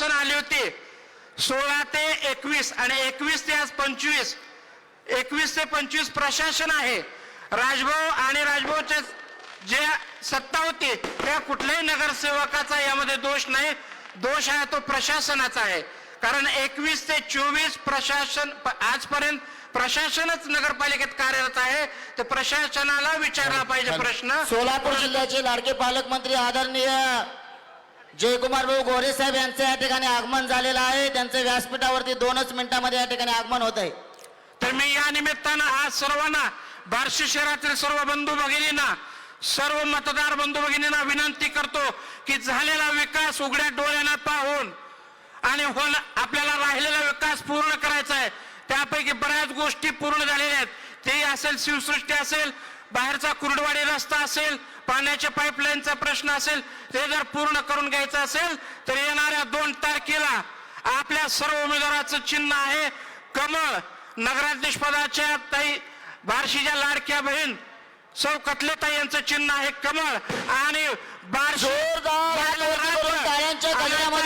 प्रशासन आली होती 16 ते 21 आणि 21 ते आज 25, 21 ते 25 प्रशासन आहे. राजभाऊ आणि राजभाऊचे जे सत्ता होती त्या कुठल्याही नगरसेवकाचा यामध्ये दोष नाही. दोष आहे तो प्रशासनाचा आहे. कारण 21 ते 24 प्रशासन आजपर्यंत प्रशासनच नगरपालिकेत कार्यरत आहे. तर प्रशासनाला विचारला पाहिजे प्रश्न. सोलापूर जिल्ह्याचे लाडके पालकमंत्री आदरणीय जयकुमार भाऊ गोरे साहेब यांचे या ठिकाणी आगमन झालेलं आहे. त्यांचे व्यासपीठावरती 2च मिनिटांमध्ये या ठिकाणी आगमन होत आहे. तर मी या निमित्तानं आज सर्वांना बार्शी शहरातील सर्व बंधू भगिनींना सर्व मतदार बंधू भगिनींना विनंती करतो की झालेला विकास उघड्या डोळ्यानं पाहून आणि आपल्याला राहिलेला विकास पूर्ण करायचा आहे. त्यापैकी बऱ्याच गोष्टी पूर्ण झालेल्या आहेत. ते असेल शिवसृष्टी असेल, बाहेरचा कुर्डवाडी रस्ता असेल, पाण्याच्या पाईपलाईनचा प्रश्न असेल, ते जर पूर्ण करून घ्यायचं असेल तर येणाऱ्या 2 तारखेला आपल्या सर्व उमेदवाराचं चिन्ह आहे कमळ. नगराध्यक्ष पदाच्या ताई बार्शीच्या लाडक्या बहीण सौ कथलेताई यांचं चिन्ह आहे कमळ. आणि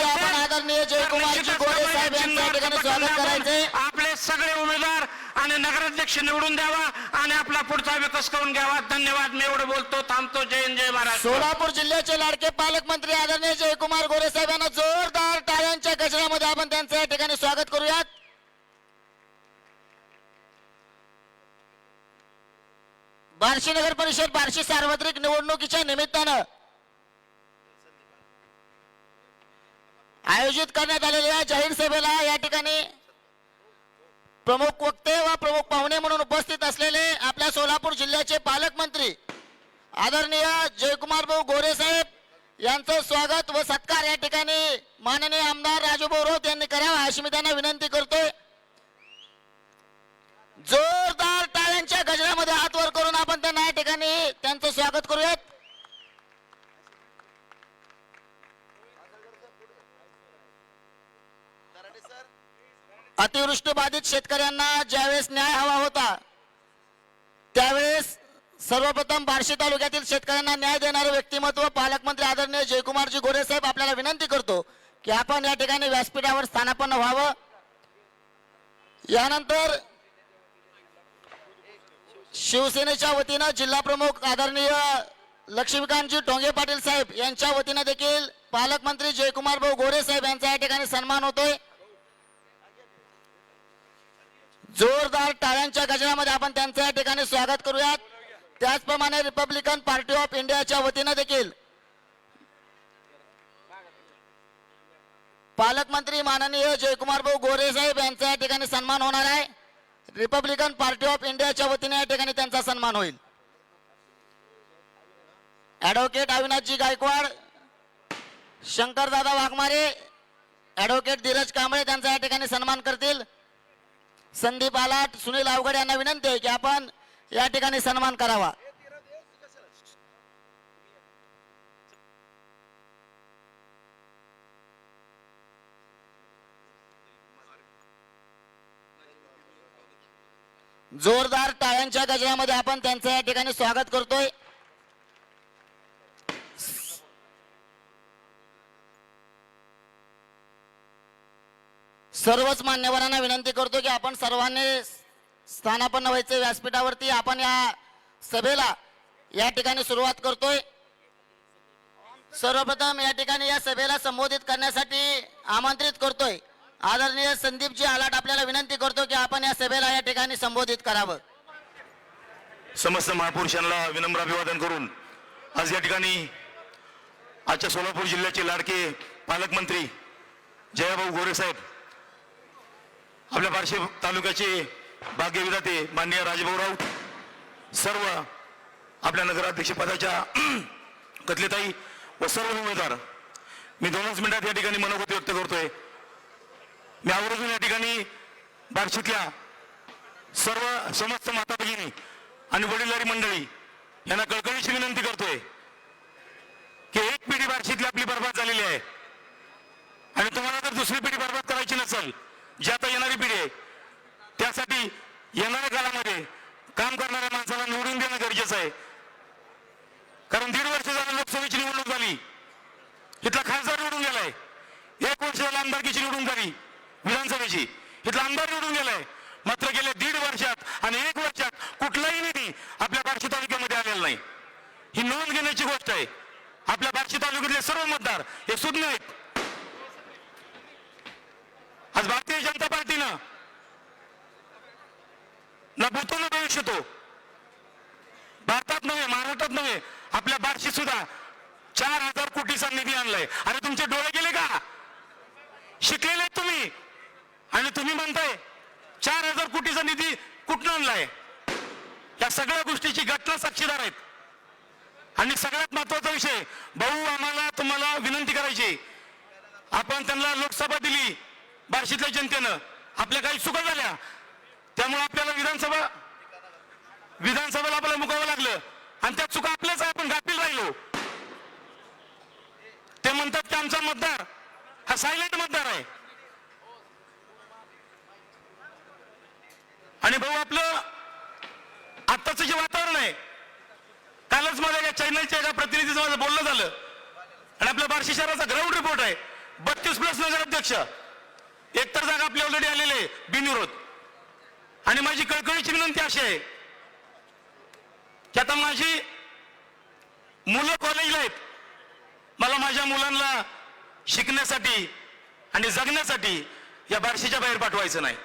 आपण आदरणीय जयकुमारजी गोरे साहेब यांचं या ठिकाणी स्वागत करायचंय. आपले सगळे उमेदवार आणि नगराध्यक्ष निवडून द्यावा आणि आपला पुढचा विकास करून घ्यावा. धन्यवाद. मी एवढं बोलतो, थांबतो. जय हिंद, जय महाराष्ट्र. सोलापूर जिल्ह्याचे लाडके पालकमंत्री आदरणीय जयकुमार गोरे साहेब यांना जोरदार टाळ्यांच्या गजरामध्ये आपण त्यांचं या ठिकाणी स्वागत करूयात. बार्शी नगर परिषद बार्शी सार्वत्रिक निवडणुकीच्या निमित्तानं आयोजित करण्यात आलेल्या जाहीर सभेला या ठिकाणी प्रमुख वक्ते व प्रमुख पाहुणे म्हणून उपस्थित असलेले आपल्या सोलापूर जिल्ह्याचे पालकमंत्री आदरणीय जयकुमार भाऊ गोरे साहेब यांचं स्वागत व सत्कार या ठिकाणी माननीय आमदार राजूभाऊ राऊत यांनी करावा अशी मी त्यांना विनंती करतोय. जोरदार टाळ्यांच्या गजरामध्ये हात वर करून आपण त्यांना या ठिकाणी त्यांचं स्वागत करूयात. अतिवृष्टी बाधित शेतकऱ्यांना ज्यावेळेस न्याय हवा होता त्यावेळेस सर्वप्रथम बार्शी तालुक्यातील शेतकऱ्यांना न्याय देणारे व्यक्तिमत्व पालकमंत्री आदरणीय जयकुमारजी गोरे साहेब आपल्याला विनंती करतो की आपण या ठिकाणी व्यासपीठावर स्थानापन्न व्हावं. यानंतर शिवसेनेच्या वतीनं जिल्हा प्रमुख आदरणीय लक्ष्मीकांतजी टोंगे पाटील साहेब यांच्या वतीनं देखील पालकमंत्री जयकुमार भाऊ गोरे साहेब यांचा या ठिकाणी सन्मान होतोय. जोरदार टाळ्यांच्या गजरामध्ये आपण त्यांचं या ठिकाणी स्वागत करूयात. त्याचप्रमाणे रिपब्लिकन पार्टी ऑफ इंडियाच्या वतीनं देखील पालकमंत्री माननीय जयकुमार भाऊ गोरे साहेब यांचा या ठिकाणी सन्मान होणार आहे. रिपब्लिकन पार्टी ऑफ इंडियाच्या वतीने या ठिकाणी त्यांचा सन्मान होईल. ऍडव्होकेट अविनाशजी गायकवाड, शंकरदादा वाघमारे, ऍडव्होकेट धीरज कांबळे त्यांचा या ठिकाणी सन्मान करतील. संदीप आलाट, सुनील अवघड यांना विनंती आहे की आपण या ठिकाणी सन्मान करावा. जोरदार टाळ्यांच्या गजरामध्ये आपण त्यांचं या ठिकाणी स्वागत करतोय. सर्वच मान्यवरांना विनंती करतो की आपण सर्वांनी स्थानापन्न व्हायचे व्यासपीठावरती. आपण या सभेला या ठिकाणी सुरुवात करतोय. सर्वप्रथम या ठिकाणी या सभेला संबोधित करण्यासाठी आमंत्रित करतोय आदरणीय संदीपजी आलाट. आपल्याला विनंती करतो की आपण या सभेला या ठिकाणी संबोधित करावं. समस्त महापुरुषांना विनम्र अभिवादन करून आज या ठिकाणी आजच्या सोलापूर जिल्ह्याचे लाडके पालकमंत्री जयभाऊ गोरे साहेब, आपल्या बार्शी तालुक्याचे भाग्यविधाते माननीय राजभाऊ राऊत, सर्व आपल्या नगराध्यक्ष पदाच्या कथलेताई व सर्व उमेदवार, मी 2च मिनिटात या ठिकाणी मनोगत व्यक्त करतोय. मी आवर्जून या ठिकाणी बार्शीतल्या सर्व समस्त माता भगिनी आणि वडीलधारी मंडळी यांना कळकळीची विनंती करतोय की एक पिढी बार्शीतली आपली बर्बाद झालेली आहे आणि तुम्हाला जर दुसरी पिढी बर्बाद करायची नसेल, जी आता येणारी पिढी आहे, त्यासाठी येणाऱ्या काळामध्ये काम करणाऱ्या माणसाला निवडून देणं गरजेचं आहे. कारण 1.5 वर्ष झालं लोकसभेची निवडणूक झाली, इथला खासदार निवडून गेलाय, 1 वर्ष झालं आमदारकीची निवडून झाली विधानसभेची, इथला आमदार निवडून गेलाय. मात्र गेल्या 1.5 वर्षात आणि 1 वर्षात कुठलाही निधी आपल्या बार्शी तालुक्यामध्ये आलेला नाही. ही नोंद घेण्याची गोष्ट आहे. आपल्या बार्शी तालुक्यातले सर्व मतदार हे सुज्ञ आहेत. आज भारतीय जनता पार्टीनं ना भूतो ना भविष्यतो, भारतात नव्हे महाराष्ट्रात नव्हे आपल्या बार्शी सुद्धा 4,000 कोटीचा निधी आणलाय. आणि तुमचे डोळे गेले का? शिकलेले तुम्ही आणि तुम्ही म्हणताय 4,000 कोटीचा निधी कुठून आणलाय? या सगळ्या गोष्टीची घटना साक्षीदार आहेत. आणि सगळ्यात महत्वाचा विषय, भाऊ आम्हाला तुम्हाला विनंती करायची, आपण त्यांना लोकसभा दिली बार्शीतल्या जनतेनं, आपल्या काही चुका झाल्या त्यामुळे आपल्याला विधानसभेला आपल्याला मुकावं लागलं आणि त्या चुका आपल्याच आहे, आपण गाफील राहिलो. ते म्हणतात की आमचा मतदार हा सायलेंट मतदार आहे. आणि भाऊ आपलं आत्ताचं जे वातावरण आहे, कालच माझ्या एका चॅनलच्या एका प्रतिनिधीचं माझं बोलणं झालं आणि आपल्या बार्शी शहराचा ग्राउंड रिपोर्ट आहे, 32+ नगराध्यक्ष, एकतर जागा आपली ऑलरेडी आलेले आहे बिनविरोध. आणि माझी कळकळीची विनंती अशी आहे की आता माझी मुलं कॉलेजला आहेत, मला माझ्या मुलांना शिकण्यासाठी आणि जगण्यासाठी या बार्शीच्या बाहेर पाठवायचं नाही.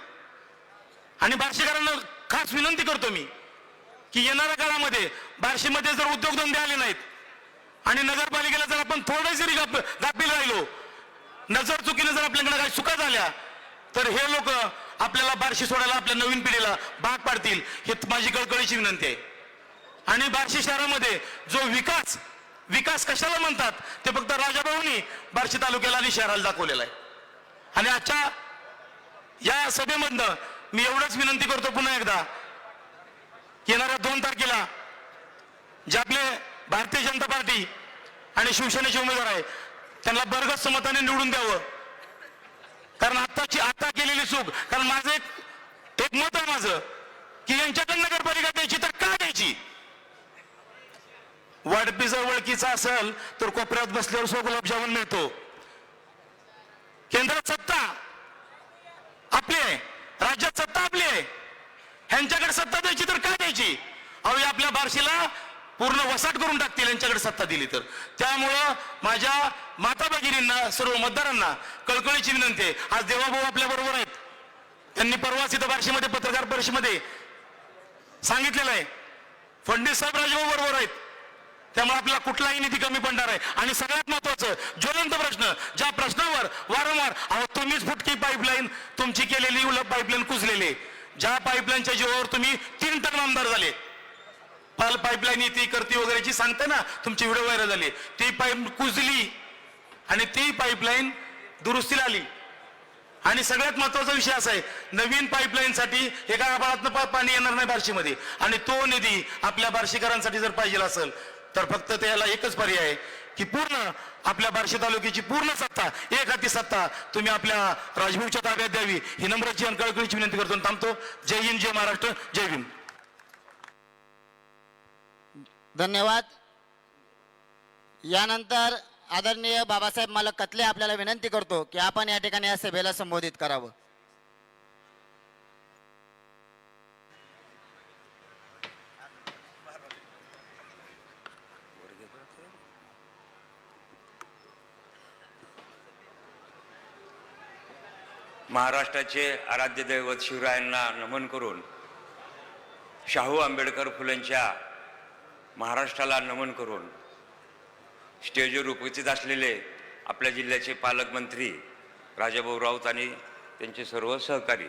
आणि बार्शीकरांना खास विनंती करतो मी की येणाऱ्या काळामध्ये बार्शीमध्ये जर उद्योगधंदे आले नाहीत आणि नगरपालिकेला जर आपण थोडे जरी गाफील राहिलो, नजर चुकीने जर आपल्याकडे काही चुका झाल्या, तर हे लोक आपल्याला बार्शी सोडायला आपल्या नवीन पिढीला भाग पाडतील. ही माझी कळकळीची विनंती आहे. आणि बार्शी शहरामध्ये जो विकास कशाला म्हणतात ते फक्त राजाभाऊंनी बार्शी तालुक्याला आणि शहराला दाखवलेला आहे. आणि आजच्या या सभेमधनं मी एवढंच विनंती करतो पुन्हा एकदा, येणाऱ्या 2 तारखेला जे आपले भारतीय जनता पार्टी आणि शिवसेनेचे उमेदवार आहे त्यांना बरगस्त मताने निवडून द्यावं. कारण आता केलेली चूक, कारण माझं एक मत आहे माझं की यांच्याकडे नगरपालिका द्यायची तर का द्यायची? वाढपी जर ओळखीचा असेल तर कोपऱ्यात बसल्यावर सो गुलाबजामुन मिळतो. केंद्रात सत्ता आपली आहे, राज्यात सत्ता आपली आहे, ह्यांच्याकडे सत्ता द्यायची तर का द्यायची? अहो आपल्या बार्शीला पूर्ण वसाट करून टाकतील यांच्याकडे सत्ता दिली तर. त्यामुळं माझ्या माता भगिनींना, सर्व मतदारांना कळकळीची विनंती आहे. आज देवाभाऊ आपल्या बरोबर आहेत, त्यांनी परवाच इथं बार्शीमध्ये पत्रकार परिषदेमध्ये सांगितलेलं आहे, फडणवीस साहेब राजभाऊ बरोबर आहेत, त्यामुळे आपल्याला कुठलाही निधी कमी पडणार आहे. आणि सगळ्यात महत्वाचं ज्वलंत प्रश्न, ज्या प्रश्नावर वारंवार अहो तुम्हीच फुटकी पाईपलाईन, तुमची केलेली उलट पाईपलाईन कुजलेली, ज्या पाईपलाईनच्या जीवावर तुम्ही 3 टन आमदार झाले, पाईपलाईन येते करती वगैरेची सांगते ना, तुमची व्हिडिओ व्हायरल झाली, ती पाईप कुजली आणि ती पाईपलाईन दुरुस्तीला आली. आणि सगळ्यात महत्वाचा विषय असा आहे, नवीन पाईपलाईनसाठी एका आभाळातनं पाणी येणार नाही बार्शीमध्ये. आणि तो निधी आपल्या बार्शीकरांसाठी जर पाहिजे असेल तर फक्त त्याला एकच पर्याय आहे की पूर्ण आपल्या बार्शी तालुक्याची पूर्ण सत्ता, एक हाती सत्ता तुम्ही आपल्या राजभाऊच्या ताब्यात द्यावी, ही नम्रची आणि कळकळीची विनंती करतो. थांबतो. जय हिंद, जय महाराष्ट्र, जय भीम. धन्यवाद. यानंतर आदरणीय बाबासाहेब मालक कतले आपल्याला विनंती करतो की आपण या ठिकाणी या सभेला संबोधित करावं. महाराष्ट्राचे आराध्य दैवत शिवरायांना नमन करून, शाहू आंबेडकर फुलेंच्या महाराष्ट्राला नमन करून स्टेजवर उपस्थित असलेले आपल्या जिल्ह्याचे पालकमंत्री राजाभाऊ राऊत आणि त्यांचे सर्व सहकारी,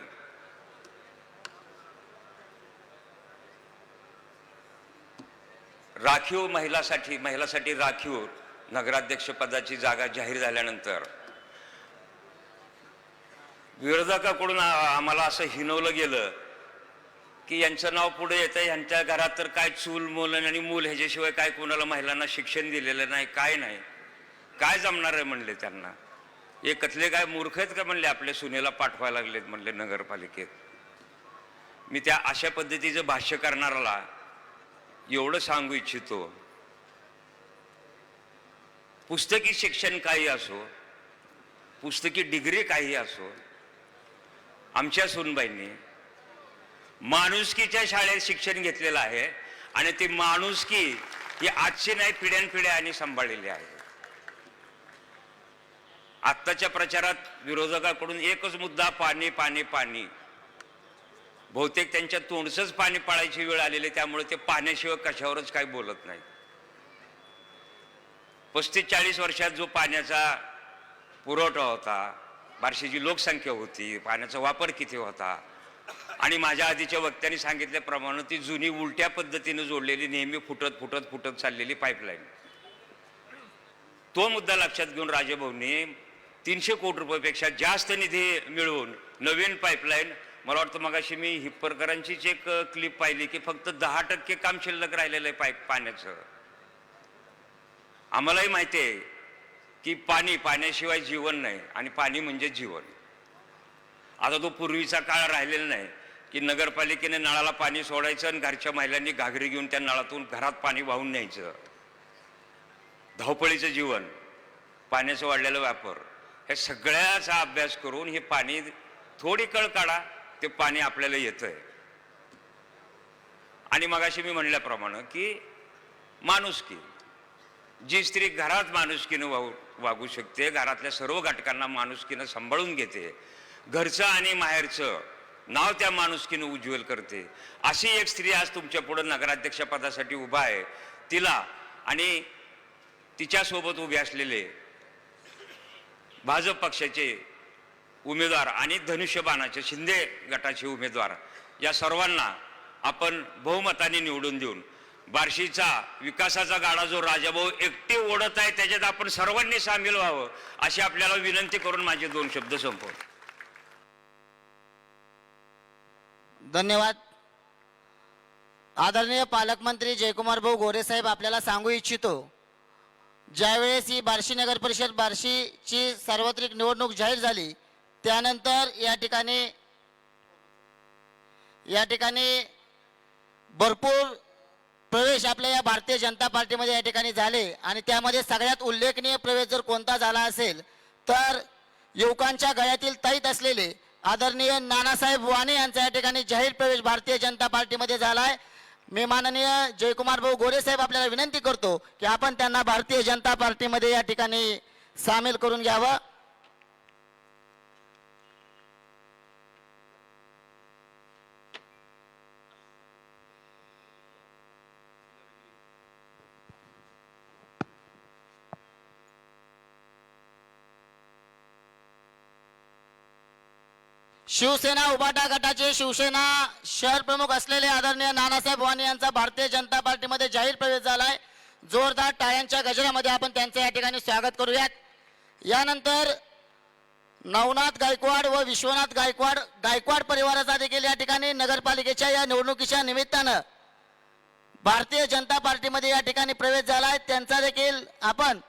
महिलासाठी राखीव नगराध्यक्ष पदाची जागा जाहीर झाल्यानंतर विरोधकाकडून आम्हाला असं हिनवलं गेलं की यांचं नाव पुढे येतं, यांच्या घरात तर काय चूल मूल आणि मूल ह्याच्याशिवाय काय कोणाला महिलांना शिक्षण दिलेलं नाही, काय नाही, काय जमणार आहे म्हणले. त्यांना हे कथले काय मूर्ख आहेत का म्हणले, आपल्या सुनेला पाठवायला लागलेत म्हणले नगरपालिकेत. मी त्या अशा पद्धतीचं भाष्य करणाराला एवढं सांगू इच्छितो, पुस्तकी शिक्षण काही असो, पुस्तकी डिग्री काही असो, आमच्या सूनबाईंनी माणुसकीच्या शाळेत शिक्षण घेतलेलं आहे आणि ती माणुसकी ही आजची नाही, पिढ्यानपिढ्या आणि सांभाळलेली आहे. आत्ताच्या प्रचारात विरोधकाकडून एकच मुद्दा, पाणी पाणी पाणी. बहुतेक त्यांच्या तोंडचंच पाणी पाळायची वेळ आलेली, त्यामुळे ते पाण्याशिवाय कशावरच काही बोलत नाही. 35-40 वर्षात जो पाण्याचा पुरवठा होता, बार्शीची लोकसंख्या होती, पाण्याचा वापर किती होता, आणि माझ्या आधीच्या वक्त्यांनी सांगितल्याप्रमाणे ती जुनी उलट्या पद्धतीने जोडलेली, नेहमी फुटत फुटत फुटत चाललेली पाईपलाईन, तो मुद्दा लक्षात घेऊन राजेभाऊंनी 300 कोटी रुपयापेक्षा जास्त निधी मिळवून नवीन पाईपलाईन, मला वाटतं मगाशी मी हिप्परकरांचीच एक क्लिप पाहिली की फक्त 10% काम शिल्लक राहिलेलं आहे पाण्याचं. आम्हालाही माहिती आहे की पाण्याशिवाय जीवन नाही आणि पाणी म्हणजे जीवन. आता तो पूर्वीचा काळ राहिलेला नाही की नगरपालिकेने नळाला पाणी सोडायचं आणि घरच्या महिलांनी घागरी घेऊन त्या नळातून घरात पाणी वाहून न्यायचं. धावपळीचं जीवन, पाण्याचा वाढलेला वापर, हे सगळ्याचा अभ्यास करून हे पाणी थोडी कळ काढा, ते पाणी आपल्याला येतंय. आणि मगाशी मी म्हणल्याप्रमाणे की माणुसकी, जी स्त्री घरात माणुसकीनं वागू शकते, घरातल्या सर्व घटकांना माणुसकीनं सांभाळून घेते, घरचं आणि माहेरचं नाव त्या माणुसकीनं उज्ज्वल करते, अशी एक स्त्री आज तुमच्या पुढे नगराध्यक्षपदासाठी उभा आहे. तिला आणि तिच्यासोबत उभे असलेले भाजप पक्षाचे उमेदवार आणि धनुष्यबाणाचे शिंदे गटाचे उमेदवार, या सर्वांना आपण बहुमताने निवडून देऊन बार्शीचा विकासाचा गाडा जो राजाभाऊ एकटे ओढत आहे त्याच्यात आपण सर्वांनी सामील व्हावं, अशी आपल्याला विनंती करून माझे 2 शब्द संपवतो. धन्यवाद. आदरणीय पालकमंत्री जयकुमार भाऊ गोरे साहेब, आपल्याला सांगू इच्छितो, ज्यावेळेस ही बार्शी नगर परिषद बार्शीची सार्वत्रिक निवडणूक जाहीर झाली त्यानंतर या ठिकाणी भरपूर प्रवेश आपल्या या भारतीय जनता पार्टीमध्ये या ठिकाणी झाले आणि त्यामध्ये सगळ्यात उल्लेखनीय प्रवेश जर कोणता झाला असेल तर युवकांच्या गळ्यातील ताईत असलेले आदरणीय नानासाहेब वाणे यांचा या ठिकाणी जाहीर प्रवेश भारतीय जनता पार्टीमध्ये झाला आहे. मी माननीय जयकुमार भाऊ गोरे साहेब आपल्याला विनंती करतो की आपण त्यांना भारतीय जनता पार्टीमध्ये या ठिकाणी सामील करून घ्यावं. शिवसेना उभाटा गटाचे शिवसेना शहर प्रमुख असलेले आदरणीय नानासाहेब वाणी यांचा भारतीय जनता पार्टीमध्ये जाहीर प्रवेश झालाय. जोरदार टाळ्यांच्या गजरामध्ये आपण त्यांचं या ठिकाणी स्वागत करूयात. यानंतर नवनाथ गायकवाड व विश्वनाथ गायकवाड परिवाराचा देखील या ठिकाणी नगरपालिकेच्या या निवडणुकीच्या निमित्तानं भारतीय जनता पार्टीमध्ये या ठिकाणी प्रवेश झालाय. त्यांचा देखील आपण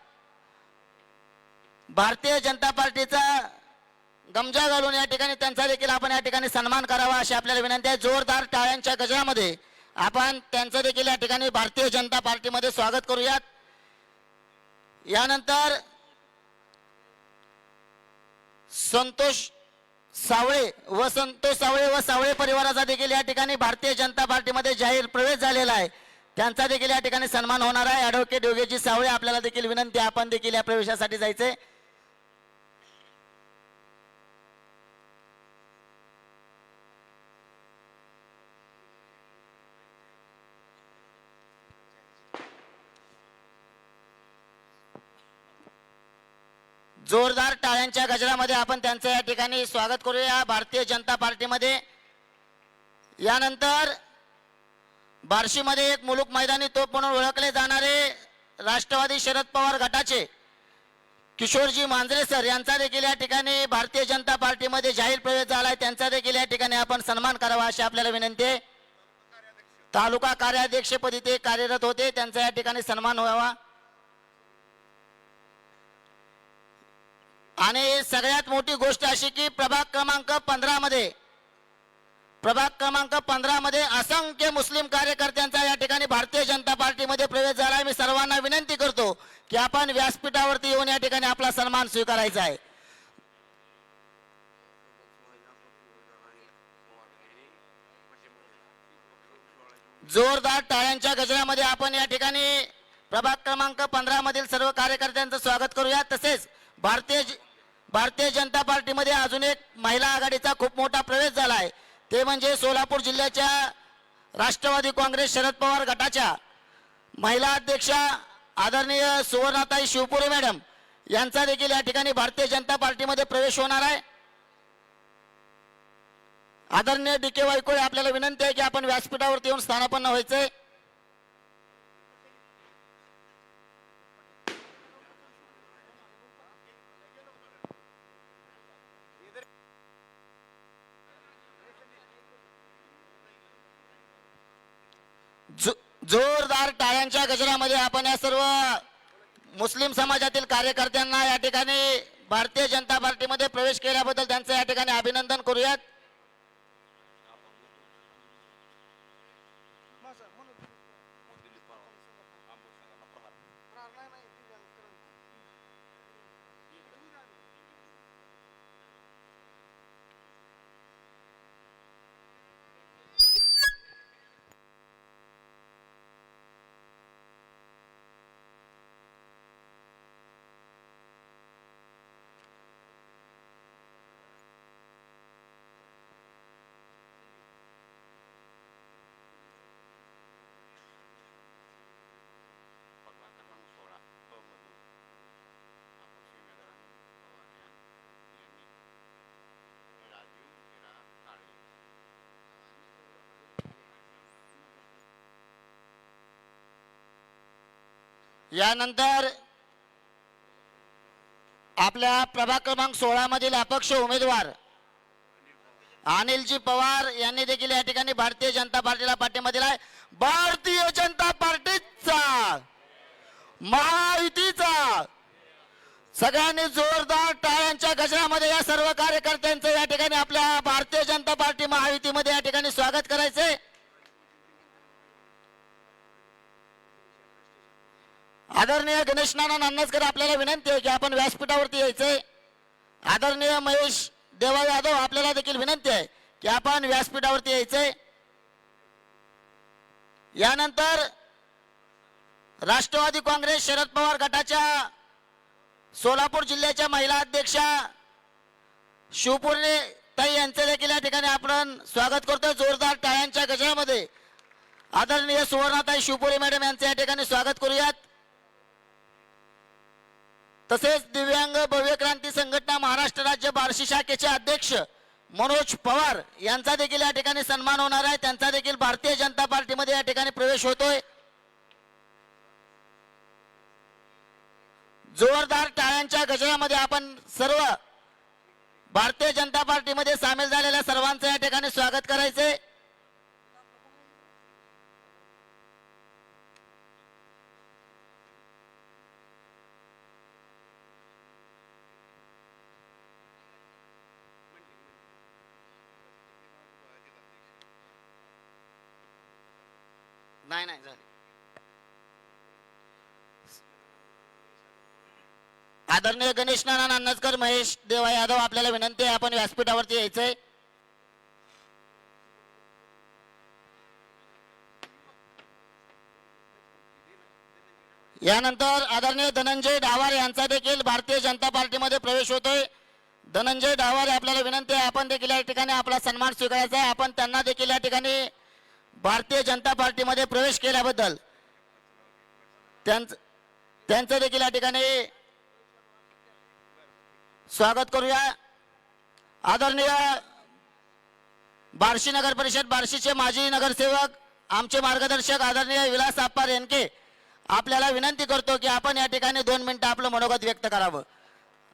भारतीय जनता पार्टीचा गमजा घालून या ठिकाणी त्यांचा देखील आपण या ठिकाणी सन्मान करावा अशी आपल्याला विनंती आहे. जोरदार टाळ्यांच्या गजरामध्ये आपण त्यांचं देखील या ठिकाणी भारतीय जनता पार्टीमध्ये स्वागत करूयात. यानंतर संतोष सावळे व सावळे परिवाराचा देखील या ठिकाणी भारतीय जनता पार्टीमध्ये जाहीर प्रवेश झालेला आहे. त्यांचा देखील या ठिकाणी सन्मान होणार आहे. ॲडव्होकेट योगेशजी सावळे, आपल्याला देखील विनंती आहे, आपण देखील या प्रवेशासाठी जायचे. जोरदार टाळ्यांच्या गजरामध्ये आपण त्यांचं या ठिकाणी स्वागत करूया भारतीय जनता पार्टीमध्ये. यानंतर बार्शीमध्ये एक मुलूक मैदानी तोप म्हणून ओळखले जाणारे राष्ट्रवादी शरद पवार गटाचे किशोरजी मांजरे सर यांचा देखील या ठिकाणी भारतीय जनता पार्टीमध्ये जाहीर प्रवेश झालाय. त्यांचा देखील या ठिकाणी आपण सन्मान करावा अशी आपल्याला विनंती आहे. तालुका कार्याध्यक्षपदी ते कार्यरत होते, त्यांचा या ठिकाणी सन्मान व्हावा. आणि सगळ्यात मोठी गोष्ट अशी की प्रभाग क्रमांक 15 मध्ये असंख्य मुस्लिम कार्यकर्त्यांचा या ठिकाणी भारतीय जनता पार्टीमध्ये प्रवेश झाला आहे. मी सर्वांना विनंती करतो की आपण व्यासपीठावरती येऊन या ठिकाणी आपला सन्मान स्वीकारायचा आहे. जोरदार टाळ्यांच्या गजरामध्ये आपण या ठिकाणी प्रभाग क्रमांक 15 मधील सर्व कार्यकर्त्यांचं स्वागत करूया. तसेच भारतीय जनता पार्टीमध्ये अजून एक महिला आघाडीचा खूप मोठा प्रवेश झाला आहे. ते म्हणजे सोलापूर जिल्ह्याच्या राष्ट्रवादी काँग्रेस शरद पवार गटाच्या महिला अध्यक्षा आदरणीय सुवर्णाताई शिवपुरे मॅडम यांचा देखील या ठिकाणी भारतीय जनता पार्टीमध्ये प्रवेश होणार आहे. आदरणीय डी के वायकोळे आपल्याला विनंती आहे की आपण व्यासपीठावरती येऊन स्थानापन्न व्हायचंय. जोरदार टाळ्यांच्या गजरामध्ये आपण या सर्व मुस्लिम समाजातील कार्यकर्त्यांना या ठिकाणी भारतीय जनता पार्टीमध्ये प्रवेश केल्याबद्दल त्यांचं या ठिकाणी अभिनंदन करूयात. यानंतर आपल्या प्रभाग क्रमांक 16 मधील अपक्ष उमेदवार अनिलजी पवार यांनी देखील या ठिकाणी भारतीय जनता पार्टीला पाठिंबा दिलाय. भारतीय जनता पार्टीचा महायुतीचा सगळ्यांनी जोरदार टाळ्यांच्या गजरामध्ये या सर्व कार्यकर्त्यांचं या ठिकाणी आपल्या भारतीय जनता पार्टी महायुतीमध्ये या ठिकाणी स्वागत करायचंय. आदरणीय गणेश नाना नान्नजकर आपल्याला विनंती आहे की आपण व्यासपीठावरती यायचंय. आदरणीय महेश देवा यादव आपल्याला देखील विनंती आहे की आपण व्यासपीठावरती यायचंय. यानंतर राष्ट्रवादी काँग्रेस शरद पवार गटाच्या सोलापूर जिल्ह्याच्या महिला अध्यक्षा शिवपुरे ताई यांचे देखील या ठिकाणी आपण स्वागत करतो जोरदार टाळ्यांच्या गजरामध्ये. आदरणीय सुवर्णाताई शिवपुरे मॅडम यांचे या ठिकाणी स्वागत करूयात. तसेच दिव्यांग भव्य क्रांती संघटना महाराष्ट्र राज्य बार्शी शाखेचे अध्यक्ष मनोज पवार यांचा देखील या ठिकाणी सन्मान होणार आहे. त्यांचा देखील भारतीय जनता पार्टीमध्ये या ठिकाणी प्रवेश होतोय. जोरदार टाळ्यांच्या गजरामध्ये आपण सर्व भारतीय जनता पार्टीमध्ये सामील झालेल्या सर्वांचं या ठिकाणी स्वागत करायचंय. नाही झाले. आदरणीय गणेश नाना नान्नजकर महेश देवा यादव आपल्याला विनंती आहे आपण व्यासपीठावरती यायचंय. यानंतर आदरणीय धनंजय डावार यांचा देखील भारतीय जनता पार्टीमध्ये प्रवेश होतोय. धनंजय डावार आपल्याला विनंती आहे आपण देखील या ठिकाणी आपला सन्मान स्वीकारायचा आहे. आपण त्यांना देखील या ठिकाणी भारतीय जनता पार्टीमध्ये प्रवेश केल्याबद्दल त्यांचं देखील या ठिकाणी स्वागत करूया. आदरणीय बार्शी नगर परिषद बार्शीचे माजी नगरसेवक आमचे मार्गदर्शक आदरणीय विलास आप्पा रेणके आपल्याला विनंती करतो की आपण या ठिकाणी 2 मिनिटं आपलं मनोगत व्यक्त करावं.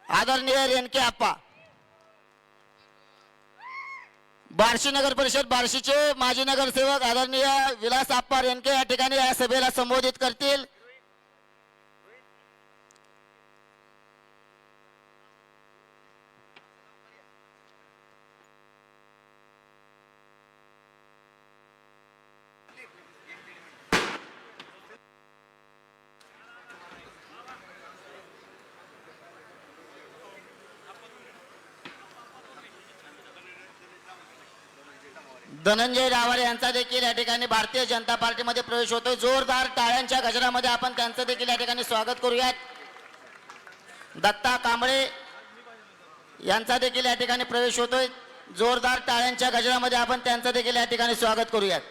आदरणीय रेणके आप्पा बार्शी नगर परिषद बार्शीचे माजी नगरसेवक आदरणीय विलास आप्पा रेणके या ठिकाणी या सभेला संबोधित करतील. धनंजय रावारे यांचा देखील या ठिकाणी भारतीय जनता पार्टीमध्ये प्रवेश होतोय. जोरदार टाळ्यांच्या गजरामध्ये आपण त्यांचं देखील या ठिकाणी स्वागत करूयात. दत्ता कांबळे यांचा देखील या ठिकाणी प्रवेश होतोय. जोरदार टाळ्यांच्या गजरामध्ये आपण त्यांचं देखील या ठिकाणी स्वागत करूयात.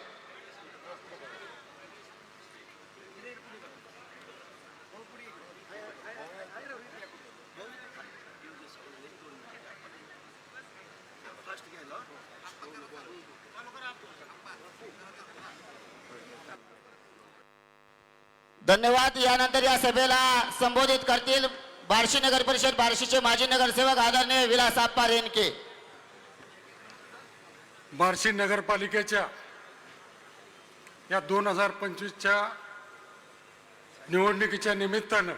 धन्यवाद. यानंतर या सभेला संबोधित करतील बार्शी नगर परिषद बार्शीचे माजी नगरसेवक आदरणीय विलास आप्पा रेणके. बार्शी नगरपालिकेच्या या 2025च्या निवडणुकीच्या निमित्तानं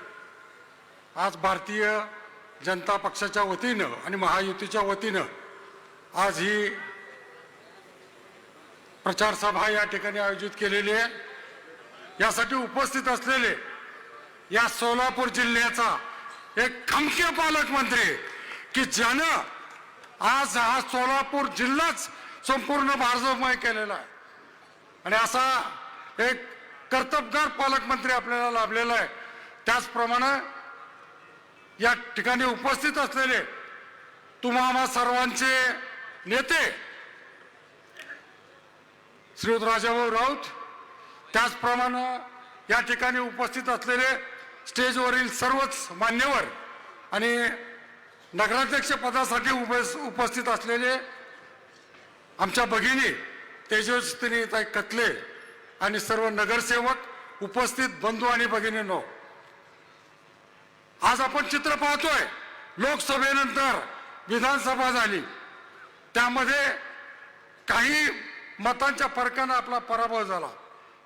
आज भारतीय जनता पक्षाच्या वतीनं आणि महायुतीच्या वतीनं आज ही प्रचार सभा या ठिकाणी आयोजित केलेली आहे. यासाठी उपस्थित असलेले या सोलापूर जिल्ह्याचा एक खमके पालकमंत्री की ज्यानं आज हा सोलापूर जिल्हाच संपूर्ण भारतमय केलेला आहे आणि असा एक कर्तबगार पालकमंत्री आपल्याला लाभलेला आहे. त्याचप्रमाणे या ठिकाणी उपस्थित असलेले तुम्हा सर्वांचे नेते श्रीयुत राजाभाऊ राऊत, त्याचप्रमाणे या ठिकाणी उपस्थित असलेले स्टेजवरील सर्वच मान्यवर आणि नगराध्यक्ष पदासाठी उपस्थित असलेले आमच्या भगिनी तेजस्विनीताई कतले आणि सर्व नगरसेवक, उपस्थित बंधू आणि भगिनींनो, आज आपण चित्र पाहतोय. लोकसभेनंतर विधानसभा झाली, त्यामध्ये काही मतांच्या फरकानं आपला पराभव झाला.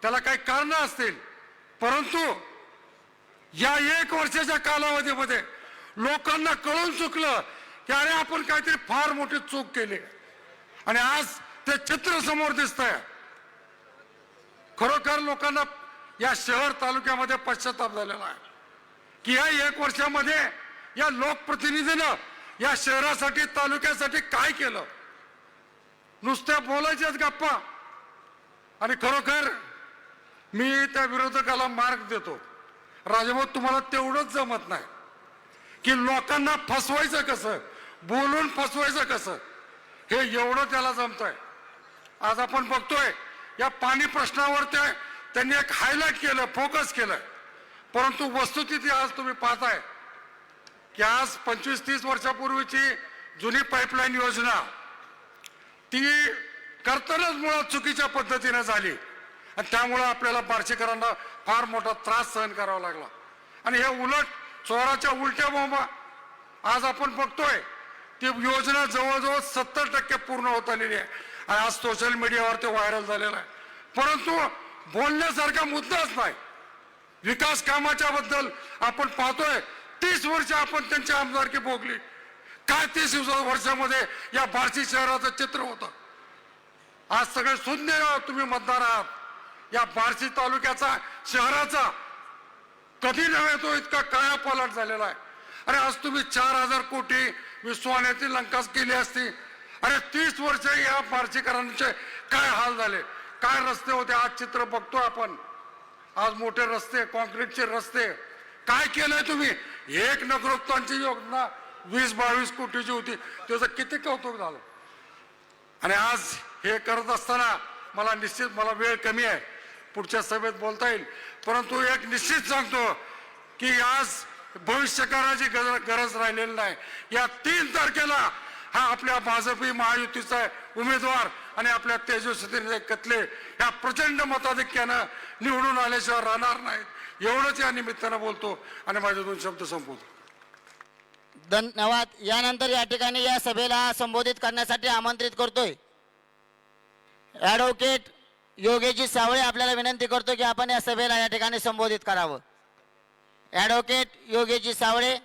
त्याला काही कारण असतील, परंतु या 1 वर्षाच्या कालावधीमध्ये लोकांना कळून चुकलं की अरे आपण काहीतरी फार मोठी चूक केली आणि आज ते चित्र समोर दिसतंय. खरोखर लोकांना या शहर तालुक्यामध्ये पश्चाताप झालेला आहे की या 1 वर्षामध्ये या लोकप्रतिनिधीनं या शहरासाठी तालुक्यासाठी काय केलं. नुसत्या बोलायच्याच गप्पा. आणि खरोखर मी त्या विरोधकाला मार्ग देतो, राजाभाऊ तुम्हाला तेवढंच जमत नाही की लोकांना फसवायचं कसं, बोलून फसवायचं कसं, हे एवढं त्याला जमतंय. आज आपण बघतोय या पाणी प्रश्नावर त्यांनी एक हायलाइट केलं, फोकस केलं, परंतु वस्तुस्थिती आज तुम्ही पाहताय की आज 25-30 वर्षापूर्वीची जुनी पाईपलाईन योजना ती करतानाच मुळात चुकीच्या पद्धतीने झाली आणि त्यामुळं आपल्याला बार्शीकरांना फार मोठा त्रास सहन करावा लागला. आणि हे उलट चोराच्या उलट्या बोंबा आज आपण बघतोय ती योजना जवळजवळ 70% पूर्ण होत आलेली आहे आणि आज सोशल मीडियावर ते व्हायरल झालेलं आहे. परंतु बोलण्यासारखा मुद्दाच नाही. विकास कामाच्या बद्दल आपण पाहतोय 30 वर्ष आपण त्यांची आमदारकी भोगली. काय 30 वर्षामध्ये या बार्शी शहराचं चित्र होतं. आज सगळे शून्य तुम्ही मतदार आहात. या बार्शी तालुक्याचा शहराचा कधी नव्हे तो इतका काया पालट झालेला आहे. अरे आज तुम्ही 4000 कोटी सोन्याची लंका केली असती. अरे 30 वर्ष या बार्शीकरांचे काय हाल झाले, काय रस्ते होते. आज चित्र बघतो आपण, आज मोठे रस्ते, कॉन्क्रीटचे रस्ते. काय केलंय तुम्ही. एक नगरोत्थानची योजना 20-22 कोटीची होती, त्याचं किती कौतुक झालं. आणि आज हे करत असताना मला वेळ कमी आहे, पुढच्या सभेत बोलता येईल, परंतु एक निश्चित सांगतो की आज भविष्यकाळाची गरज राहिलेली नाही. या 3 तारखेला हा आपल्या भाजपी महायुतीचा उमेदवार आणि आपल्या तेजस्वी कतले या प्रचंड मताधिक्यानं निवडून आल्याशिवाय राहणार नाहीत. एवढंच या निमित्तानं बोलतो आणि माझे 2 शब्द संपवतो. धन्यवाद. यानंतर या ठिकाणी या सभेला संबोधित करण्यासाठी आमंत्रित करतोय ॲडव्होकेट योगेजी सावळे. आपल्याला विनंती करतो की आपण या सभेला या ठिकाणी संबोधित करावं. ॲडव्होकेट योगेजी सावळे.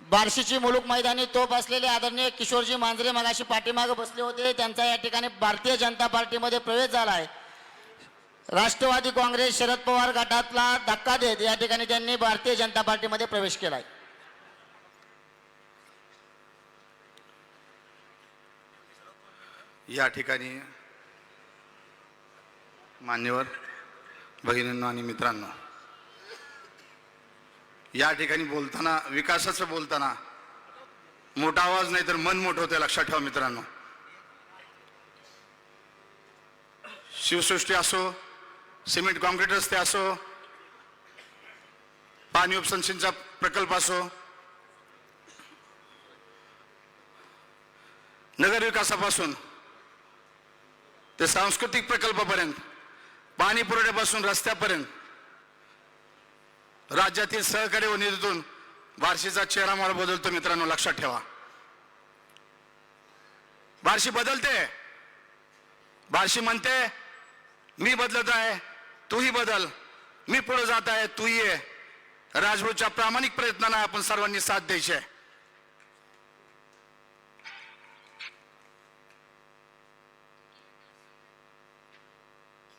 बार्शीची मुलूक मैदानी तोप असलेले आदरणीय किशोरजी मांजरे मगाशी पाठीमागे बसले होते, त्यांचा या ठिकाणी भारतीय जनता पार्टीमध्ये प्रवेश झाला आहे. राष्ट्रवादी काँग्रेस शरद पवार गटातला धक्का देत या ठिकाणी त्यांनी भारतीय जनता पार्टीमध्ये प्रवेश केलाय. या ठिकाणी मान्यवर भगिनींनो आणि मित्रांनो, या ठिकाणी बोलताना, विकासाचं बोलताना मोठा आवाज नाही तर मन मोठं होतं, लक्षात ठेवा मित्रांनो. शिवसृष्टी असो, सिमेंट कॉन्क्रीट रस्ते असो, पाणी उपसंचनचा प्रकल्प असो, नगर विकासापासून ते सांस्कृतिक प्रकल्पापर्यंत, पाणी पुरवठ्यापासून रस्त्यापर्यंत राज्यातील सहकार्य व निधीतून बार्शीचा चेहरा मला बदलतो मित्रांनो, लक्षात ठेवा. बार्शी बदलते. बार्शी म्हणते मी बदलत आहे, तूही बदल. मी पुढे जात आहे, तूही ये. राजभाऊच्या प्रामाणिक प्रयत्नांना आपण सर्वांनी साथ द्यायची आहे.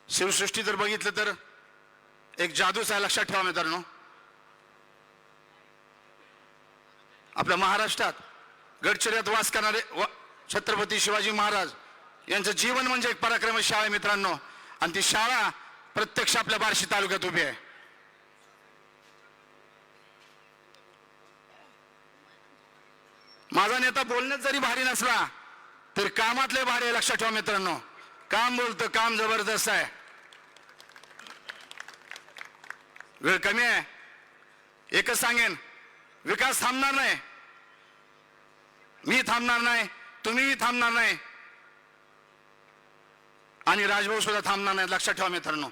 शिवसृष्टी जर बघितलं तर एक जादूच आहे, लक्षात ठेवा मित्रांनो. आपल्या महाराष्ट्रात गडचिरोलीत वास करणारे छत्रपती शिवाजी महाराज यांचं जीवन म्हणजे एक पराक्रमी शाळा आहे मित्रांनो, आणि ती शाळा प्रत्यक्ष आपल्या बार्शी तालुक्यात उभी आहे. माझा नेता बोलण्यात जरी भारी नसला तरी कामातले भारी आहे, लक्षात ठेवा मित्रांनो. काम बोलतं, काम जबरदस्त आहे. वेळ कमी आहे, एकच सांगेन, विकास थांबणार नाही. मी थांबणार नाही, तुम्हीही थांबणार नाही, आणि राजभाऊ सुद्धा थांबणार नाही, लक्षात ठेवा मित्रांनो.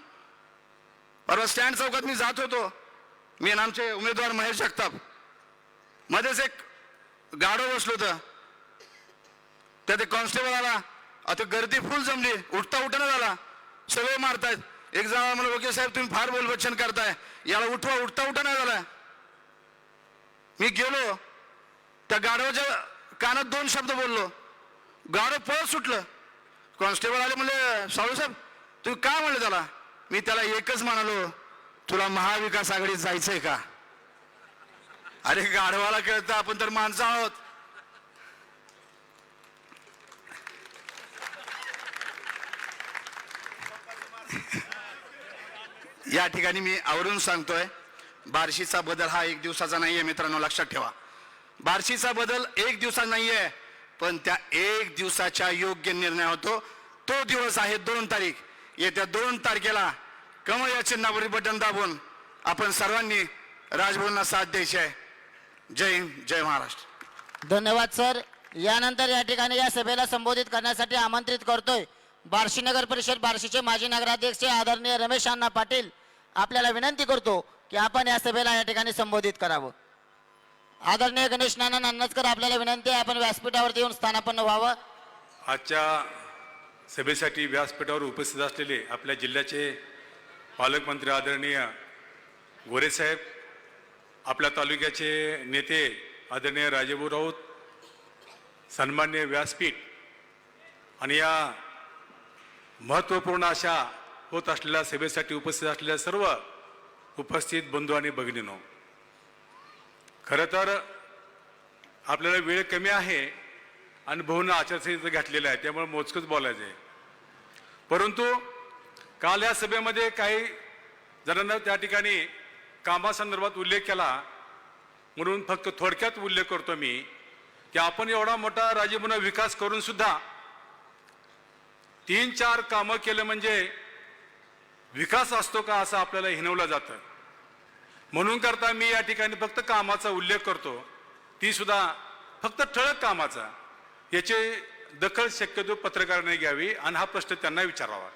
परवा स्टँड चौकात मी जात होतो, मी आणि आमचे उमेदवार महेश जगताप, मध्येच एक गाडो बसलो होतं. त्यात एक कॉन्स्टेबल आला, आता गर्दी फुल जमली, उठता उठणं झाला, सगळे मारतायत. एक जण मला, ओके साहेब तुम्ही फार बोलबच्चन करताय, याला उठवा. उठता उठणं झाला. मी गेलो, त्या गाढवाच्या कानात 2 शब्द बोललो, गाढव पळत सुटलं. कॉन्स्टेबल आले, म्हणले साळूसाहेब तुम्ही काय म्हणले त्याला? मी त्याला एकच म्हणालो, तुला महाविकास आघाडीत जायचंय का? अरे गाढवाला कळतं, आपण तर माणसं आहोत. या ठिकाणी मी आवरून सांगतोय, बार्शीचा बदल हा 1 दिवसाचा नाहीये मित्रांनो, लक्षात ठेवा. बार्शीचा बदल 1 दिवसाचा नाहीये, पण त्या 1 दिवसाच्या योग्य निर्णय होतो. तो दिवस आहे 2 तारीख. येत्या 2 तारखेला कमळ या चिन्हावरील बटन दाबून आपण सर्वांनी राजभवनला साथ द्यायची आहे. जय हिंद, जय महाराष्ट्र. धन्यवाद सर. यानंतर या ठिकाणी या सभेला संबोधित करण्यासाठी आमंत्रित करतोय बार्शी नगर परिषद बार्शीचे माजी नगराध्यक्ष आदरणीय रमेश अण्णा पाटील. आपल्याला विनंती करतो की आपण या सभेला या ठिकाणी संबोधित करावं. आदरणीय गणेश नाना नान्नजकर, आपल्याला विनंती आहे आपण व्यासपीठावरती येऊन स्थानापन्न व्हावं. आजच्या सभेसाठी व्यासपीठावर उपस्थित असलेले आपल्या जिल्ह्याचे पालकमंत्री आदरणीय गोरेसाहेब, आपल्या तालुक्याचे नेते आदरणीय राजेभाऊ राऊत, सन्माननीय व्यासपीठ, आणि या महत्त्वपूर्ण अशा होत असलेल्या सभेसाठी उपस्थित असलेल्या सर्व उपस्थित बंधू आणि भगिनींनो, खरं तर आपल्याला वेळ कमी आहे आणि बहुना आचारसंहिता घातलेलं आहे, त्यामुळे मोजकंच बोलायचं आहे. परंतु काल या सभेमध्ये काही जणांना त्या ठिकाणी कामासंदर्भात उल्लेख केला, म्हणून फक्त थोडक्यात उल्लेख करतो मी की आपण एवढा मोठा राज्यभूना विकास करून सुद्धा 3-4 कामं केलं म्हणजे विकास असतो का असं आपल्याला हिणवलं जातं. म्हणून करता मी या ठिकाणी फक्त कामाचा उल्लेख करतो, ती सुद्धा फक्त ठळक कामाचा. याची दखल शक्यतो पत्रकारांनी घ्यावी आणि हा प्रश्न त्यांना विचारावा.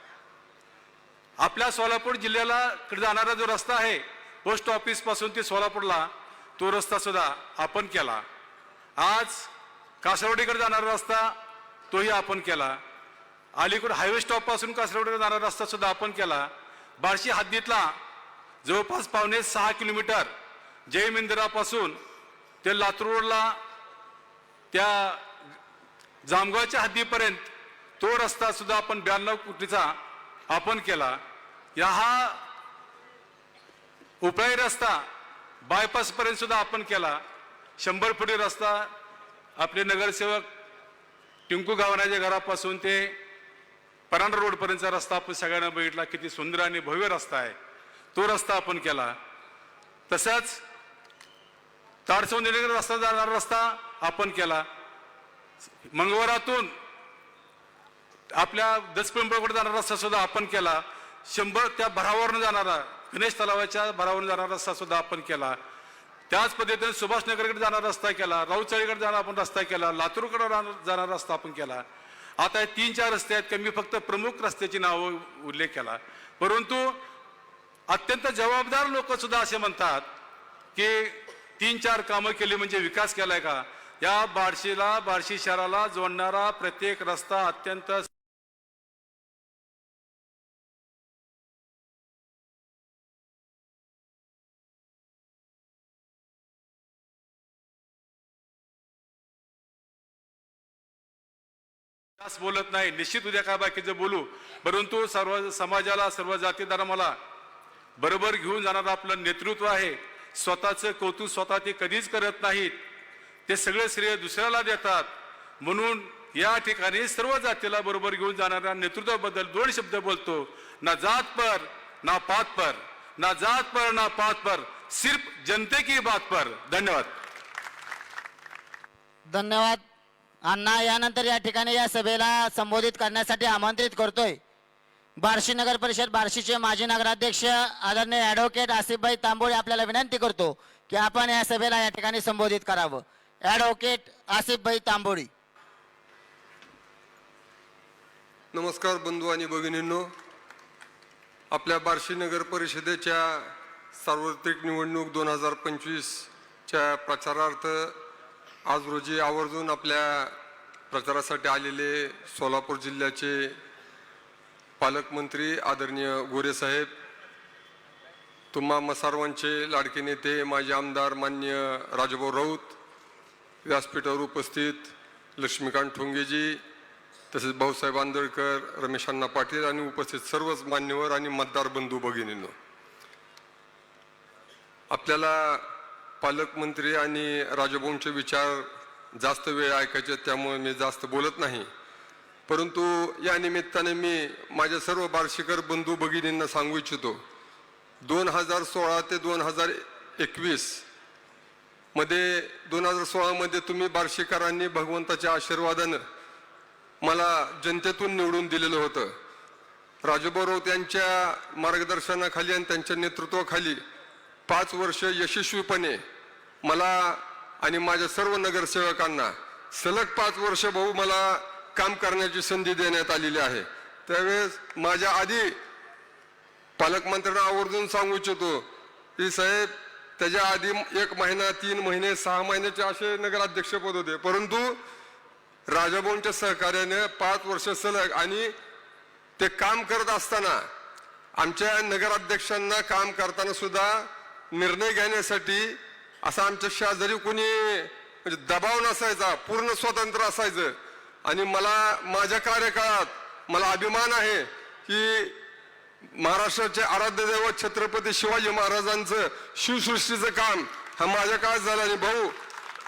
आपल्या सोलापूर जिल्ह्याला कडे जाणारा जो रस्ता आहे पोस्ट ऑफिस पासून ते सोलापूरला, तो रस्ता सुद्धा आपण केला. आज कासरवाडीकडे जाणारा रस्ता तोही आपण केला. अलीकडे हायवे स्टॉप पासून कासरवाडीकडे जाणारा रस्ता सुद्धा आपण केला. बार्शी हद्दीतला जवळपास 5.5-6 किलोमीटर जय मंदिरापासून ते लातूर रोडला त्या जामगावच्या हद्दीपर्यंत तो रस्ता सुद्धा आपण 92 कोटीचा आपण केला. या हा उपळाई रस्ता बायपास पर्यंत सुद्धा आपण केला. 100 फुटी रस्ता आपले नगरसेवक टिंकू गावण्याच्या घरापासून ते परांडा रोडपर्यंतचा रस्ता आपण सगळ्यांना बघितला, किती सुंदर आणि भव्य रस्ता आहे, तो रस्ता आपण केला. तसाच ताडसवंदीकडे रस्ता जाणारा रस्ता आपण केला. मंगळवारातून आपल्या दसपिंपळकडे जाणारा रस्ता सुद्धा आपण केला. 100 त्या भरावरून जाणारा गणेश तलावाच्या भरावरून जाणारा रस्ता सुद्धा आपण केला. त्याच पद्धतीने सुभाषनगरकडे जाणारा रस्ता केला, राऊतचाळीकडे जाणारा आपण रस्ता केला, लातूरकडे जाणारा रस्ता आपण केला. आता हे 3-4 रस्ते आहेत की मी फक्त प्रमुख रस्त्याची नावं उल्लेख केला. परंतु अत्यंत जबाबदार लोक सुद्धा असे म्हणतात की 3-4 कामं केली म्हणजे विकास केलाय का? या बार्शी शहराला जोडणारा प्रत्येक रस्ता अत्यंत बोलत नाही. निश्चित उद्या काय बाकीचं बोलू, परंतु सर्व समाजाला, सर्व जाती धर्माला बरोबर घेऊन जाणारं आपलं नेतृत्व आहे. स्वतःचं कौतुक स्वतः ते कधीच करत नाहीत, ते सगळे श्रेय दुसऱ्याला देतात. म्हणून या ठिकाणी सर्व जातीला बरोबर घेऊन जाणाऱ्या नेतृत्वाबद्दल 2 शब्द बोलतो. ना जात पर ना पात पर, ना जात पर ना पात पर, सिर्फ जनते की बात पर. धन्यवाद. धन्यवाद अण्णा. यानंतर या ठिकाणी या सभेला संबोधित करण्यासाठी आमंत्रित करतोय बार्शी नगर परिषद बार्शीचे माजी नगराध्यक्ष आदरणीय ॲडव्होकेट आसिफभाई तांबोळी. आपल्याला विनंती करतो की आपण या सभेला या ठिकाणी संबोधित करावं. ॲडव्होकेट आसिफभाई तांबोळी. नमस्कार बंधू आणि भगिनींनो. आपल्या बार्शी नगर परिषदेच्या सार्वत्रिक निवडणूक 2025च्या प्रचारार्थ आज रोजी आवर्जून आपल्या प्रचारासाठी आलेले सोलापूर जिल्ह्याचे पालकमंत्री आदरणीय गोरे साहेब, तुम्हा सर्वांचे लाडके नेते माजी आमदार माननीय राजभाऊ राऊत, व्यासपीठावर उपस्थित लक्ष्मीकांत ठोंगेजी, तसेच भाऊसाहेब आंदळकर, रमेश अण्णा पाटील आणि उपस्थित सर्वच मान्यवर आणि मतदार बंधू भगिनींनो, आपल्याला पालकमंत्री आणि राजभाऊंचे विचार जास्त वेळ ऐकायचे, त्यामुळे मी जास्त बोलत नाही. परंतु या निमित्ताने मी माझ्या सर्व बार्शीकर बंधू भगिनींना सांगू इच्छितो, 2016 ते 2021 मध्ये 2016 मध्ये तुम्ही बार्शीकरांनी भगवंताच्या आशीर्वादानं मला जनतेतून निवडून दिलेलं होतं. राजभाऊ राऊत यांच्या मार्गदर्शनाखाली आणि त्यांच्या नेतृत्वाखाली 5 वर्ष यशस्वीपणे मला आणि माझ्या सर्व नगरसेवकांना सलग 5 वर्ष भाऊ मला काम करण्याची संधी देण्यात आलेली आहे. त्यावेळेस माझ्या आधी पालकमंत्र्यांना आवर्जून सांगू इच्छितो की साहेब, त्याच्या आधी 1 महिना, 3 महिने, 6 महिन्याचे असे नगराध्यक्षपद होते. परंतु राजाभाऊंच्या सहकार्याने 5 वर्ष सलग आणि ते काम करत असताना आमच्या नगराध्यक्षांना काम करताना सुद्धा निर्णय घेण्यासाठी असा आमच्या शेजारी कोणी म्हणजे दबाव नसायचा, पूर्ण स्वतंत्र असायचं. आणि मला माझ्या कार्यकाळात मला अभिमान आहे की महाराष्ट्राचे आराध्य दैवत छत्रपती शिवाजी महाराजांचं शिवसृष्टीचं काम हा माझ्या काळात झालं. आणि भाऊ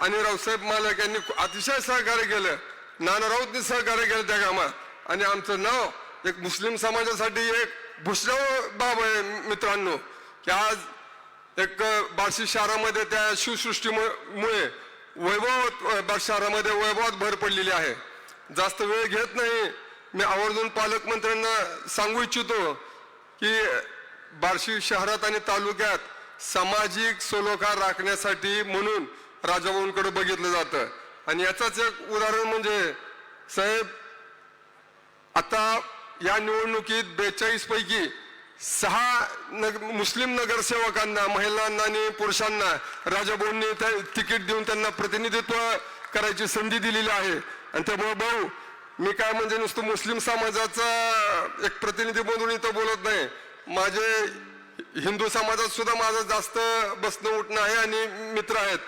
आणि रावसाहेब मालक यांनी अतिशय सहकार्य केलं, नाना राऊतनी सहकार्य केलं त्या कामात. आणि आमचं नाव एक मुस्लिम समाजासाठी एक भूषणाव बाब आहे मित्रांनो, की आज एक बार्शी शहरामध्ये त्या शिवसृष्टीमुळे वैभव शहरामध्ये वैभवात भर पडलेली आहे. जास्त वेळ घेत नाही, मी आवर्जून पालकमंत्र्यांना सांगू इच्छितो की बार्शी शहरात आणि तालुक्यात सामाजिक सलोखा राखण्यासाठी म्हणून राजाभाऊंकडे बघितलं जातं. आणि याचाच एक उदाहरण म्हणजे साहेब, आता या निवडणुकीत 42 पैकी 6 मुस्लिम नगरसेवकांना, महिलांना आणि पुरुषांना राजाभाऊंनी तिकीट देऊन त्यांना प्रतिनिधित्व करायची संधी दिलेली आहे. आणि त्यामुळे भाऊ, मी काय म्हणजे नुसतं मुस्लिम समाजाचा एक प्रतिनिधी म्हणून इथं बोलत नाही, माझे हिंदू समाजात सुद्धा माझं जास्त बसणं उठणं आहे आणि मित्र आहेत.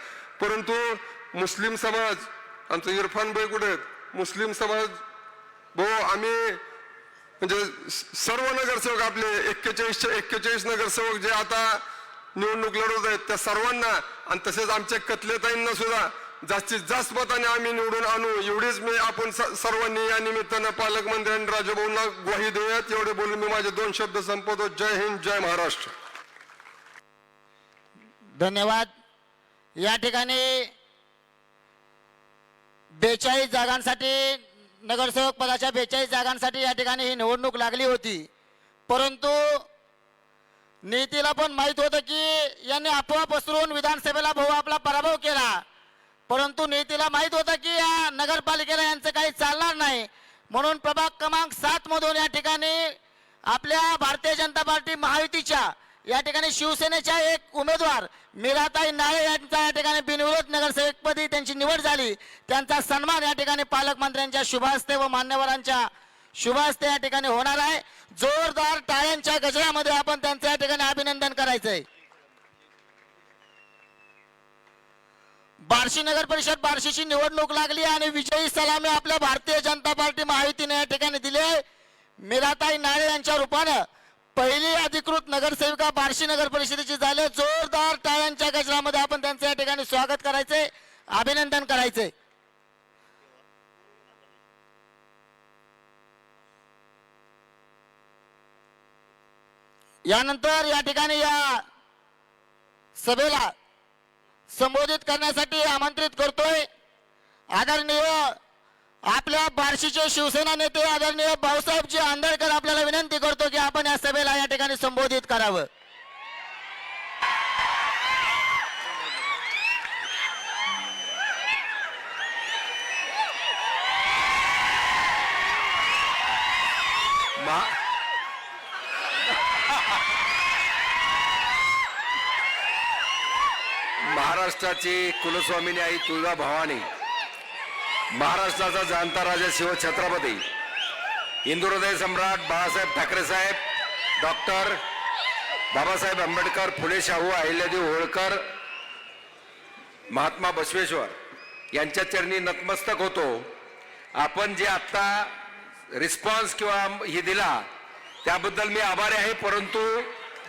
परंतु मुस्लिम समाज, आमचं इरफान भाई कुठे आहेत, मुस्लिम समाज भाऊ, आम्ही म्हणजे सर्व नगरसेवक आपले 41 नगरसेवक जे आता निवडणूक लढवत आहेत त्या सर्वांना, आणि तसेच आमच्या कतलेताईंना सुद्धा जास्तीत जास्त मताने आम्ही निवडून आणू एवढीच मी आपण सर्वांनी या निमित्तानं पालकमंत्री आणि राजभवनला ग्वाही देऊयात. एवढे बोलून मी माझे 2 शब्द संपवतो. जय हिंद, जय महाराष्ट्र. धन्यवाद. या ठिकाणी 42 जागांसाठी नगरसेवक पदाच्या 42 जागांसाठी या ठिकाणी ही निवडणूक लागली होती. परंतु नीतीला पण माहित होतं की यांनी अफवा पसरवून विधानसभेला आपला पराभव केला. परंतु नीतीला माहित होतं की या नगरपालिकेला यांचं काही चालणार नाही. म्हणून प्रभाग क्रमांक 7 मधून या ठिकाणी आपल्या भारतीय जनता पार्टी महायुतीच्या या ठिकाणी शिवसेनेच्या एक उमेदवार मीराताई नाळे यांचा या ठिकाणी बिनविरोध नगरसेवकपदी त्यांची निवड झाली. त्यांचा सन्मान या ठिकाणी पालकमंत्र्यांच्या शुभ हस्ते व मान्यवरांच्या शुभ हस्ते या ठिकाणी होणार आहे. जोरदार टाळ्यांच्या गजरामध्ये आपण त्यांचं या ठिकाणी अभिनंदन करायचंय. बार्शी नगर परिषद बार्शीची निवडणूक लागली आणि विजयी सलामी आपल्या भारतीय जनता पार्टी महायुतीने या ठिकाणी दिली आहे. मीराताई नाळे यांच्या रूपानं पहिली अधिकृत नगरसेविका बार्शी नगर परिषदेची झाले. जोरदार टाळ्यांच्या गजरामध्ये आपण त्यांचं या ठिकाणी स्वागत करायचंय, अभिनंदन करायचंय. यानंतर या ठिकाणी या सभेला संबोधित करण्यासाठी आमंत्रित करतोय आदरणीय आपल्या बार्शीचे शिवसेना नेते आदरणीय भाऊसाहेबजी आंधळकर. आपल्याला विनंती करतो की आपण या सभेला या ठिकाणी संबोधित करावं. महाराष्ट्राची कुलस्वामिनी आई तुळजा भवानी, महाराष्ट्राचा जाणता राजा शिव छत्रपती, हिंदुहृदय सम्राट बाळासाहेब ठाकरे साहेब, डॉक्टर बाबासाहेब आंबेडकर, फुले शाहू अहिल्यादेवी होळकर, महात्मा बसवेश्वर यांच्या चरणी नतमस्तक होतो. आपण जे आत्ता रिस्पॉन्स किंवा हे दिला त्याबद्दल मी आभारी आहे. परंतु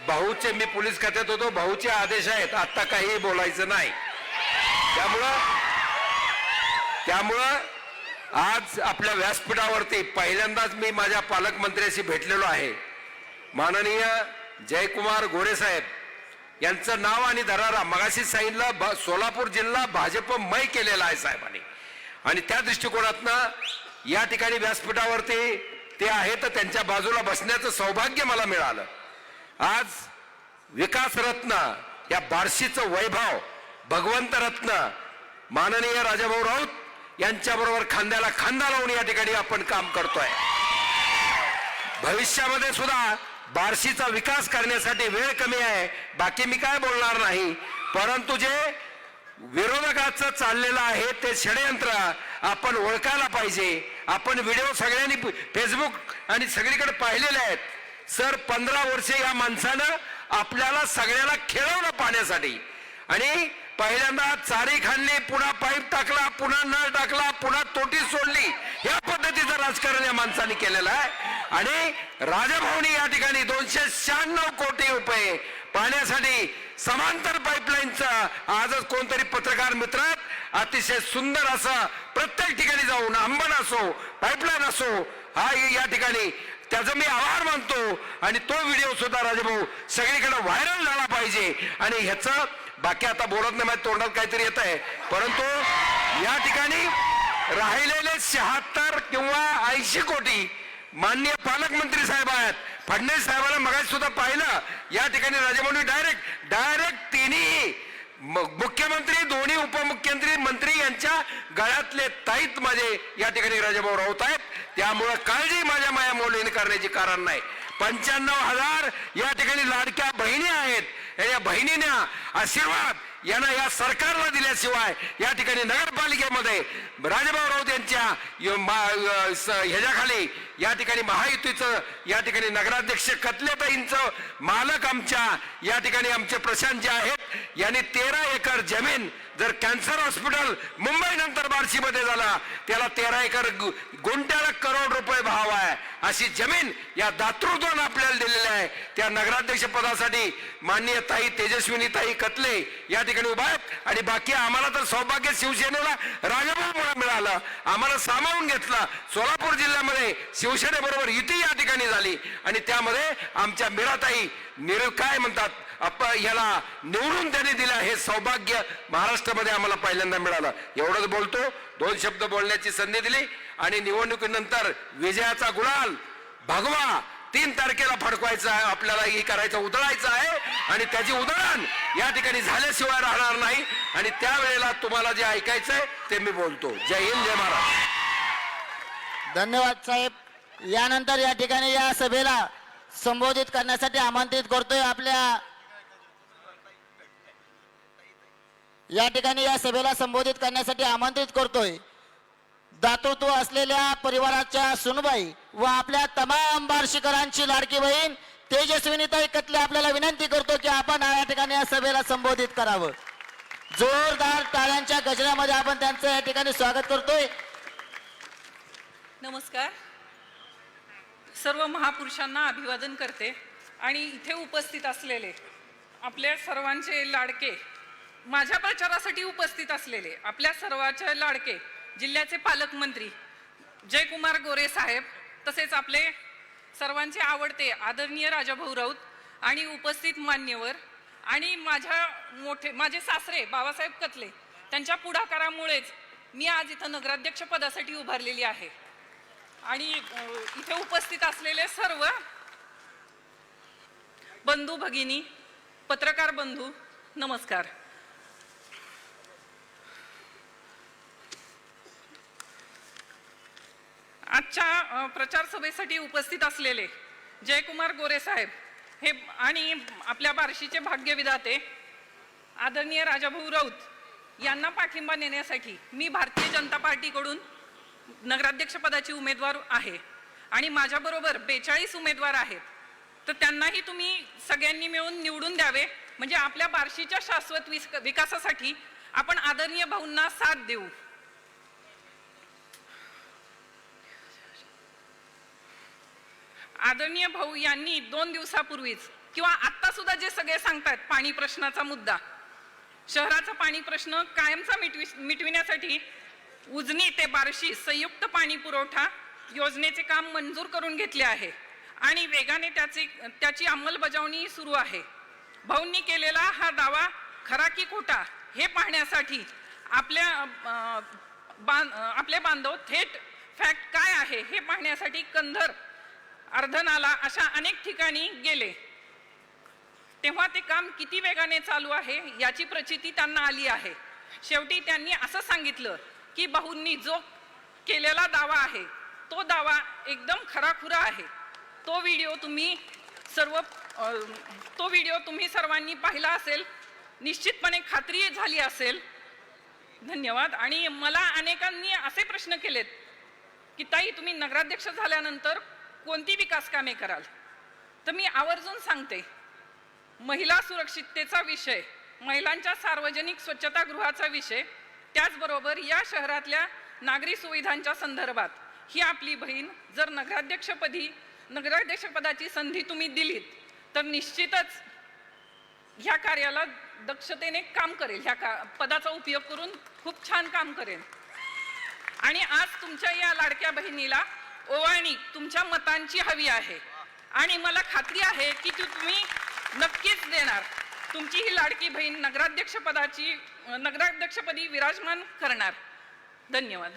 भाऊचे, मी पोलीस खात्यात होतो, भाऊचे आदेश आहेत आत्ता काही बोलायचं नाही. त्यामुळं आज आपल्या व्यासपीठावरती पहिल्यांदाच मी माझ्या पालकमंत्र्याशी भेटलेलो आहे. माननीय जयकुमार गोरे साहेब यांचं नाव आणि दरारा मगाशी सांगितलं, सोलापूर जिल्हा भाजपमय केलेला आहे साहेबांनी. आणि त्या दृष्टिकोनातनं या ठिकाणी व्यासपीठावरती ते आहे तर त्यांच्या बाजूला बसण्याचं सौभाग्य मला मिळालं. आज विकास रत्न या बार्शीचं वैभव भगवंत रत्न माननीय राजाभाऊ राऊत यांच्याबरोबर खांद्याला खांदा लावून या ठिकाणी आपण काम करतोय. भविष्यामध्ये सुद्धा बार्शीचा विकास करण्यासाठी वेळ कमी आहे, बाकी मी काय बोलणार नाही. परंतु जे विरोधकाचं चाललेलं आहे ते षडयंत्र आपण ओळखायला पाहिजे. आपण व्हिडिओ सगळ्यांनी फेसबुक आणि सगळीकडे पाहिलेले आहेत. सर 15 वर्षे या माणसानं आपल्याला सगळ्याला खेळवलं पाण्यासाठी आणि पहिल्यांदा चारी खाल्ली, पुन्हा पाईप टाकला, पुन्हा नळ टाकला, पुन्हा तोटी सोडली. या पद्धतीचं राजकारण या माणसाने केलेलं आहे. आणि राजाभाऊनी या ठिकाणी 296 कोटी रुपये पाण्यासाठी समांतर पाईपलाईनचं आजच कोणतरी पत्रकार मित्रात अतिशय सुंदर असं प्रत्येक ठिकाणी जाऊन अंबन असो पाईपलाईन असो हा या ठिकाणी त्याचा मी आभार मानतो. आणि तो व्हिडिओ सुद्धा राजाभाऊ सगळीकडे व्हायरल झाला पाहिजे. आणि ह्याचं बाकी आता बोलत नाही, माझ्या तोंडात काहीतरी येत आहे. परंतु या ठिकाणी राहिलेले 76 किंवा 80 कोटी माननीय पालकमंत्री साहेब आहेत. फडणवीस साहेबांना मगाशी सुद्धा पाहिलं या ठिकाणी राजाभाऊंनी डायरेक्ट तिन्ही मुख्यमंत्री, दोन्ही उपमुख्यमंत्री, मंत्री यांच्या गळ्यातले ताईत माझे या ठिकाणी राजाभाऊ राऊत आहेत. त्यामुळं काळजी माझ्या माया मोलीने करण्याची कारण नाही. 95,000 या ठिकाणी लाडक्या बहिणी आहेत. या बहिणींना आशीर्वाद यांना या सरकारला दिल्याशिवाय या ठिकाणी नगरपालिकेमध्ये राजाभाऊ राऊत यांच्या ह्याच्याखाली या ठिकाणी महायुतीचं या ठिकाणी नगराध्यक्ष कतलेताईंचं मालक आमच्या या ठिकाणी आमचे प्रशांत जे आहेत यांनी 13 एकर जमीन जर कॅन्सर हॉस्पिटल मुंबई नंतर बार्शीमध्ये झाला, त्याला 13 एकर गुंठ्याला करोड रुपये भाव आहे. अशी जमीन या दातृत्वानं आपल्याला दिलेली आहे. त्या नगराध्यक्ष पदासाठी माननीय ताई तेजस्विनी ताई कतले या ठिकाणी उभा आहेत. आणि बाकी आम्हाला तर सौभाग्य शिवसेनेला राजाभाऊमुळे मिळालं, आम्हाला सामावून घेतलं. सोलापूर जिल्ह्यामध्ये शिवसेनेबरोबर युती या ठिकाणी झाली आणि त्यामध्ये आमच्या मीराताई काय म्हणतात याला निवडून त्यांनी दिलं. हे सौभाग्य महाराष्ट्रामध्ये आम्हाला पहिल्यांदा मिळालं. एवढंच बोलतो, 2 शब्द बोलण्याची संधी दिली आणि निवडणुकीनंतर विजयाचा गुलाल भगवा 3 तारखेला फडकवायचा आहे, आपल्याला हे करायचं, उधळायचं आहे आणि त्याची उधळण या ठिकाणी झाल्याशिवाय राहणार नाही. आणि त्यावेळेला तुम्हाला जे ऐकायचंय ते मी बोलतो. जय हिंद, जय महाराष्ट्र. धन्यवाद साहेब. यानंतर या ठिकाणी या सभेला संबोधित करण्यासाठी आमंत्रित करतोय या सभेला संबोधित करण्यासाठी आमंत्रित करतोय दातृत्व असलेल्या परिवाराच्या सुनबाई व आपल्या तमाम बार्शीकरांची लाडकी बहीण तेजस्विनीताई कतले आपल्याला विनंती करतो की आपण या ठिकाणी या सभेला संबोधित करावं. जोरदार टाळ्यांच्या गजरामध्ये आपण त्यांचं या ठिकाणी स्वागत करतोय. नमस्कार. सर्व महापुरुषांना अभिवादन करते आणि इथे उपस्थित असलेले आपल्या सर्वांचे लाडके, माझ्या प्रचारासाठी उपस्थित असलेले आपल्या सर्वांचे लाडके जिल्ह्याचे पालकमंत्री जयकुमार गोरे साहेब, तसेच आपले सर्वांचे आवडते आदरणीय राजाभाऊ राऊत आणि उपस्थित मान्यवर आणि माझे सासरे बाबासाहेब कतले, त्यांच्या पुढाकारामुळेच मी आज इथं नगराध्यक्ष पदासाठी उभारलेली आहे. आणि इथे उपस्थित असलेले सर्व बंधू भगिनी, पत्रकार बंधू, नमस्कार. आजच्या प्रचार सभेसाठी उपस्थित असलेले जयकुमार गोरे साहेब हे आणि आपल्या बार्शीचे भाग्यविधाते आदरणीय राजाभाऊ राऊत यांना पाठिंबा देण्यासाठी मी भारतीय जनता पार्टीकडून नगराध्यक्ष पदाची उमेदवार आहे आणि माझ्याबरोबर 42 उमेदवार आहेत. तर त्यांनाही तुम्ही सगळ्यांनी मिळून निवडून द्यावे, म्हणजे आपल्या बार्शीच्या शाश्वत विकासासाठी आपण आदरणीय भाऊंना साथ देऊ. आदरणीय भाऊ यांनी 2 दिवसापूर्वीच किंवा आता सुद्धा जे सगळे सांगतात पाणी प्रश्नाचा मुद्दा, शहराचा पाणी प्रश्न कायमचा मिटविण्यासाठी उजनी ते बार्शी संयुक्त पाणी पुरवठा योजनेचे काम मंजूर करून घेतले आहे आणि वेगाने त्याची अंमलबजावणी सुरू आहे. भाऊंनी केलेला हा दावा खरा की खोटा हे पाहण्यासाठी आपले बांधव थेट फॅक्ट काय आहे हे पाहण्यासाठी कंधर, अर्धनाला अशा अनेक ठिकाणी गेले. तेव्हा ते काम किती वेगाने चालू आहे याची प्रचिती त्यांना आली आहे. शेवटी त्यांनी असं सांगितलं की भाऊंनी जो केलेला दावा आहे तो दावा एकदम खराखुरा आहे. तो व्हिडिओ तुम्ही सर्वांनी पाहिला असेल, निश्चितपणे खात्री झाली असेल. धन्यवाद. आणि मला अनेकांनी असे प्रश्न केलेत की ताई तुम्ही नगराध्यक्ष झाल्यानंतर कोणती विकास कामे कराल? तर मी आवर्जून सांगते, महिला सुरक्षिततेचा विषय, महिलांच्या सार्वजनिक स्वच्छतागृहाचा विषय, त्याचबरोबर या शहरातल्या नागरी सुविधांच्या संदर्भात ही आपली बहीण जर नगराध्यक्षपदाची संधी तुम्ही दिलीत तर निश्चितच ह्या कार्याला दक्षतेने काम करेल, ह्या पदाचा उपयोग करून खूप छान काम करेल. आणि आज तुमच्या या लाडक्या बहिणीला ओवाळणी तुमच्या मतांची हवी आहे आणि मला खात्री आहे की तुम्ही नक्कीच देणार. तुमची ही लाडकी बहीण नगराध्यक्षपदी विराजमान करणार. धन्यवाद.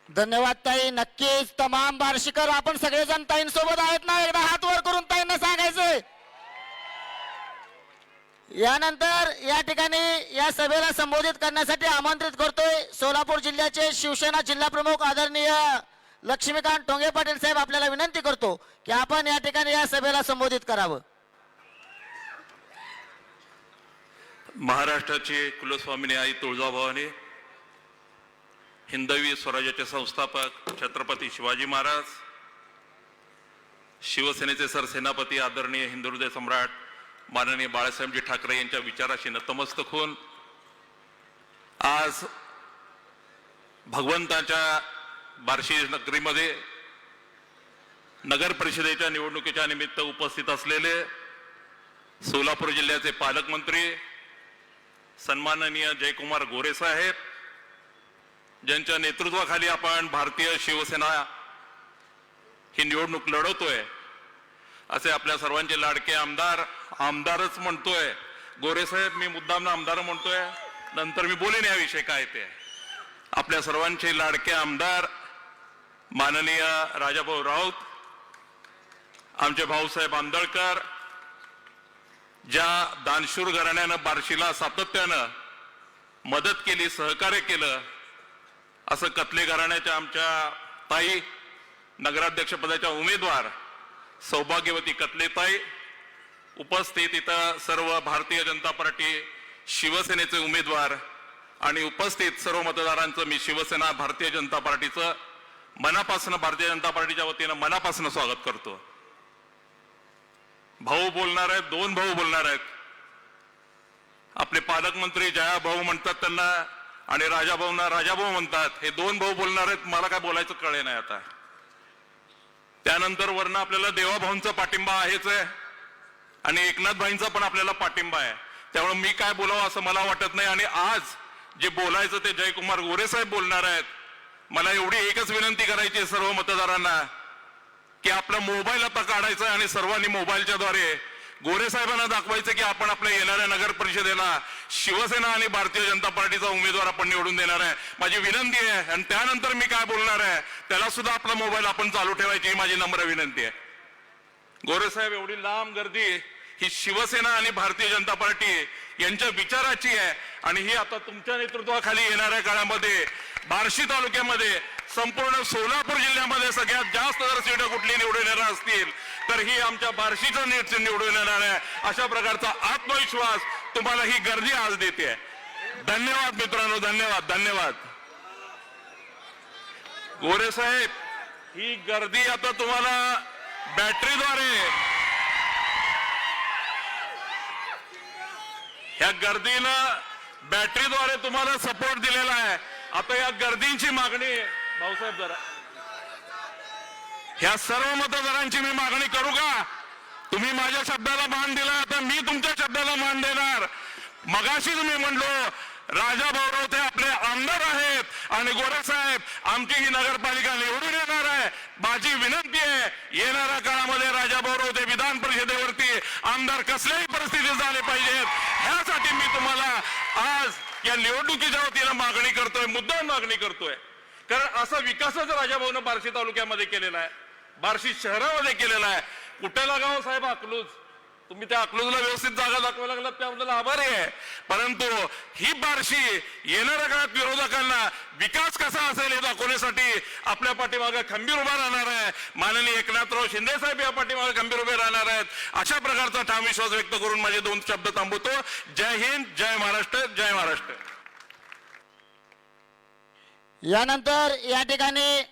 धन्यवाद ताई. नक्कीच तमाम बार्शीकर आपण सगळेजण ताईंसोबत आहेत ना? एकदा हात वर करून ताईंना सांगायचंय. यानंतर या ठिकाणी या सभेला संबोधित करण्यासाठी आमंत्रित करतोय सोलापूर जिल्ह्याचे शिवसेना जिल्हा प्रमुख आदरणीय लक्ष्मीकांत टोंगे पाटील साहेब. आपल्याला विनंती करतो की आपण या ठिकाणी या सभेला संबोधित करावं. महाराष्ट्राचे कुलस्वामिनी आई तुळजाभवानी, हिंदवी स्वराज्याचे संस्थापक छत्रपती शिवाजी महाराज, शिवसेनेचे सरसेनापती आदरणीय हिंदुहृदय सम्राट माननीय बाळासाहेबजी ठाकरे यांच्या विचाराशी नतमस्तक होऊन आज भगवंताच्या बार्शी नगरीमध्ये नगर परिषदेच्या निवडणुकीच्या निमित्त उपस्थित असलेले सोलापूर जिल्ह्याचे पालकमंत्री सन्माननीय जयकुमार गोरे साहेब, ज्यांच्या नेतृत्वाखाली आपण भारतीय शिवसेना ही निवडणूक लढवतोय, असे आपल्या सर्वांचे लाडके आमदारच म्हणतोय. गोरे साहेब, मी मुद्दाम आमदार म्हणतोय, नंतर मी बोलेन याविषयी काय ते. आपल्या सर्वांचे लाडके आमदार माननीय राजाभाऊ राऊत, आमचे भाऊसाहेब आंदळकर, ज्या दानशूर घराण्यानं बार्शीला सातत्यानं मदत केली, सहकार्य केलं, असं कतले घराण्याच्या आमच्या ताई, नगराध्यक्षपदाच्या उमेदवार सौभाग्यवती कतलेताई, उपस्थित इथं सर्व भारतीय जनता पार्टी शिवसेनेचे उमेदवार आणि उपस्थित सर्व मतदारांचं मी शिवसेना भारतीय जनता पार्टीचं मनापासून, भारतीय जनता पार्टीच्या वतीनं मनापासून स्वागत करतो. भाऊ बोलणार आहेत, दोन भाऊ बोलणार आहेत. आपले पालकमंत्री जया भाऊ म्हणतात त्यांना आणि राजाभाऊंना राजाभाऊ म्हणतात. हे दोन भाऊ बोलणार आहेत. मला काय बोलायचं कळे नाही आता. त्यानंतर वरनं आपल्याला देवाभाऊंचा पाठिंबा आहेच आहे आणि एकनाथ भाईंचा पण आपल्याला पाठिंबा आहे. त्यामुळे मी काय बोलावं असं मला वाटत नाही. आणि आज जे बोलायचं ते जयकुमार गोरे साहेब बोलणार आहेत. मला एवढी एकच विनंती करायची आहे सर्व मतदारांना की आपला मोबाईल आता काढायचा आहे आणि सर्वांनी मोबाईलच्या द्वारे गोरे साहेबांना दाखवायचं की आपण आपल्या येणाऱ्या नगर परिषदेला शिवसेना आणि भारतीय जनता पार्टीचा उमेदवार आपण निवडून देणार आहे. माझी विनंती आहे. आणि त्यानंतर मी काय बोलणार आहे त्याला सुद्धा आपला मोबाईल आपण चालू ठेवायची ही माझी नम्र विनंती आहे. गोरे साहेब, एवढी लांब गर्दी ही शिवसेना आणि भारतीय जनता पार्टी यांच्या विचाराची आहे आणि ही आता तुमच्या नेतृत्वाखाली येणाऱ्या काळामध्ये बार्शी तालुक्यामध्ये, संपूर्ण सोलापूर जिल्ह्यामध्ये सगळ्यात जास्त जर सीटं कुठली निवडून येणार असतील तर ही आमच्या बार्शीचं निवडून येणार आहे. अशा प्रकारचा आत्मविश्वास तुम्हाला ही गर्दी आज देते. धन्यवाद मित्रांनो, धन्यवाद धन्यवाद. गोरे साहेब, ही गर्दी आता तुम्हाला बॅटरीद्वारे, ह्या गर्दीनं बॅटरीद्वारे तुम्हाला सपोर्ट दिलेला आहे. आता या गर्दींची मागणी, भाऊसाहेब जरा, ह्या सर्व मतदारांची मी मागणी करू का? तुम्ही माझ्या शब्दाला मान दिला, आता मी तुमच्या शब्दाला मान देणार. मगाशी तुम्ही म्हणलो राजा भाऊ ते आपले आमदार आहेत आणि गोरे साहेब आमची ही नगरपालिका निवडून येणार आहे. माझी विनंती आहे, येणाऱ्या काळामध्ये राजा भाऊ ते विधान परिषदेवरती आमदार कसल्याही परिस्थितीत झाले पाहिजेत. ह्यासाठी मी तुम्हाला आज या निवडणुकीच्या वतीनं मागणी करतोय, मुद्दाम मागणी करतोय. कारण असा विकासच राजाभाऊनं बार्शी तालुक्यामध्ये केलेला आहे, बार्शी शहरामध्ये केलेला आहे. कुठे लागावं साहेब? अकलूज. तुम्ही त्या अकलूजला व्यवस्थित जागा दाखवायला लागलात त्याबद्दल आभारी आहे. परंतु ही बार्शी येणाऱ्या काळात विरोधकांना विकास कसा असेल हे दाखवण्यासाठी आपल्या पाठीमागे खंबीर उभा राहणार आहे. माननीय एकनाथराव शिंदे साहेब या पाठीमागे खंबीर उभे राहणार आहेत. अशा प्रकारचा ठाम विश्वास व्यक्त करून माझे दोन शब्द थांबवतो. जय हिंद, जय महाराष्ट्र, जय महाराष्ट्र. यानंतर या ठिकाणी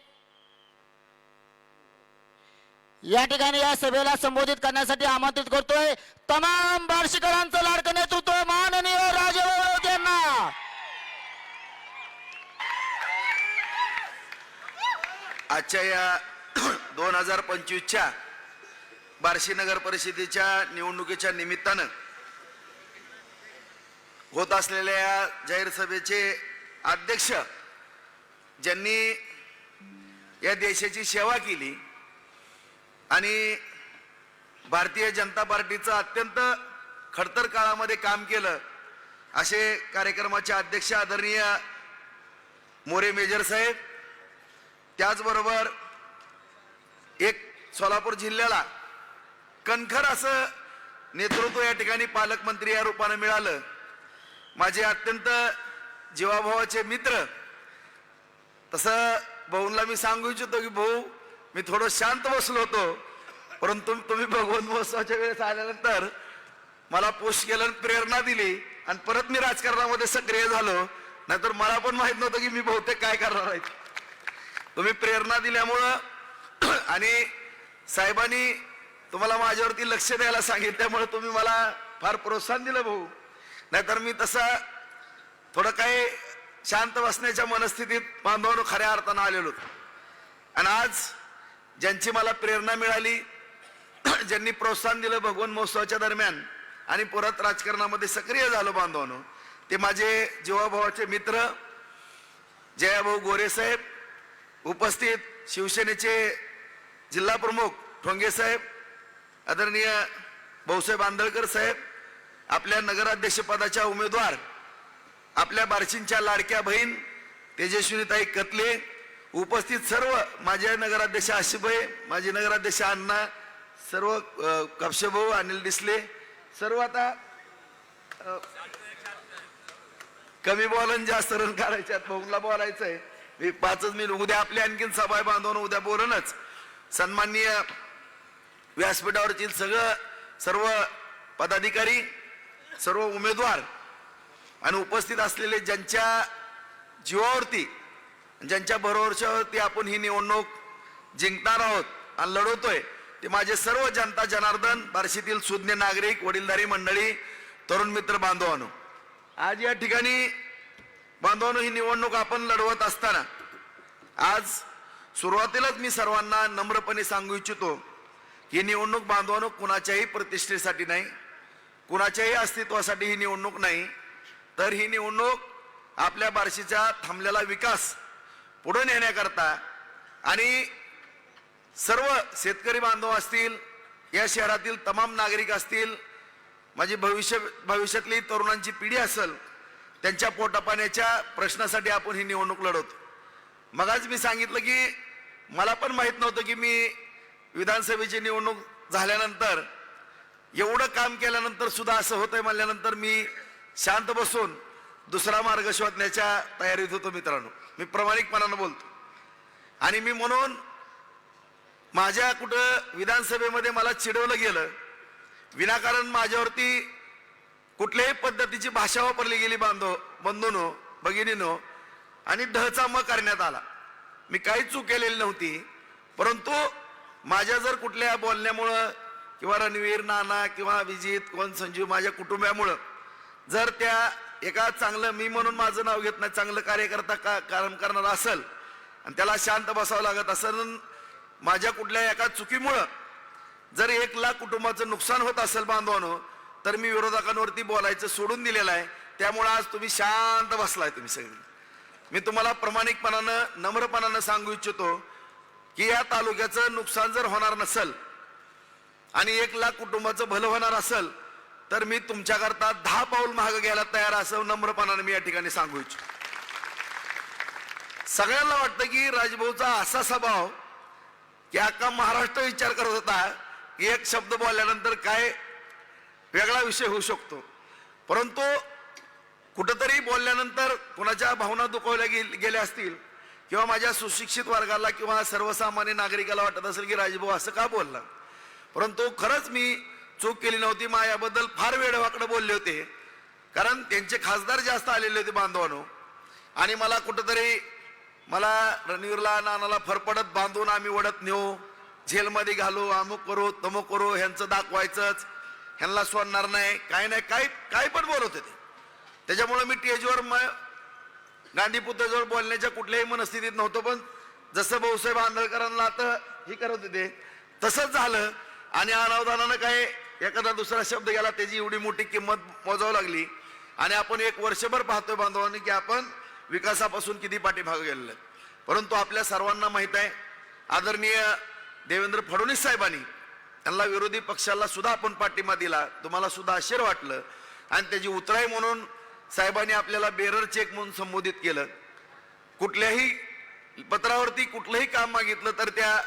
या सभेला संबोधित करण्यासाठी आमंत्रित करतोय तमाम बार्शीकरांचं लाडकं नेतृत्व माननीय राजाभाऊ राऊत यांना. आजच्या या 2025च्या बार्शी नगर परिषदेच्या निवडणुकीच्या निमित्तानं होत असलेल्या जाहीर सभेचे अध्यक्ष, ज्यांनी या देशाची सेवा केली आणि भारतीय जनता पार्टीचं अत्यंत खडतर काळामध्ये काम केलं, असे कार्यक्रमाचे अध्यक्ष आदरणीय मोरे मेजर साहेब, त्याचबरोबर एक सोलापूर जिल्ह्याला कणखर असं नेतृत्व या ठिकाणी पालकमंत्री या रूपानं मिळालं. माझे अत्यंत जीवाभावाचे मित्र. तसं भाऊंना मी सांगू इच्छितो की भाऊ, मी थोडं शांत बसलो होतो, परंतु तुम्ही भगवंत महोत्सवाच्या वेळेस आल्यानंतर मला पुश केलं, प्रेरणा दिली आणि परत मी राजकारणामध्ये सक्रिय झालो. नाहीतर मला पण माहित नव्हतं की मी बहुतेक काय करणार आहे. तुम्ही प्रेरणा दिल्यामुळं आणि साहेबांनी तुम्हाला माझ्यावरती लक्ष द्यायला सांगितल्यामुळे तुम्ही मला फार प्रोत्साहन दिलं भाऊ, नाहीतर मी तसा थोडं काही शांत बसण्याच्या मनस्थितीत बांधवांनो खऱ्या अर्थानं आलेलो होतो. आणि आज ज्यांची मला प्रेरणा मिळाली, ज्यांनी प्रोत्साहन दिलं भगवान महोत्सवाच्या दरम्यान आणि परत राजकारणामध्ये सक्रिय झालो बांधवांनो, ते माझे जीवाभावाचे मित्र जयाभाऊ गोरे साहेब, उपस्थित शिवसेनेचे जिल्हा प्रमुख ठोंगे साहेब, आदरणीय भाऊसाहेब आंदळकर साहेब, आपल्या नगराध्यक्ष पदाच्या उमेदवार, आपल्या बार्शींच्या लाडक्या बहीण तेजस्विनीताई कतले, उपस्थित सर्व माझे नगराध्यक्ष आशिफभाई, माझे नगराध्यक्ष अण्णा, सर्व कापशेभाऊ, अनिल डिसले, सर्व आता कमी बॉलन जास्त रन काढायच्यात, भाऊला बोलायचंय, मी 5 मिनिट, उद्या आपली आणखीन सभा बांधवून उद्या बोलणच. सन्माननीय व्यासपीठावरची सर्व पदाधिकारी, सर्व उमेदवार आणि उपस्थित असलेले ज्यांच्या जीवावरती, ज्यांच्या भरोशावरती आपण ही निवडणूक जिंकणार आहोत आणि लढवतोय, ते माझे सर्व जनता जनार्दन, बार्शीतील सुज्ञ नागरिक, वडीलधारी मंडळी, तरुण मित्र बांधवांनो, आज या ठिकाणी बांधवांनो ही निवडणूक आपण लढवत असताना आज सुरुवातीलाच मी सर्वांना नम्रपणे सांगू इच्छितो की ही निवडणूक बांधवांनो कुणाच्याही प्रतिष्ठेसाठी नाही, कुणाच्याही अस्तित्वासाठी ही निवडणूक नाही, तर ही निवडणूक आपल्या बार्शीचा थांबलेला विकास पुढे नेण्याकरता आणि सर्व शेतकरी बांधव असतील, या शहरातील तमाम नागरिक असतील, माझी भविष्यातली तरुणांची पिढी असेल, त्यांच्या पोटापाण्याच्या प्रश्नासाठी आपण ही निवडणूक लढवतो. मगाच मी सांगितलं की मला पण माहित नव्हतं की मी विधानसभेची निवडणूक झाल्यानंतर एवढं काम केल्यानंतर सुद्धा असं होतंय म्हणल्यानंतर मी शांत बसून दुसरा मार्ग शोधण्याच्या तयारीत होतो. मित्रांनो, मी प्रामाणिकपणानं बोलतो. आणि मी म्हणून माझ्या कुठं विधानसभेमध्ये मला चिडवलं गेलं, विनाकारण माझ्यावरती कुठल्याही पद्धतीची भाषा वापरली गेली बंधूंनो, भगिनीनो, आणि ढहचाम करण्यात आला. मी काही चूक केलेली नव्हती, परंतु माझ्या जर कुठल्या बोलण्यामुळं किंवा रणवीर, नाना किंवा अभिजित, कोण संजीव, माझ्या कुटुंबामुळं जर त्या एका चांगलं, मी म्हणून माझं नाव घेत नाही, चांगलं कार्यकर्ता काम करणार असेल आणि त्याला शांत बसावं लागत असेल, माझ्या कुठल्या एका चुकीमुळं जर 1 लाख कुटुंबाचं नुकसान होत असेल बांधवानो, तर मी विरोधकांवरती बोलायचं सोडून दिलेलं आहे. त्यामुळे आज तुम्ही शांत बसलाय तुम्ही सगळे. मी तुम्हाला प्रामाणिकपणानं, नम्रपणानं सांगू इच्छितो की या तालुक्याचं नुकसान जर होणार नसेल आणि 1 लाख कुटुंबाचं भलं होणार असेल, तर मी तुमच्याकरता 10 पाऊल मागे घ्यायला तयार असं नम्रपणानं मी या ठिकाणी सांगू इच्छितो. सगळ्यांना वाटतं की राजभाऊचा असा स्वभाव की अख्खा महाराष्ट्र विचार करत होता की एक शब्द बोलल्यानंतर काय वेगळा विषय होऊ शकतो, परंतु कुठंतरी बोलल्यानंतर कुणाच्या भावना दुखावल्या गेल्या असतील किंवा माझ्या सुशिक्षित वर्गाला किंवा सर्वसामान्य नागरिकाला वाटत असेल की राजभाऊ असं का बोलला, परंतु खरंच मी चूक केली नव्हती. माझ्याबद्दल फार वेडवाकडं बोलले होते, कारण त्यांचे खासदार जास्त आलेले होते बांधवानो, आणि मला कुठंतरी रणवीरला, नानाला फरफडत बांधून आम्ही वडत नेऊ, जेलमध्ये घालू, अमुक करू, तमुक करू, ह्यांचं दाखवायचंच, ह्यांना सोडणार नाही, काय पण बोलत होते. त्याच्यामुळे मी टेजवर गांधी पुतळ्याजवळ बोलण्याच्या कुठल्याही मनस्थितीत नव्हतो. पण जसं भाऊसाहेब आंदळकरांना आता हे करत होते तसंच झालं, आणि अनावधानानं काय एखादा दुसरा शब्द गेला, त्याची एवढी मोठी किंमत मोजावं लागली. आणि आपण 1 वर्षभर पाहतोय बांधवांनी की आपण विकासापासून किती पाठीमागे गेलेलो आहे. परंतु आपल्या सर्वांना माहित आहे, आदरणीय देवेंद्र फडणवीस साहेबांनी, त्यांना विरोधी पक्षाला सुद्धा आपण पाठिंबा दिला, तुम्हाला सुद्धा आश्चर्य वाटलं, आणि त्याची उतराई म्हणून साहेबांनी आपल्याला बेरर चेक म्हणून संबोधित केलं. कुठल्याही पत्रावरती कुठलंही काम मागितलं तर त्या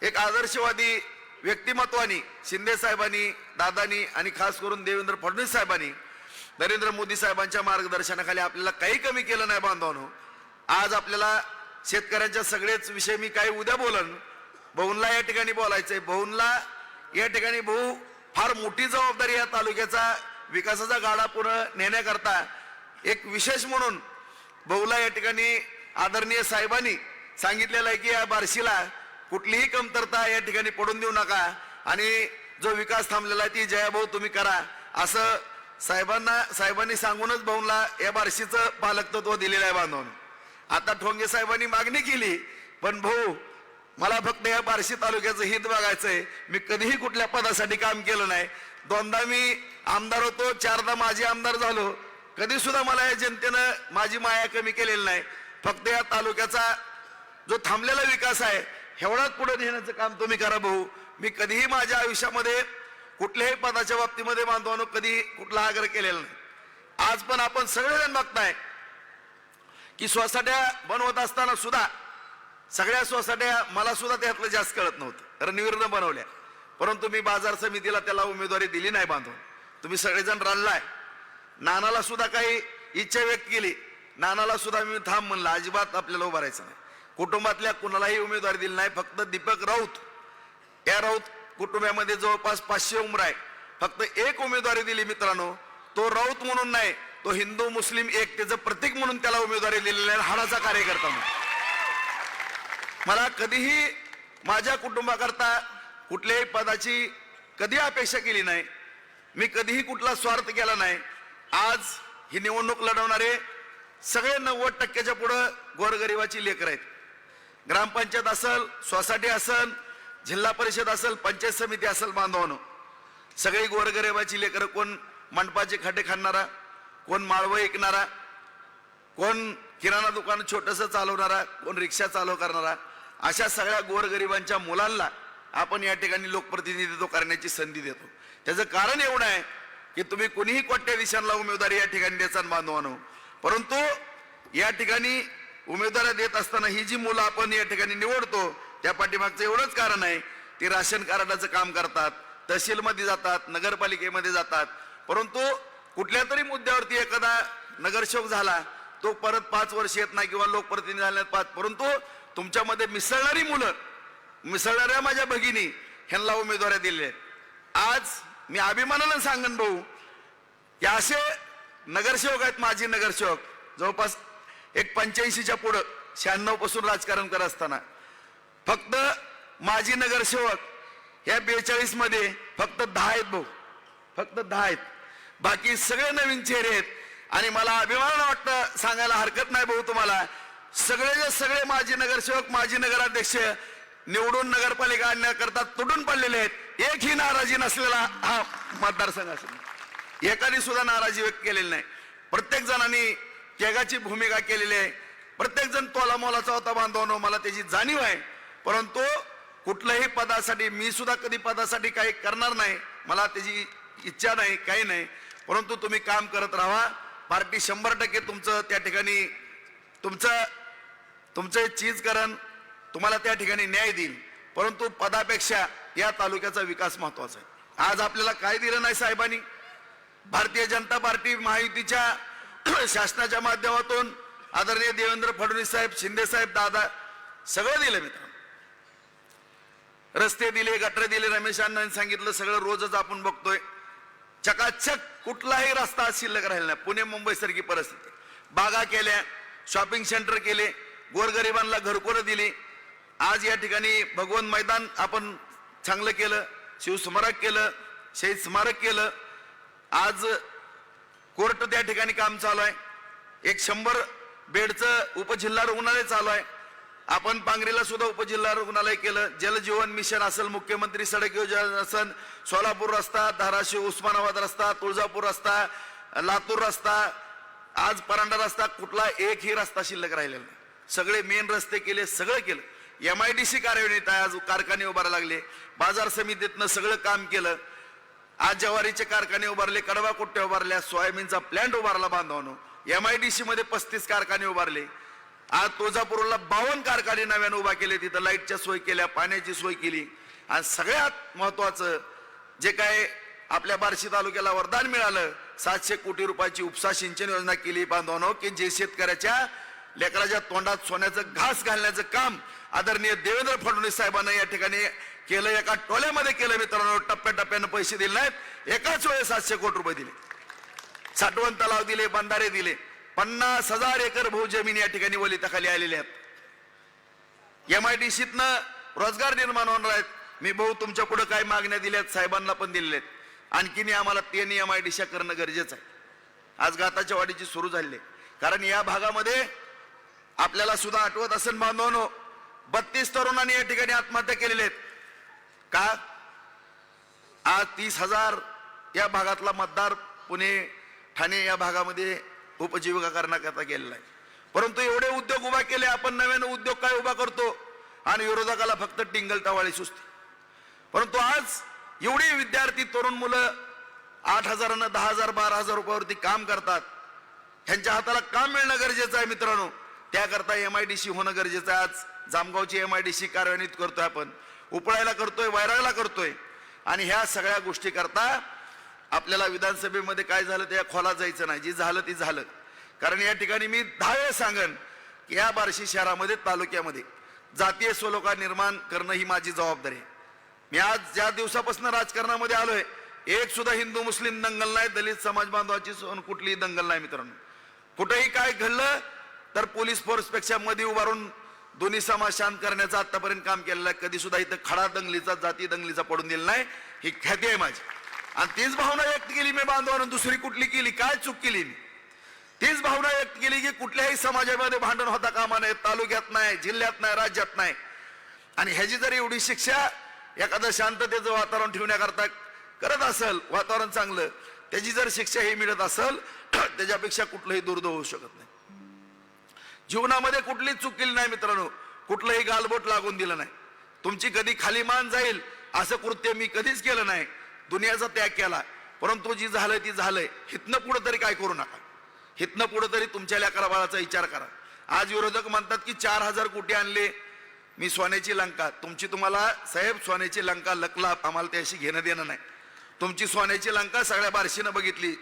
एक आदर्शवादी व्यक्तिमत्वानी, शिंदे साहेबांनी, दादानी आणि खास करून देवेंद्र फडणवीस साहेबांनी, नरेंद्र मोदी साहेबांच्या मार्गदर्शनाखाली आपल्याला काही कमी केलं नाही बांधवांनो. आज आपल्याला शेतकऱ्यांच्या सगळेच विषय मी काही उद्या बोलन, भाऊंला या ठिकाणी बोलायचंय. भाऊंला या ठिकाणी भाऊ फार मोठी जबाबदारी या तालुक्याचा विकासाचा गाडा पुढे नेण्याकरता एक विशेष म्हणून भाऊला या ठिकाणी आदरणीय साहेबांनी सांगितलेलं आहे की या बार्शीला कुठलीही कमतरता या ठिकाणी पडून देऊ नका, आणि जो विकास थांबलेला आहे ती जयाभाऊ तुम्ही करा. असं साहेबांनी सांगूनच भाऊला या बार्शीचं पालकत्व दिलेलं आहे बांधवून. आता ठोंगे साहेबांनी मागणी केली, पण भाऊ मला फक्त या बार्शी तालुक्याचं हित बघायचंय. मी कधीही कुठल्या पदासाठी काम केलं नाही. 2दा मी आमदार होतो, 4दा माझी आमदार झालो. कधी सुद्धा मला या जनतेनं माझी माया कमी केलेली नाही. फक्त या तालुक्याचा जो थांबलेला विकास आहे एवढाच पुढे नेण्याचं काम तुम्ही करा भाऊ. मी कधीही माझ्या आयुष्यामध्ये कुठल्याही पदाच्या बाबतीमध्ये बांधवानो कधी कुठला आग्रह केलेला नाही. आज पण आपण सगळेजण बघताय की सोसाट्या बनवत असताना सुद्धा सगळ्या सोसाट्या मला सुद्धा त्यातलं जास्त कळत नव्हतं, रणवीरनं बनवल्या. परंतु मी बाजार समितीला त्याला उमेदवारी दिली नाही बांधून. तुम्ही सगळेजण रडलाय. नानाला सुद्धा काही इच्छा व्यक्त केली. नानाला सुद्धा मी थांब म्हणलं, अजिबात आपल्याला उभारायचं नाही. कुटुंबातल्या कुणालाही उमेदवारी दिली नाही. फक्त दीपक राऊत, या राऊत कुटुंबामध्ये जवळपास 500 उमर आहे. फक्त एक उमेदवारी दिली मित्रांनो. तो राऊत म्हणून नाही, तो हिंदू मुस्लिम एकतेचं प्रतीक म्हणून त्याला उमेदवारी दिलेली आहे, हाडाचा कार्यकर्ता म्हणून. मला कधीही माझ्या कुटुंबाकरता कुठल्याही पदाची कधी अपेक्षा केली नाही. मी कधीही कुठला स्वार्थ केला नाही. आज ही निवडणूक लढवणारे सगळे 90% पुढं गोरगरिबाची लेकरं आहेत. ग्रामपंचायत असेल, सोसायटी असेल, जिल्हा परिषद असेल, पंचायत समिती असेल, बांधवानो सगळी गोरगरिबाची लेकरं. कोण मंडपाचे खड्डे खाणारा, कोण माळवं ऐकणारा, कोण किराणा दुकान छोटंसं चालवणारा, कोण रिक्षा चालव करणारा, अशा सगळ्या गोरगरिबांच्या मुलांना आपण या ठिकाणी लोकप्रतिनिधित्व करण्याची संधी देतो. त्याचं कारण एवढं आहे की तुम्ही कुणीही कोट्याधीशांना उमेदवारी या ठिकाणी द्यायचा बांधवानो. परंतु या ठिकाणी उमेदवारी देत असताना ही जी मुलं आपण या ठिकाणी निवडतो त्या पाठीमागचं एवढंच कारण आहे, ती राशन कार्डाचं काम करतात, तहसीलमध्ये जातात, नगरपालिकेमध्ये जातात. परंतु कुठल्या तरी मुद्द्यावरती एखादा नगरसेवक झाला तो परत 5 वर्ष येत नाही किंवा लोकप्रतिनिधी झाल्यात 5. परंतु तुमच्यामध्ये मिसळणारी मुलं, मिसळणाऱ्या माझ्या भगिनी ह्यांना उमेदवाऱ्या दिल्या. आज मी अभिमानानं सांगन भाऊ की असे नगरसेवक आहेत, माझे नगरसेवक जवळपास एक 85च्या पुढं 96 पासून राजकारण करत असताना फक्त माझी नगरसेवक ह्या 42 मध्ये फक्त 10 आहेत भाऊ, फक्त 10 आहेत. बाकी सगळे नवीन चेहरे आहेत. आणि मला अभिमान वाटतं, सांगायला हरकत नाही भाऊ तुम्हाला, सगळे माझे नगरसेवक, माझे नगराध्यक्ष निवडून नगरपालिका आणण्याकरता तुटून पडलेले आहेत. एकही नाराजी नसलेला हा मतदारसंघ असेल. एकाने सुद्धा नाराजी व्यक्त केलेली नाही. प्रत्येक जणांनी त्यागाची भूमिका केलेली आहे. प्रत्येक जण तोला मोलाचा होता बांधवानो, मला त्याची जाणीव आहे. परंतु कुठल्याही पदासाठी मी सुद्धा कधी पदासाठी काही करणार नाही, मला त्याची इच्छा नाही, काही नाही. परंतु तुम्ही काम करत राहा. पार्टी 100% तुमचं त्या ठिकाणी तुमचं चीज करण, तुम्हाला त्या ठिकाणी न्याय देईल. परंतु पदापेक्षा या तालुक्याचा विकास महत्वाचा आहे. आज आपल्याला काय दिलं नाही साहेबांनी? भारतीय जनता पार्टी महायुतीच्या शासनाच्या माध्यमातून आदरणीय देवेंद्र फडणवीस साहेब, शिंदे साहेब, दादा सगळं दिलं मित्रांनो. रस्ते दिले, गटर दिले, रमेश अण्णांनी सांगितलं सगळं रोजच आपण बघतोय. चकाचक कुठलाही रस्ता शिल्लक राहिला नाही. पुणे मुंबई सारखी परिस्थिती. बागा केल्या, शॉपिंग सेंटर केले, गोरगरिबांना घरकुलं दिली. आज या ठिकाणी भगवान मैदान आपण चांगलं केलं, शिवस्मारक केलं, शहीद स्मारक केलं. आज कोर्ट त्या ठिकाणी काम चालू आहे. एक 100 बेडचं उपजिल्हा रुग्णालय चालू आहे. आपण पांगरीला सुद्धा उपजिल्हा रुग्णालय केलं. जलजीवन मिशन असेल, मुख्यमंत्री सडक योजना असेल, सोलापूर रस्ता, धाराशिव उस्मानाबाद रस्ता, तुळजापूर रस्ता, लातूर रस्ता, आज परांडा रस्ता, कुठला एकही रस्ता शिल्लक राहिलेला नाही. सगळे मेन रस्ते केले, सगळं केलं. MIDC कार्यान्वित आहे. आज कारखाने उभारायला लागले. बाजार समितीतनं सगळं काम केलं. आज ज्वारीचे कारखाने उभारले, कडवा कुट्ट्या उभारल्या, सोयाबीनचा प्लॅन्ट उभारला बांधवानो. MIDC मध्ये 35 कारखाने उभारले. आज तुळजापूरला 52 कारखाने नव्याने उभा केले. तिथं लाईटच्या सोय केल्या, पाण्याची सोय केली. आणि सगळ्यात महत्वाचं जे काय आपल्या बार्शी तालुक्याला वरदान मिळालं, 700 कोटी रुपयाची उपसा सिंचन योजना केली बांधवानो, की जे शेतकऱ्याच्या लेकराच्या तोंडात सोन्याचं घास घालण्याचं काम आदरणीय देवेंद्र फडणवीस साहेबांना या ठिकाणी केलं. एका टोल्यामध्ये केलं मित्रांनो. टप्प्याटप्प्यानं पैसे दिले नाहीत, एकाच वेळेस 700 कोटी रुपये दिले. साठवण तलाव दिले, बंधारे दिले. 50,000 एकर भूजमीन या ठिकाणी वलिताखाली आलेले आहेत. MIDCतनं रोजगार निर्माण होणार आहेत. मी भाऊ तुमच्या पुढे काय मागण्या दिल्यात साहेबांना पण दिलेल्या आहेत. आणखीन आम्हाला 3 MIDC करणं गरजेचं आहे. आज गाताच्या वाडीची सुरू झाली आहे. कारण या भागामध्ये आपल्याला सुद्धा आठवत असेल बांधवांनो, 32 तरुणांनी या ठिकाणी आत्महत्या केलेल्या आहेत. का? आज 30,000 या भागातला मतदार पुणे ठाणे या भागामध्ये उपजीविका करण्याकरता गेलेला आहे. परंतु एवढे उद्योग उभा केले आपण, नव्यानं उद्योग काय उभा करतो आणि विरोधकाला फक्त टिंगल टवाळी सुचते. परंतु आज एवढे विद्यार्थी तरुण मुलं 8,000, 10,000, 12,000 रुपयावरती काम करतात. ह्यांच्या हाताला काम मिळणं गरजेचं आहे मित्रांनो. त्याकरता MIDC होणं गरजेचं आहे. आज जामगावची MIDC कार्यान्वित करतोय आपण, उपळायला करतोय, वैरागला करतोय. आणि ह्या सगळ्या गोष्टी करता आपल्याला विधानसभेमध्ये काय झालं त्या खोलात जायचं नाही. जे झालं ते झालं. कारण या ठिकाणी मी 10 वेळा सांगन की या बार्शी शहरामध्ये तालुक्यामध्ये जातीय स्वलोका निर्माण करणं ही माझी जबाबदारी आहे. मी आज ज्या दिवसापासून राजकारणामध्ये आलोय, एक सुद्धा हिंदू मुस्लिम दंगल नाही, दलित समाज बांधवाची कुठलीही दंगल नाही मित्रांनो. कुठेही काय घडलं तर पोलीस फोर्सपेक्षा मध्ये उभारून दोन्ही समाज शांत करण्याचं आतापर्यंत काम केलेलं आहे. कधी सुद्धा इथं खडा दंगलीचा, जाती दंगलीचा पडून दिला नाही. ही ख्याती आहे माझी. आणि तीच भावना व्यक्त केली मी बांधवांनो. दुसरी कुठली केली? काय चूक केली मी? तीच भावना व्यक्त केली की कुठल्याही समाजामध्ये भांडण होता कामा नये, तालुक्यात नाही, जिल्ह्यात नाही, राज्यात नाही. आणि ह्याची जर एवढी शिक्षा एखादं शांततेचं वातावरण ठेवण्याकरता करत असेल, वातावरण चांगलं, त्याची जर शिक्षा ही मिळत असेल त्याच्यापेक्षा कुठलंही दुर्दैव होऊ शकत नाही. जीवनामध्ये कुठलीच चूक केली नाही मित्रांनो, कुठलंही गालबोट लागून दिलं नाही. तुमची कधी खाली मान जाईल असं कृत्य मी कधीच केलं नाही. दुनियाचा त्याग केला. परंतु जी झालंय ती झालंय. हितनं पुढं तरी काय करू नका. हितनं पुढं तरी तुमच्या लेकरा बाळाचा विचार करा. आज विरोधक म्हणतात की 4,000 कोटी आणले मी सोन्याची लंका. तुमची तुम्हाला साहेब सोन्याची लंका लकला, आम्हाला त्याशी घेणं देणं नाही. तुमची सोन्याची लंका सगळ्या बार्शीनं बघितली,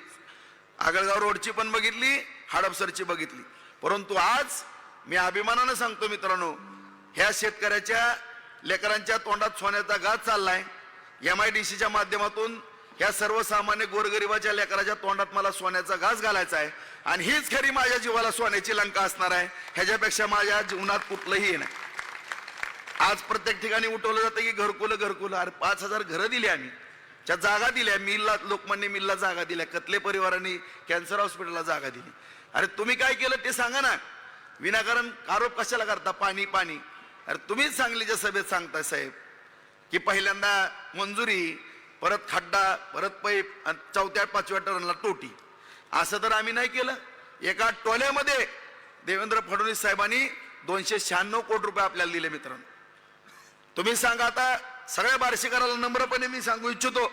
आगळगाव रोडची पण बघितली, हडपसरची बघितली. परंतु आज मी अभिमानानं सांगतो मित्रांनो, ह्या शेतकऱ्याच्या लेकरांच्या तोंडात सोन्याचा घास चाललाय. MIDCच्या माध्यमातून ह्या सर्वसामान्य गोरगरिबाच्या लेकराच्या तोंडात मला सोन्याचा घास घालायचा आहे. आणि हीच खरी माझ्या जीवाला सोन्याची लंका असणार आहे. ह्याच्यापेक्षा माझ्या जीवनात कुठलंही नाही. आज प्रत्येक ठिकाणी उठवलं जातं की घरकुलं घरकुलं. अरे 5,000 घरं दिली आम्ही, त्या जागा दिल्या, मिलला लोकमान्य मिलला जागा दिल्या, कतले परिवारांनी कॅन्सर हॉस्पिटलला जागा दिली. अरे तुम्ही काय केलं ते सांगा ना. विनाकारण आरोप कशाला करता? पाणी पाणी. अरे तुम्हीच सांगलीच्या सभेत सांगताय साहेब की पहिल्यांदा मंजुरी, परत खड्डा, परत पाईप आणि 4थ्या 5व्या टर्नला टोटी. असं तर आम्ही नाही केलं. एका टोल्यामध्ये देवेंद्र फडणवीस साहेबांनी 296 कोटी रुपये आपल्याला दिले मित्रांनो. तुम्ही सांगा. आता सगळ्या बार्शीकराला नम्रपणे मी सांगू इच्छितो,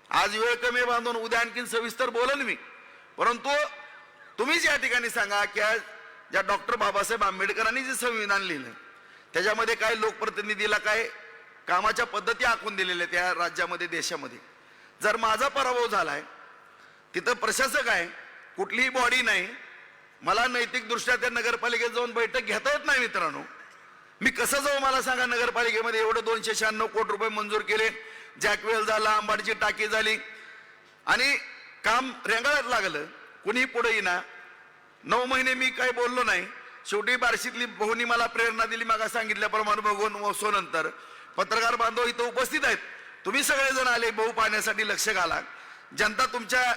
आज वेळ कमी बांधून उद्या आणखीन सविस्तर बोलन मी. परंतु तुम्हीच या ठिकाणी सांगा की ज्या डॉक्टर बाबासाहेब आंबेडकरांनी जे संविधान लिहिलं त्याच्यामध्ये काय लोकप्रतिनिधीला काय कामाच्या पद्धती आखून दिलेल्या त्या राज्यामध्ये, देशामध्ये. जर माझा पराभव झालाय, तिथं प्रशासक आहे, कुठलीही बॉडी नाही, मला नैतिक दृष्ट्या त्या नगरपालिकेत जाऊन बैठक घेता येत नाही मित्रांनो. मी कसं जाऊ मला सांगा. नगरपालिकेमध्ये एवढं 296 कोटी रुपये मंजूर केले, जॅकवेल झाला, आंबाडची टाकी झाली आणि काम रेंगाळत लागलं. कुणी पुढे येईना. 9 महिने मी काही बोललो नाही. शेवटी बार्शीतली बहुनी मला प्रेरणा दिली. मागा सांगितल्याप्रमाणे बघून महोत्सवानंतर पत्रकार बांधव इथं उपस्थित आहेत. तुम्ही सगळेजण आले बहु पाहण्यासाठी. लक्ष घाला. जनता तुमच्या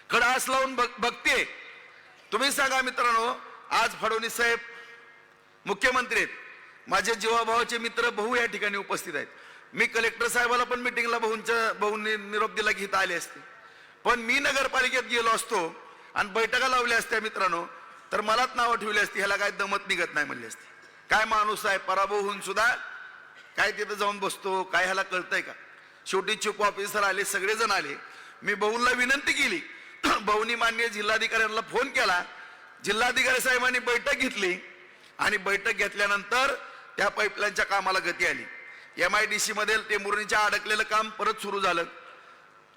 कडे आस लावून बघते. तुम्ही सांगा मित्रांनो, आज फडणवीस साहेब मुख्यमंत्री आहेत. माझे जीवाभावाचे मित्र बहु या ठिकाणी उपस्थित आहेत. मी कलेक्टर साहेबाला पण मिटिंगला बहुंनी निरोप दिला की इथं आले असते. पण मी नगरपालिकेत गेलो असतो आणि बैठका लावल्या असत्या मित्रांनो, तर मलाच नावं ठेवली असती. ह्याला काय दमत निघत नाही म्हणली असती. काय माणूस आहे, पराभव होऊन सुद्धा काय तिथं जाऊन बसतो, काय ह्याला कळतंय का? शेवटी चीफ ऑफिसर आले, सगळेजण आले. मी बहुंना विनंती केली. बहुनी माननीय जिल्हाधिकाऱ्यांना फोन केला. जिल्हाधिकारी साहेबांनी बैठक घेतली आणि बैठक घेतल्यानंतर त्या पाईपलाईनच्या कामाला गती आली. MIDC मध्ये टेंभुर्णीच्या अडकलेलं काम परत सुरू झालं.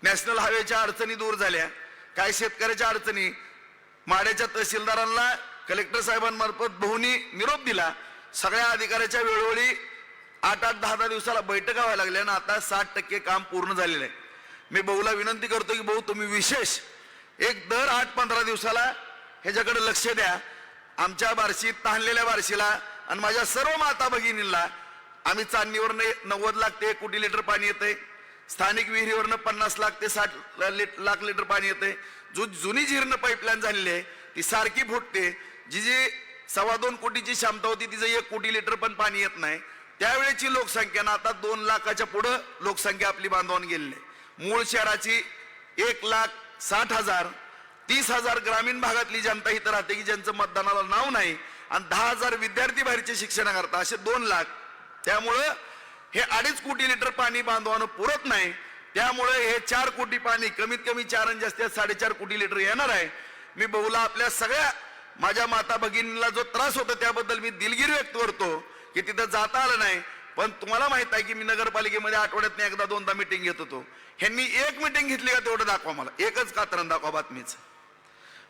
नॅशनल हायवेच्या अडचणी दूर झाल्या. काय शेतकऱ्याच्या अडचणी, माड्याच्या तहसीलदारांना कलेक्टर साहेबांमार्फत बहुनी निरोप दिला. सगळ्या अधिकाऱ्याच्या वेळोवेळी 8-8, 10-10 दिवसाला बैठका व्हायला लागल्या आणि आता 60% काम पूर्ण झालेलं आहे. मी बहुला विनंती करतो की भाऊ तुम्ही विशेष एक दर 8-15 दिवसाला ह्याच्याकडे लक्ष द्या. आमच्या बार्शीत, तहानलेल्या बार्शीला आणि माझ्या सर्व माता भगिनींना आम्ही चांदणीवर 90 लाख ते 1 कोटी लिटर पाणी येतंय. स्थानिक विहिरीवरनं 50 लाख ते 60 लाख लिटर पाणी येते. जो जुनी जीर्ण पाईपलाईन झालेली आहे ती सारखी फुटते. जी 2.25 कोटीची क्षमता होती तिचं 1 कोटी लिटर पण पाणी येत नाही. त्यावेळेची लोकसंख्या ना आता 2 लाखाच्या पुढं लोकसंख्या आपली बांधवून गेलेली आहे. मूळ शहराची 1,60,000 30,000 ग्रामीण भागातली जनता इथं राहते की ज्यांचं मतदानाला नाव नाही आणि 10,000 विद्यार्थी बाहेरचे शिक्षण करतात असे 2 लाख. त्यामुळं हे 2.5 कोटी लिटर पाणी बांधवानं पुरत नाही. त्यामुळे हे 4 कोटी पाणी कमीत कमी 4 आणि जास्तीत 4.5 कोटी लिटर येणार आहे. मी बहुला आपल्या सगळ्या माझ्या माता भगिनीला जो त्रास होता त्याबद्दल मी दिलगिरी व्यक्त करतो की तिथं जाता आलं नाही. पण तुम्हाला माहित आहे की मी नगरपालिकेमध्ये आठवड्यात एकदा 2दा मिटिंग घेत होतो. ह्यांनी 1 मिटिंग घेतली का तेवढं दाखवा मला, एकच कात्रण दाखवा बातमीच.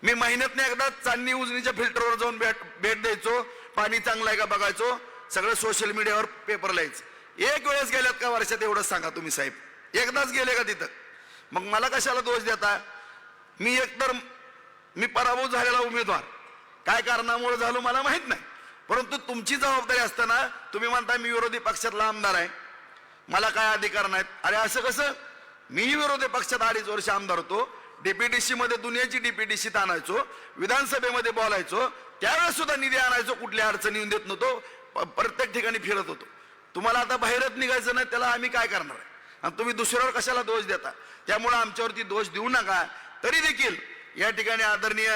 मी महिन्यातनं एकदा चांदणी उजनीच्या फिल्टरवर जाऊन भेट द्यायचो, पाणी चांगलं आहे का बघायचो, सगळं सोशल मीडियावर पेपर लिहायचं. 1 वेळेस गेल्यात का वर्षात एवढंच सांगा तुम्ही साहेब, एकदाच गेले का तिथं? मग मला कशाला दोष देता? मी पराभूत झालेला उमेदवार, काय कारणामुळे झालो मला माहित नाही, परंतु तुमची जबाबदारी असताना तुम्ही म्हणता मी विरोधी पक्षातला आमदार आहे, मला काय अधिकार नाहीत. अरे असं कसं? मी विरोधी पक्षात 2.5 वर्ष आमदार होतो. डीपीडीसी मध्ये दुनियाची डीपीडीसी आणायचो, विधानसभेमध्ये बोलायचो, त्यावेळेस सुद्धा निधी आणायचो, कुठल्या अडचणी येऊन देत नव्हतो, प्रत्येक ठिकाणी फिरत होतो. तुम्हाला आता बाहेरच निघायचं नाही, त्याला आम्ही काय करणार आहे? आणि तुम्ही दुसऱ्यावर कशाला दोष देता? त्यामुळे आमच्यावरती दोष देऊ नका. तरी देखील या ठिकाणी आदरणीय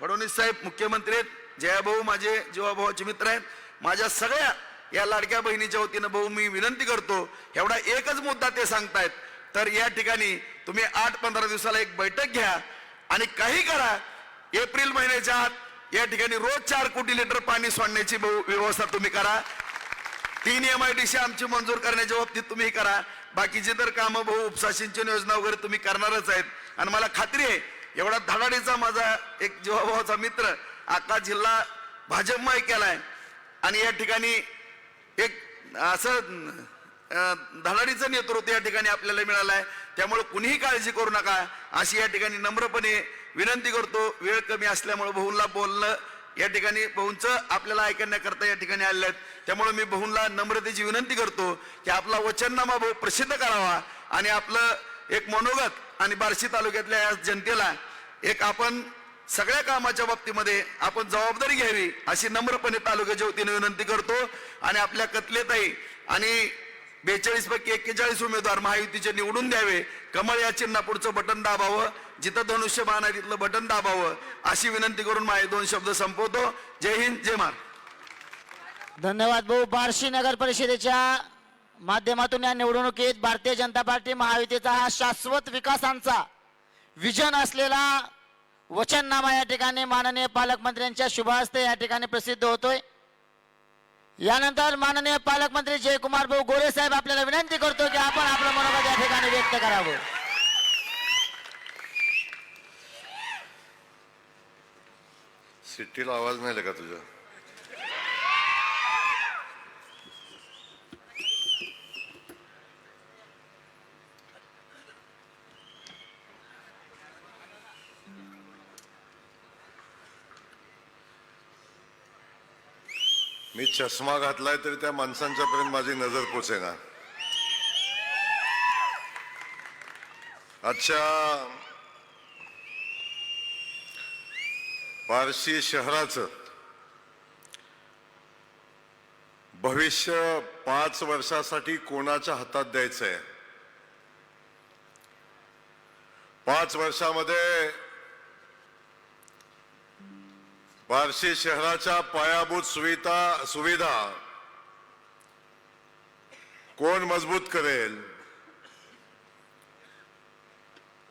फडणवीस साहेब मुख्यमंत्री आहेत, जयाभाऊ माझे जीवाभावाचे मित्र आहेत, माझ्या सगळ्या या लाडक्या बहिणीच्या वतीनं भाऊ मी विनंती करतो, एवढा एकच मुद्दा ते सांगतायत तर या ठिकाणी तुम्ही 8-15 दिवसाला एक बैठक घ्या आणि काही करा. एप्रिल महिन्याच्या आत या ठिकाणी रोज 4 कोटी लिटर पाणी सोडण्याची व्यवस्था तुम्ही करा. 3 MIDC आमची मंजूर करण्याच्या बाबतीत तुम्ही करा. बाकीची तर कामं भाऊ उपसा सिंचन योजना वगैरे तुम्ही करणारच आहेत. आणि मला खात्री आहे एवढा धडाडीचा माझा एक जीवाभावाचा मित्र आका जिल्हा भाजपमय केलाय आणि या ठिकाणी एक असं धडाडीचं नेतृत्व या ठिकाणी आपल्याला मिळालं आहे. त्यामुळे कुणीही काळजी करू नका अशी या ठिकाणी नम्रपणे विनंती करतो. वेळ कमी असल्यामुळे भाऊंना बोलणं या ठिकाणी भाऊंचं आपल्याला ऐकण्याकरता या ठिकाणी आलेले आहेत. त्यामुळे मी भाऊंना नम्रतेची विनंती करतो की आपला वचननामा भाऊ प्रसिद्ध करावा आणि आपलं एक मनोगत आणि बार्शी तालुक्यातल्या या जनतेला एक आपण सगळ्या कामाच्या बाबतीमध्ये आपण जबाबदारी घ्यावी अशी नम्रपणे तालुक्याच्या वतीने विनंती करतो. आणि आपल्या कतलेताई आणि 42 पैकी 41 उमेदवार महायुतीचे निवडून द्यावे. कमळ या चिन्हा पुढचं बटन दाबावं, जिथं धनुष्यबाण आहे तिथलं बटन दाबावं अशी विनंती करून माझे 2 शब्द संपवतो. जय हिंद, जय महाराष्ट्र. धन्यवाद भाऊ. बार्शी नगर परिषदेच्या माध्यमातून या निवडणुकीत भारतीय जनता पार्टी महायुतीचा हा शाश्वत विकासांचा विजन असलेला वचननामा या ठिकाणी माननीय पालकमंत्र्यांच्या शुभ हस्ते या ठिकाणी प्रसिद्ध होतोय. यानंतर माननीय पालकमंत्री जयकुमार भाऊ गोरे साहेब आपल्याला विनंती करतो की आपण आपलं मनोगत या ठिकाणी व्यक्त करावं. सिट्टीला आवाज नाही का तुझा? मी चष्मा घातलाय तरी त्या माणसांच्या पर्यंत माझी नजर पोचेना. अच्छा, बार्शी शहराचं भविष्य 5 वर्षासाठी कोणाच्या हातात द्यायचंय? 5 वर्षामध्ये बार्शी शहराच्या पायाभूत सुविधा कोण मजबूत करेल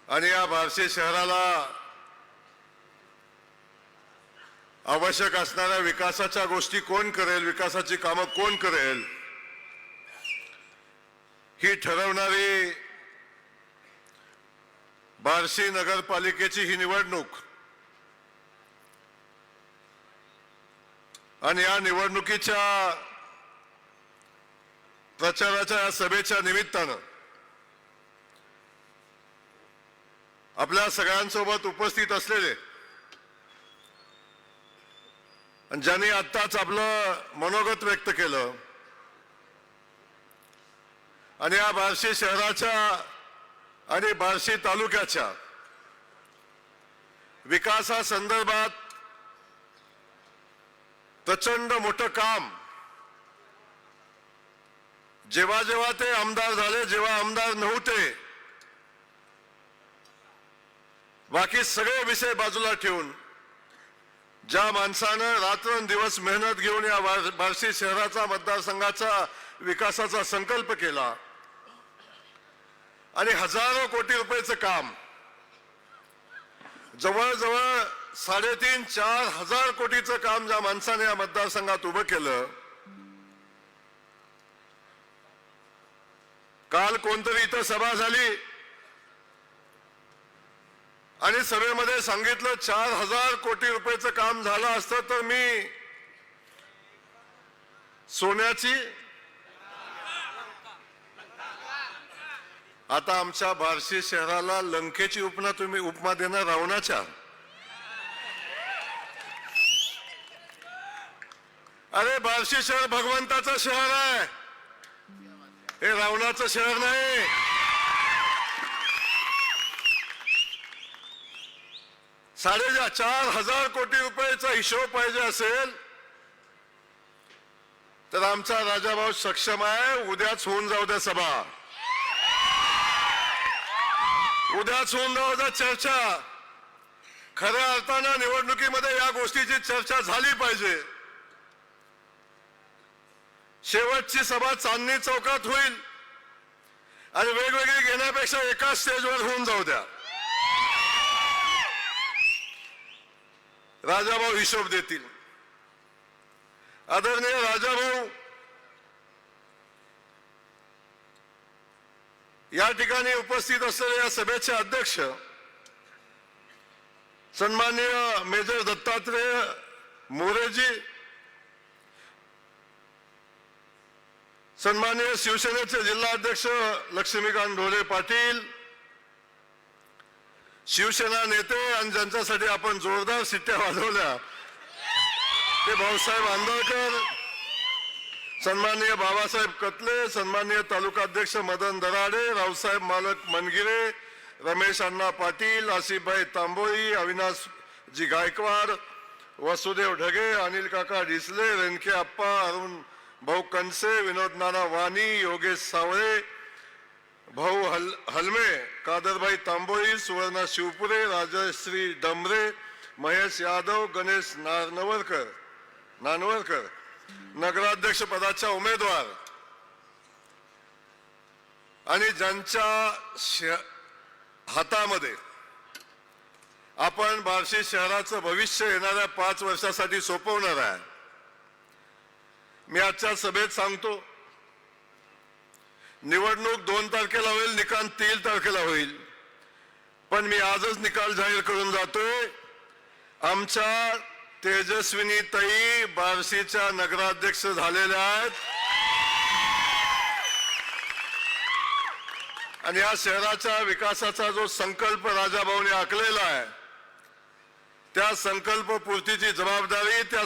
आणि या बार्शी शहराला आवश्यक असणाऱ्या विकासाच्या गोष्टी कोण करेल, विकासाची कामं कोण करेल, ही ठरवणारी बार्शी नगरपालिकेची ही निवडणूक. आणि या निवडणुकीच्या प्रचाराच्या या सभेच्या निमित्तानं आपल्या सगळ्यांसोबत उपस्थित असलेले आणि ज्यांनी आत्ताच आपलं मनोगत व्यक्त केलं आणि या बार्शी शहराच्या आणि बार्शी तालुक्याच्या विकासासंदर्भात प्रचंड मोठं काम जेव्हा जेव्हा ते आमदार झाले, जेव्हा आमदार नव्हते, बाकी सगळे विषय बाजूला ठेवून ज्या माणसानं रात्रंदिवस मेहनत घेऊन या बार्शी शहराचा मतदारसंघाचा विकासाचा संकल्प केला आणि हजारो कोटी रुपयाचं काम, जवळजवळ 3.5-4 हजार कोटीचं काम ज्या माणसाने या मतदारसंघात उभं केलं, काल कोणतरी इथं सभा झाली आणि सभेमध्ये सांगितलं 4,000 कोटी रुपयाचं काम झालं असतं तर मी सोन्याची, आता आमच्या बार्शी शहराला लंकेची उपमा देणार रावणाच्या. अरे बार्शी शहर भगवंताचं शहर आहे, हे रावणाचं शहर नाही. 4,500 कोटी रुपयाचा हिशोब पाहिजे असेल तर आमचा राजाभाऊ सक्षम आहे. उद्याच होऊन जाऊ द्या सभा, उद्याच होऊन जाऊ द्या चर्चा. खऱ्या अर्थानं निवडणुकीमध्ये या गोष्टीची चर्चा झाली पाहिजे. शेवटची सभा चांदणी चौकात होईल आणि वेगवेगळी घेण्यापेक्षा एकाच स्टेजवर होऊन जाऊ द्या. राजाभाऊ हिशोब देतील. आदरणीय राजाभाऊ या ठिकाणी उपस्थित असलेले या सभेचे अध्यक्ष सन्माननीय मेजर दत्तात्रेय मोरेजी, सन्माननीय शिवसेनेचे जिल्हाध्यक्ष लक्ष्मीकांत ढोले पाटील, शिवसेना नेते आणि ज्यांच्यासाठी आपण जोरदार शिट्ट्या वाजवल्या ते भाऊसाहेब आंदळकर, सन्माननीय बाबासाहेब कतले, सन्माननीय तालुकाध्यक्ष मदन दराडे, रावसाहेब मालक मनगिरे, रमेश अण्णा पाटील, आसिफभाई तांबोळी, अविनाशजी गायकवाड, वसुदेव ढगे, अनिल काका डिसले, रेणके आप्पा, अरुण भाऊ कनसे, विनोद नाना वाणी, योगेश सावळे, भाऊ हलमे, कादरभाई तांबोळी, सुवर्णा शिवपुरे, राजश्री डंबरे, महेश यादव, गणेश नानवरकर, नगराध्यक्ष पदाच्या उमेदवार आणि ज्यांच्या हातामध्ये आपण बार्शी शहराचं भविष्य येणाऱ्या 5 वर्षासाठी सोपवणार आहे. मी आजच्या सभेत सांगतो, निवडणूक 2 तारखेला होईल, निकाल 3 तारखेला होईल, पण मी आजच निकाल जाहीर करून जातोय. आमच्या तेजस्विनी ताई बार्शीच्या नगराध्यक्ष झालेल्या आहेत आणि या शहराच्या विकासाचा जो संकल्प राजाभाऊने आखलेला आहे त्या संकल्प पूर्तीची जबाबदारी त्या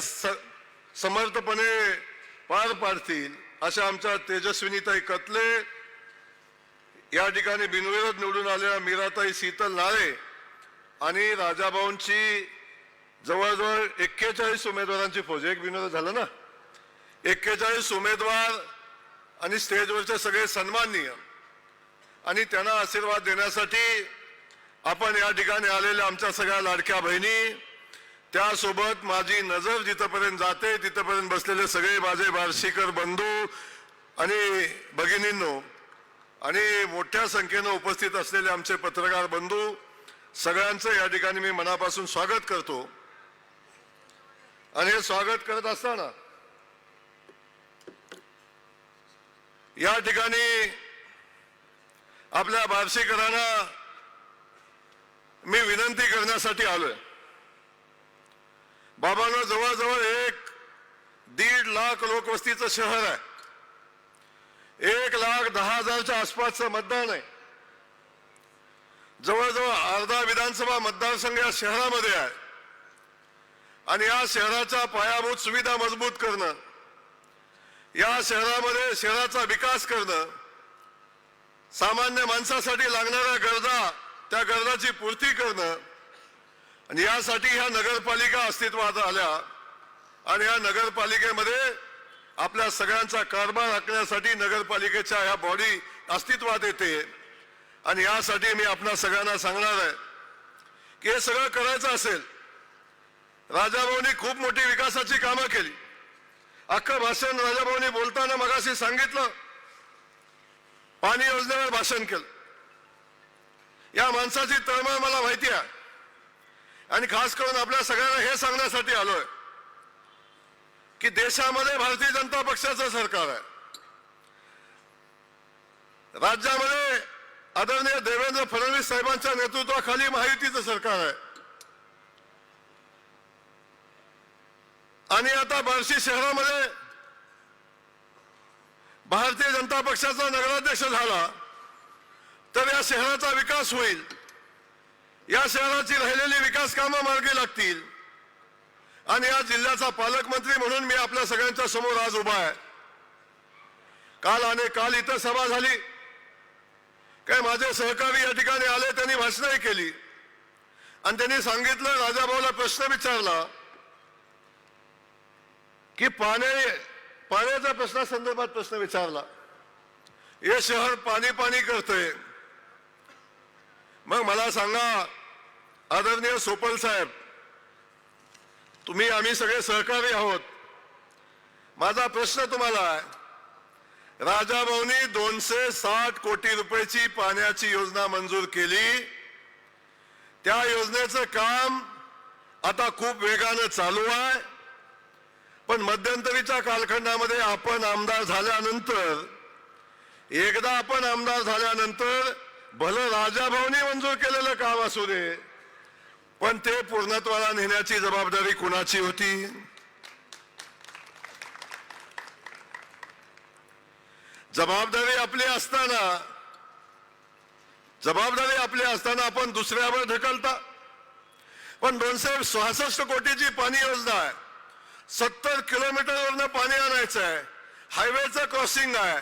समर्थपणे पार पाडतील अशा आमच्या तेजस्विनीताई कतले, या ठिकाणी बिनविरोध निवडून आलेल्या मीराताई शीतल नाळे आणि राजाभाऊंची जवळजवळ 41 उमेदवारांची फौज, एक बिनविरोध झालं ना, 41 उमेदवार आणि स्टेजवरचे सगळे सन्माननीय आणि त्यांना आशीर्वाद देण्यासाठी आपण या ठिकाणी आलेल्या आमच्या सगळ्या लाडक्या बहिणी, त्यासोबत माझी नजर जिथपर्यंत जाते तिथपर्यंत बसलेले सगळे माझे बार्शीकर बंधू आणि भगिनींनो आणि मोठ्या संख्येनं उपस्थित असलेले आमचे पत्रकार बंधू, सगळ्यांचं या ठिकाणी मी मनापासून स्वागत करतो. आणि हे स्वागत करत असताना या ठिकाणी आपल्या बार्शीकरांना मी विनंती करण्यासाठी आलोय. बाबांनो, जवळजवळ 1.5 लाख लोकवस्तीचं शहर आहे, 1,10,000च्या आसपासचं मतदान आहे, जवळजवळ अर्धा विधानसभा मतदारसंघ या शहरामध्ये आहे आणि या शहराच्या पायाभूत सुविधा मजबूत करणं, या शहरामध्ये शहराचा विकास करणं सामान्य माणसासाठी लागणाऱ्या गरजा, त्या गरजाची पूर्ती करणं, आणि यासाठी ह्या नगरपालिका अस्तित्वात आल्या आणि या नगरपालिकेमध्ये आपल्या सगळ्यांचा कारभार राखण्यासाठी नगरपालिकेच्या ह्या बॉडी अस्तित्वात येते. आणि यासाठी मी आपल्या सगळ्यांना सांगणार आहे की हे सगळं करायचं असेल, राजाभाऊंनी खूप मोठी विकासाची कामं केली. अख्खं भाषण राजाभाऊंनी बोलताना मगाशी सांगितलं, पाणी योजनेवर भाषण केलं. या माणसाची तळमळ मला माहिती आहे आणि खास करून आपल्या सगळ्यांना हे सांगण्यासाठी आलोय की देशामध्ये भारतीय जनता पक्षाचं सरकार आहे. राज्यामध्ये आदरणीय देवेंद्र फडणवीस साहेबांच्या नेतृत्वाखाली महायुतीचं सरकार आहे. आणि आता बार्शी शहरामध्ये भारतीय जनता पक्षाचा नगराध्यक्ष झाला तर या शहराचा विकास होईल, या शहराची राहिलेली विकास कामं मार्गी लागतील. आणि या जिल्ह्याचा पालकमंत्री म्हणून मी आपल्या सगळ्यांच्या समोर आज उभा आहे. काल इथं सभा झाली, काय माझे सहकारी या ठिकाणी आले, त्यांनी भाषणही केली आणि त्यांनी सांगितलं, राजाभाऊला प्रश्न विचारला की पाण्याच्या प्रश्नासंदर्भात प्रश्न विचारला, हे शहर पाणी पाणी करतंय. मग मला सांगा आदरणीय सोपल साहेब, आम्ही सगळे सहकारी आहोत. माझा प्रश्न तुम्हाला आहे, राजाभाऊंनी 260 कोटी रुपयाची पाण्याची योजना मंजूर केली. त्या योजनेचं काम आता खूप वेगानं चालू आहे. पण मध्यंतरीच्या कालखंडामध्ये आपण आमदार झाल्यानंतर, एकदा आपण आमदार झाल्यानंतर भलं राजाभाऊंनी मंजूर केलेलं काम असू दे, पण ते पूर्णत्वाला नेण्याची जबाबदारी कुणाची होती? जबाबदारी आपली असताना आपण दुसऱ्यावर ढकलता. पण 266 कोटीची पाणी योजना आहे, 70 किलोमीटरवरनं पाणी आणायचं आहे, हायवेचं क्रॉसिंग आहे,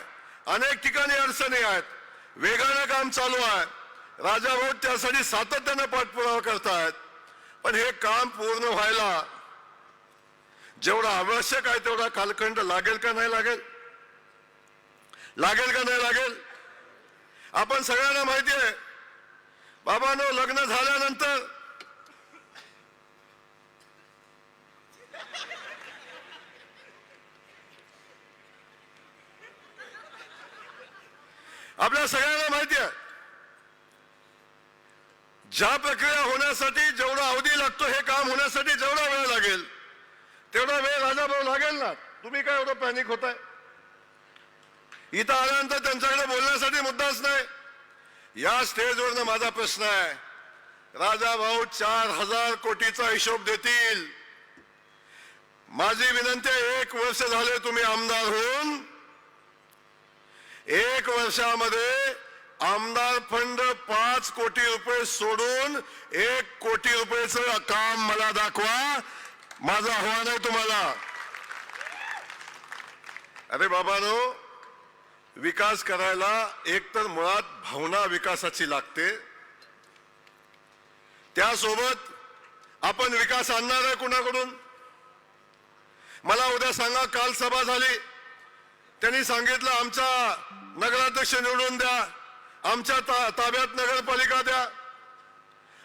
अनेक ठिकाणी अडचणी आहेत, वेगानं काम चालू आहे. राजाभाऊ त्यासाठी सातत्यानं पाठपुरावा करतायत. पण हे काम पूर्ण व्हायला जेवढा आवश्यक आहे तेवढा कालखंड लागेल का नाही लागेल? आपण सगळ्यांना माहिती आहे, बाबांनो, लग्न झाल्यानंतर आपल्या सगळ्यांना माहिती आहे, ज्या प्रक्रिया होण्यासाठी जेवढा अवधी लागतो, हे काम होण्यासाठी जेवढा वेळ लागेल तेवढा वेळ राजाभाऊ लागेल ना. तुम्ही काय एवढं पॅनिक होताय? इथं आल्यानंतर त्यांच्याकडे बोलण्यासाठी मुद्दाच नाही. या स्टेजवरनं माझा प्रश्न आहे, राजाभाऊ 4000 कोटीचा हिशोब देतील. माझी विनंती आहे, 1 वर्ष झाले तुम्ही आमदार होऊन, 1 वर्षामध्ये आमदार फंड 5 कोटी रुपये सोडून 1 कोटी रुपयेचं काम मला दाखवा. माझं आव्हान आहे तुम्हाला. अरे बाबांनो, विकास करायला एकतर मुळात भावना विकासाची लागते, त्यासोबत आपण विकास आणणार आहे कुणाकडून? मला उद्या सांगा, काल सभा झाली, त्यांनी सांगितलं आमचा नगराध्यक्ष निवडून द्या, आमच्या ताब्यात नगरपालिका द्या.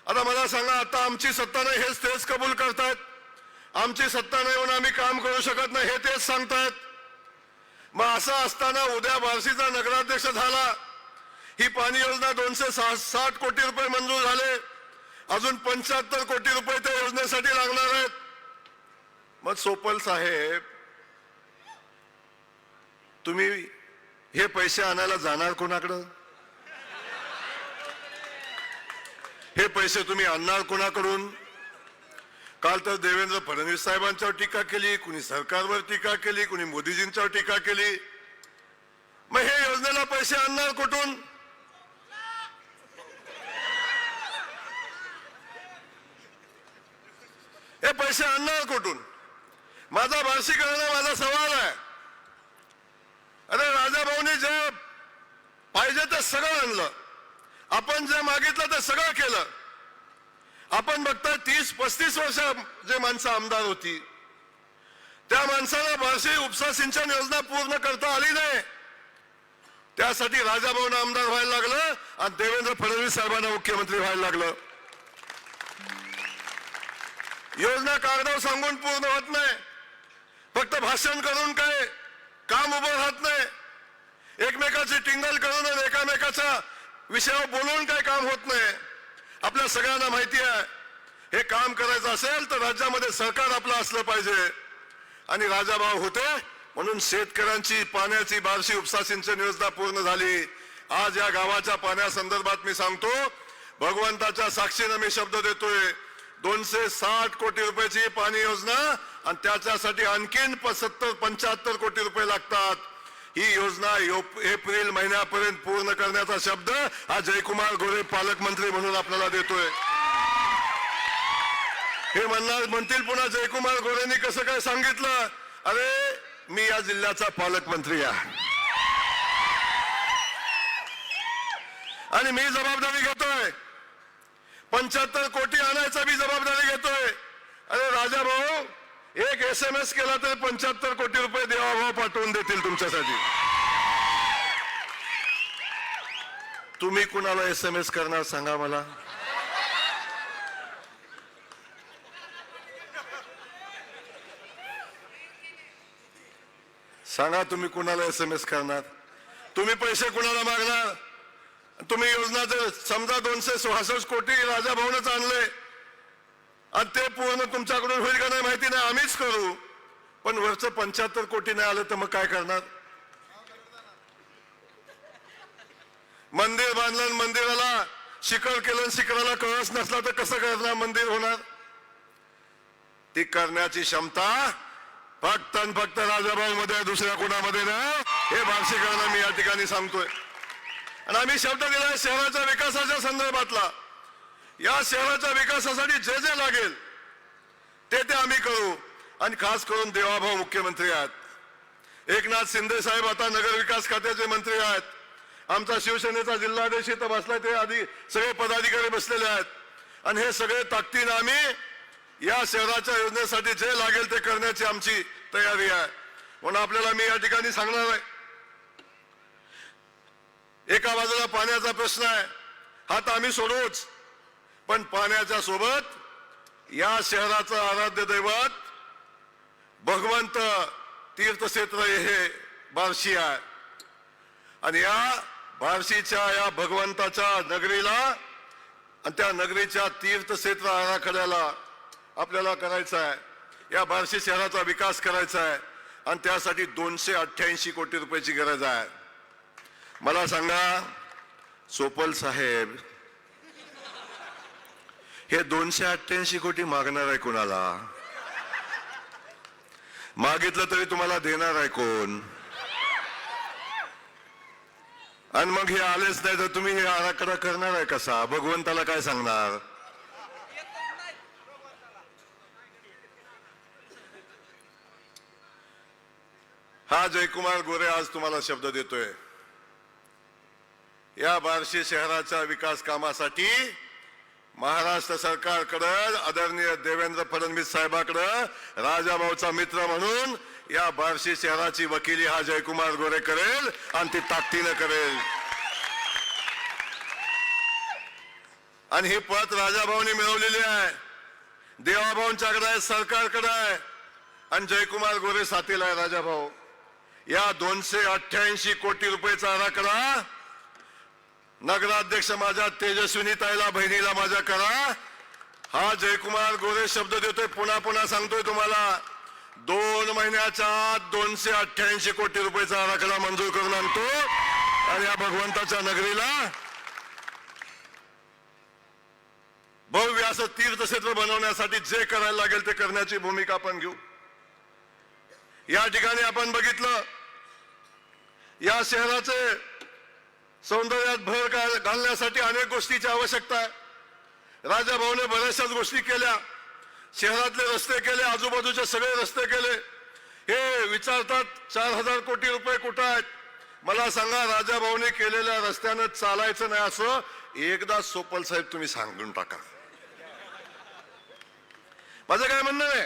आता मला सांगा, आता आमची सत्ता नाही हेच तेच कबूल करतायत, आमची सत्ता नाही म्हणून आम्ही काम करू शकत नाही हे तेच सांगतायत. मग असं असताना उद्या बार्शीचा नगराध्यक्ष झाला, ही पाणी योजना 260 कोटी रुपये मंजूर झाले, अजून 75 कोटी रुपये त्या योजनेसाठी लागणार आहेत. मग सोपल साहेब, तुम्ही हे पैसे आणायला जाणार कोणाकडं? हे पैसे तुम्ही आणणार कोणाकडून? काल तर देवेंद्र फडणवीस साहेबांच्यावर टीका केली, कुणी सरकारवर टीका केली, कुणी मोदीजींच्यावर टीका केली. मग हे योजनेला पैसे आणणार कुठून? हे पैसे आणणार कुठून? माझा बार्शीकरांना माझा सवाल आहे. अरे राजाभाऊनी जे पाहिजे ते सगळं आणलं. आपण जे मागितलं ते सगळं केलं. आपण बघताय 30-35 वर्ष जे माणसं आमदार होती त्या माणसाला बार्शी उपसा सिंचन योजना पूर्ण करता आली नाही. त्यासाठी राजाभाऊंना आमदार व्हायला लागलं आणि देवेंद्र फडणवीस साहेबांना मुख्यमंत्री व्हायला लागलं. योजना कागदावर सांगून पूर्ण होत नाही. फक्त भाषण करून काय काम उभं राहत नाही. एकमेकाची टिंगल करून आणि एकामेकाच्या विषयावर बोलून काय काम होत नाही. आपल्या सगळ्यांना माहिती आहे हे काम करायचं असेल तर राज्यामध्ये सरकार आपलं असलं पाहिजे. आणि राजाभाऊ होते म्हणून शेतकऱ्यांची पाण्याची बार्शी उपसा सिंचन योजना पूर्ण झाली. आज या गावाच्या पाण्यासंदर्भात मी सांगतो, भगवंताच्या साक्षीनं मी शब्द देतोय, 260 कोटी रुपयाची पाणी योजना आणि त्याच्यासाठी आणखीन 70-75 कोटी रुपये लागतात. ही योजना एप्रिल महिन्यापर्यंत पूर्ण करण्याचा शब्द हा जयकुमार गोरे पालकमंत्री म्हणून आपल्याला देतोय. हे म्हणतील पुन्हा जयकुमार गोरेंनी कसं काय सांगितलं. अरे मी या जिल्ह्याचा पालकमंत्री आहे आणि मी जबाबदारी घेतोय. 75 कोटी आणायचा मी जबाबदारी घेतोय. अरे राजा भाऊ एक SMS केला तर 75 कोटी रुपये देवाभाऊ पाठवून देतील तुमच्यासाठी. तुम्ही कुणाला SMS करणार सांगा मला. सांगा तुम्ही कुणाला SMS करणार. तुम्ही पैसे कुणाला मागणार. तुम्ही योजना जर समजा 266 कोटी राजाभाऊनच आणले आणि ते पूर्ण तुमच्याकडून होईल का नाही माहिती नाही, आम्हीच करू. पण वरचं 75 कोटी नाही आलं तर मग काय करणार. मंदिर बांधलं, मंदिराला शिखर केलं, शिखराला कळस नसला तर कसं करणार मंदिर होणार. ती करण्याची क्षमता फक्त आणि फक्त राजाभाऊ मध्ये, दुसऱ्या कोणामध्ये नाही. हे बार्शीकरांना मी या ठिकाणी सांगतोय. आणि आम्ही शब्द दिलाय शहराच्या विकासाच्या संदर्भातला. या शहराच्या विकासासाठी जे जे लागेल ते आम्ही करू. आणि खास करून देवाभाऊ मुख्यमंत्री आहेत. एकनाथ शिंदे साहेब आता नगरविकास खात्याचे मंत्री आहेत. आमचा शिवसेनेचा जिल्हाध्यक्ष इथं बसलाय, ते आधी सगळे पदाधिकारी बसलेले आहेत. आणि हे सगळे ताकदीने आम्ही या शहराच्या योजनेसाठी जे लागेल ते करण्याची आमची तयारी आहे. म्हणून आपल्याला मी या ठिकाणी सांगणार आहे, एका बाजूला पाण्याचा प्रश्न आहे, हा तर आम्ही सोडवूच. पण पाण्याच्या सोबत या शहराचं आराध्य दैवत भगवंत तीर्थक्षेत्र हे बार्शी आहे. आणि या बार्शीच्या या भगवंताच्या नगरीला आणि त्या नगरीच्या तीर्थक्षेत्र आराखड्याला आपल्याला करायचं आहे. या बार्शी शहराचा विकास करायचा आहे आणि त्यासाठी 288 कोटी रुपयाची गरज आहे. मला सांगा सोपल साहेब, हे 288 कोटी मागणार आहे कोणाला. मागितलं तरी तुम्हाला देणार आहे कोण. आणि मग हे आलेच नाही तर तुम्ही हे आराखडा करणार आहे कसा. भगवंताला काय सांगणार. हा जयकुमार गोरे आज तुम्हाला शब्द देतोय, या बार्शी शहराच्या विकास कामासाठी महाराष्ट्र सरकारकडे, आदरणीय देवेंद्र फडणवीस साहेबांकडे राजाभाऊचा मित्र म्हणून या बार्शी शहराची वकिली हा जयकुमार गोरे करेल आणि ती ताकदीने करेल. आणि ही पद राजाभाऊनी मिळवलेली आहे, देवाभाऊंच्याकडे आहे, सरकारकडे आहे आणि जयकुमार गोरे साथीला आहे. राजाभाऊ या 288 कोटी रुपयाचा आराखडा नगराध्यक्ष माझ्या तेजस्विनी ताईला, बहिणीला माझ्या करा. हा जयकुमार गोरे शब्द देतोय, पुन्हा पुन्हा सांगतोय तुम्हाला, 2 महिन्याच्या आत 288 कोटी रुपयाचा आराखडा मंजूर करून आणतो आणि या भगवंताच्या नगरीला भव्य असं तीर्थक्षेत्र बनवण्यासाठी जे करायला लागेल ते करण्याची भूमिका आपण घेऊ. या ठिकाणी आपण बघितलं या शहराचे सौंदर्यात भर घालण्यासाठी अनेक गोष्टीची आवश्यकता आहे. राजाभाऊने बऱ्याचशाच गोष्टी केल्या, शहरातले रस्ते केले, आजूबाजूचे सगळे रस्ते केले. हे विचारतात 4000 कोटी रुपये कुठं आहेत. मला सांगा, राजाभाऊने केलेल्या रस्त्यानं चालायचं नाही असं एकदा सोपल साहेब तुम्ही सांगून टाका. माझं काय म्हणणं आहे,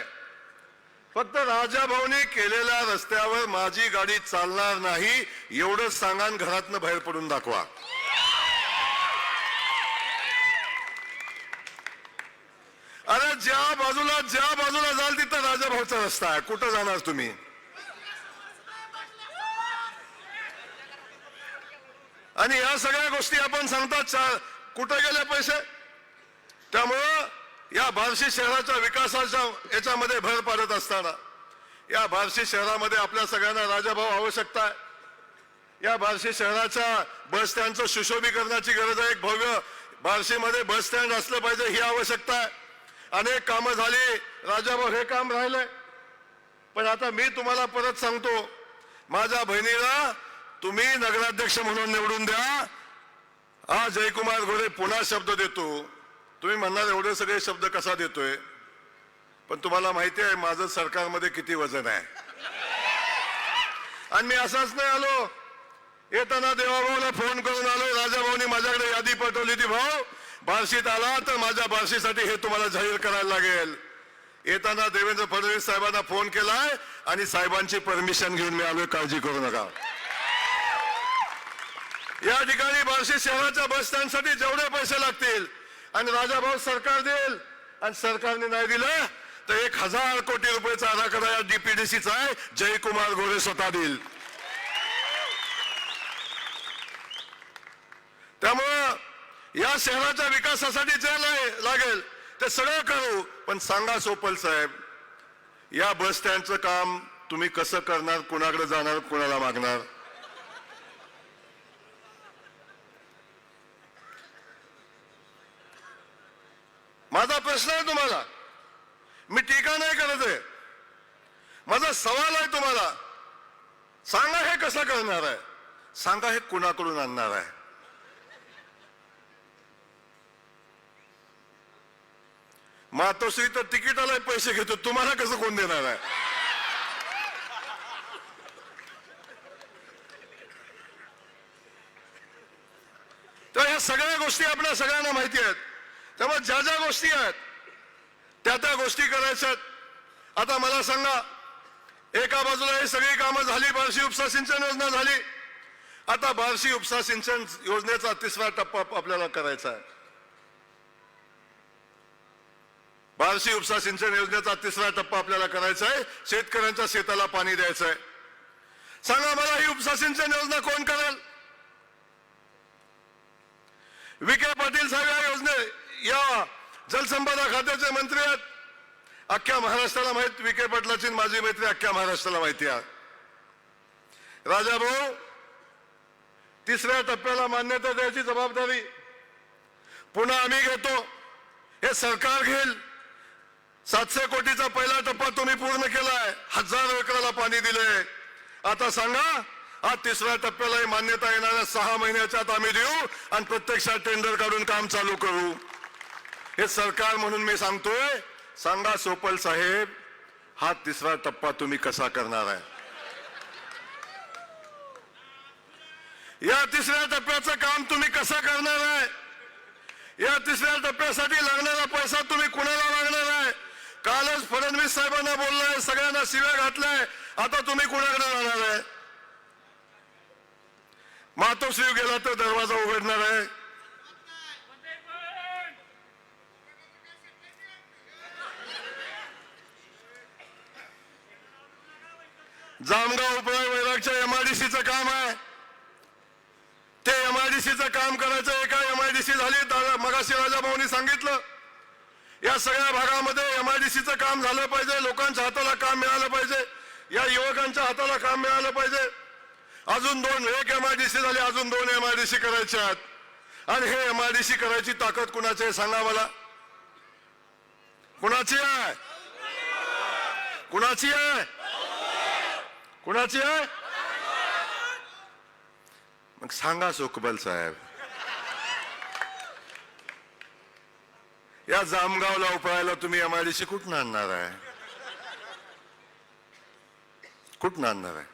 फक्त राजाभाऊने केलेल्या रस्त्यावर माझी गाडी चालणार नाही एवढंच सांगा आणि घरातनं बाहेर पडून दाखवा. अरे ज्या बाजूला जाल तिथं राजाभाऊचा रस्ता आहे, कुठं जाणार तुम्ही? आणि या सगळ्या गोष्टी आपण सांगतात, कुठे गेले पैसे? त्यामुळं या बार्शी शहराच्या विकासाच्या याच्यामध्ये भर पाडत असताना या बार्शी शहरामध्ये आपल्या सगळ्यांना राजाभाऊ आवश्यकता आहे. या बार्शी शहराच्या बस स्टँडचं सुशोभीकरणाची गरज आहे. एक भव्य बार्शीमध्ये बस स्टँड असलं पाहिजे ही आवश्यकता आहे. अनेक कामं झाली, राजाभाऊ हे काम राहिलंय. पण आता मी तुम्हाला परत सांगतो, माझ्या बहिणीला तुम्ही नगराध्यक्ष म्हणून निवडून द्या. हा जयकुमार गोरे पुन्हा शब्द देतो. तुम्ही म्हणणार एवढे सगळे शब्द कसा देतोय, पण तुम्हाला माहिती आहे माझं सरकारमध्ये किती वजन आहे. आणि मी असाच नाही आलो, येताना देवाभाऊला फोन करून आलो. राजाभाऊनी माझ्याकडे यादी पाठवली होती, भाऊ बार्शीत आला तर माझ्या बार्शीसाठी हे तुम्हाला जाहीर करायला लागेल. येताना देवेंद्र फडणवीस साहेबांना फोन केलाय आणि साहेबांची परमिशन घेऊन मी आलोय, काळजी करू नका. या ठिकाणी बार्शी शहराच्या बस स्टँडसाठी जेवढे पैसे लागतील आणि राजाभाऊ सरकार देईल, आणि सरकारने नाही दिलं तर 1000 कोटी रुपयाचा आराखडा या डीपीडीसीचा आहे, जयकुमार गोरे स्वतः देईल. त्यामुळं या शहराच्या विकासासाठी जे लागेल ते सगळं करू. पण सांगा सोपल साहेब, या बस स्टँडचं काम तुम्ही कसं करणार? कुणाकडे जाणार? कुणाला मागणार? माझा प्रश्न आहे तुम्हाला, मी टीका नाही करत आहे, माझा सवाल आहे तुम्हाला. सांगा हे कसं करणार आहे? सांगा हे कुणाकडून आणणार आहे? मातोश्री तर तिकिटाला पैसे घेतो, तुम्हाला कसं कोण देणार आहे? तर ह्या सगळ्या गोष्टी आपल्या सगळ्यांना माहिती आहेत. त्यामुळे ज्या ज्या गोष्टी आहेत त्या गोष्टी करायच्यात. आता मला सांगा, एका बाजूला ही सगळी कामं झाली, बार्शी उपसा सिंचन योजना झाली. आता बार्शी उपसा सिंचन योजनेचा 3रा टप्पा आपल्याला करायचा आहे. बार्शी उपसा सिंचन योजनेचा 3रा टप्पा आपल्याला करायचा आहे. शेतकऱ्यांच्या शेताला पाणी द्यायचं आहे. सांगा मला, ही उपसा सिंचन योजना कोण करेल? विखे पाटील साहेब या या जलसंपदा खात्याचे मंत्री आहेत. अख्ख्या महाराष्ट्राला माहित, विखे पाटलाची माझी मैत्री अख्ख्या महाराष्ट्राला माहिती आहे. राजाभाऊ, 3ऱ्या टप्प्याला मान्यता द्यायची जबाबदारी पुन्हा आम्ही घेतो, हे सरकार घेईल. 700 कोटीचा पहिला टप्पा तुम्ही पूर्ण केलाय, 1000 एकराला पाणी दिले. आता सांगा, हा 3ऱ्या टप्प्यालाही मान्यता येणाऱ्या 6 महिन्याच्या आत आम्ही देऊ आणि प्रत्यक्षात टेंडर काढून काम चालू करू. हे सरकार म्हणून मी सांगतोय. सांगा सोपल साहेब, हा 3रा टप्पा तुम्ही कसा करणार आहे? या 3ऱ्या टप्प्याचं काम तुम्ही कसं करणार आहे? या 3ऱ्या टप्प्यासाठी लागणारा पैसा तुम्ही कुणाला लागणार आहे? कालच फडणवीस साहेबांना बोललाय, सगळ्यांना शिव्या घातलाय, आता तुम्ही कुणाकडे जाणार आहे? मातोश्री गेला तर दरवाजा उघडणार आहे? जामगाव उपराय वैरागच्या एमआयडीसीचं काम आहे, ते एमआयडीसीचं काम करायचं. एका एमआयडीसी झाली, मगाशी राजाभाऊनी सांगितलं. या सगळ्या भागामध्ये एमआयडीसीचं काम झालं पाहिजे, लोकांच्या हाताला काम मिळालं पाहिजे, या युवकांच्या हाताला काम मिळालं पाहिजे. अजून 1 एमआयडीसी झाली, अजून 2 एमआयडीसी करायचे आहेत. आणि हे एमआयडीसी करायची ताकद कुणाची आहे सांगा मला? कुणाची आहे? कुणाची आहे? कुणाची आहे? मग सांगा सोकबल साहेब, या जामगावला उपळायला तुम्ही एमआयडीसी कुठून आणणार आहे? कुठून आणणार आहे?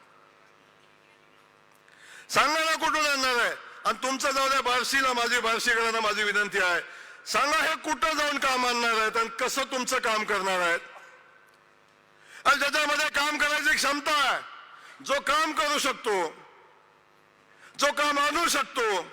सांगा ना कुठून आणणार आहे? आणि तुमचं जाऊ द्या, बार्शीला बार्शीकरांना माझी विनंती आहे, सांगा हे कुठं जाऊन काम आणणार आहेत आणि कसं तुमचं काम करणार आहेत? आणि ज्याच्यामध्ये काम करायची क्षमता आहे, जो काम करू शकतो, जो काम आणू शकतो,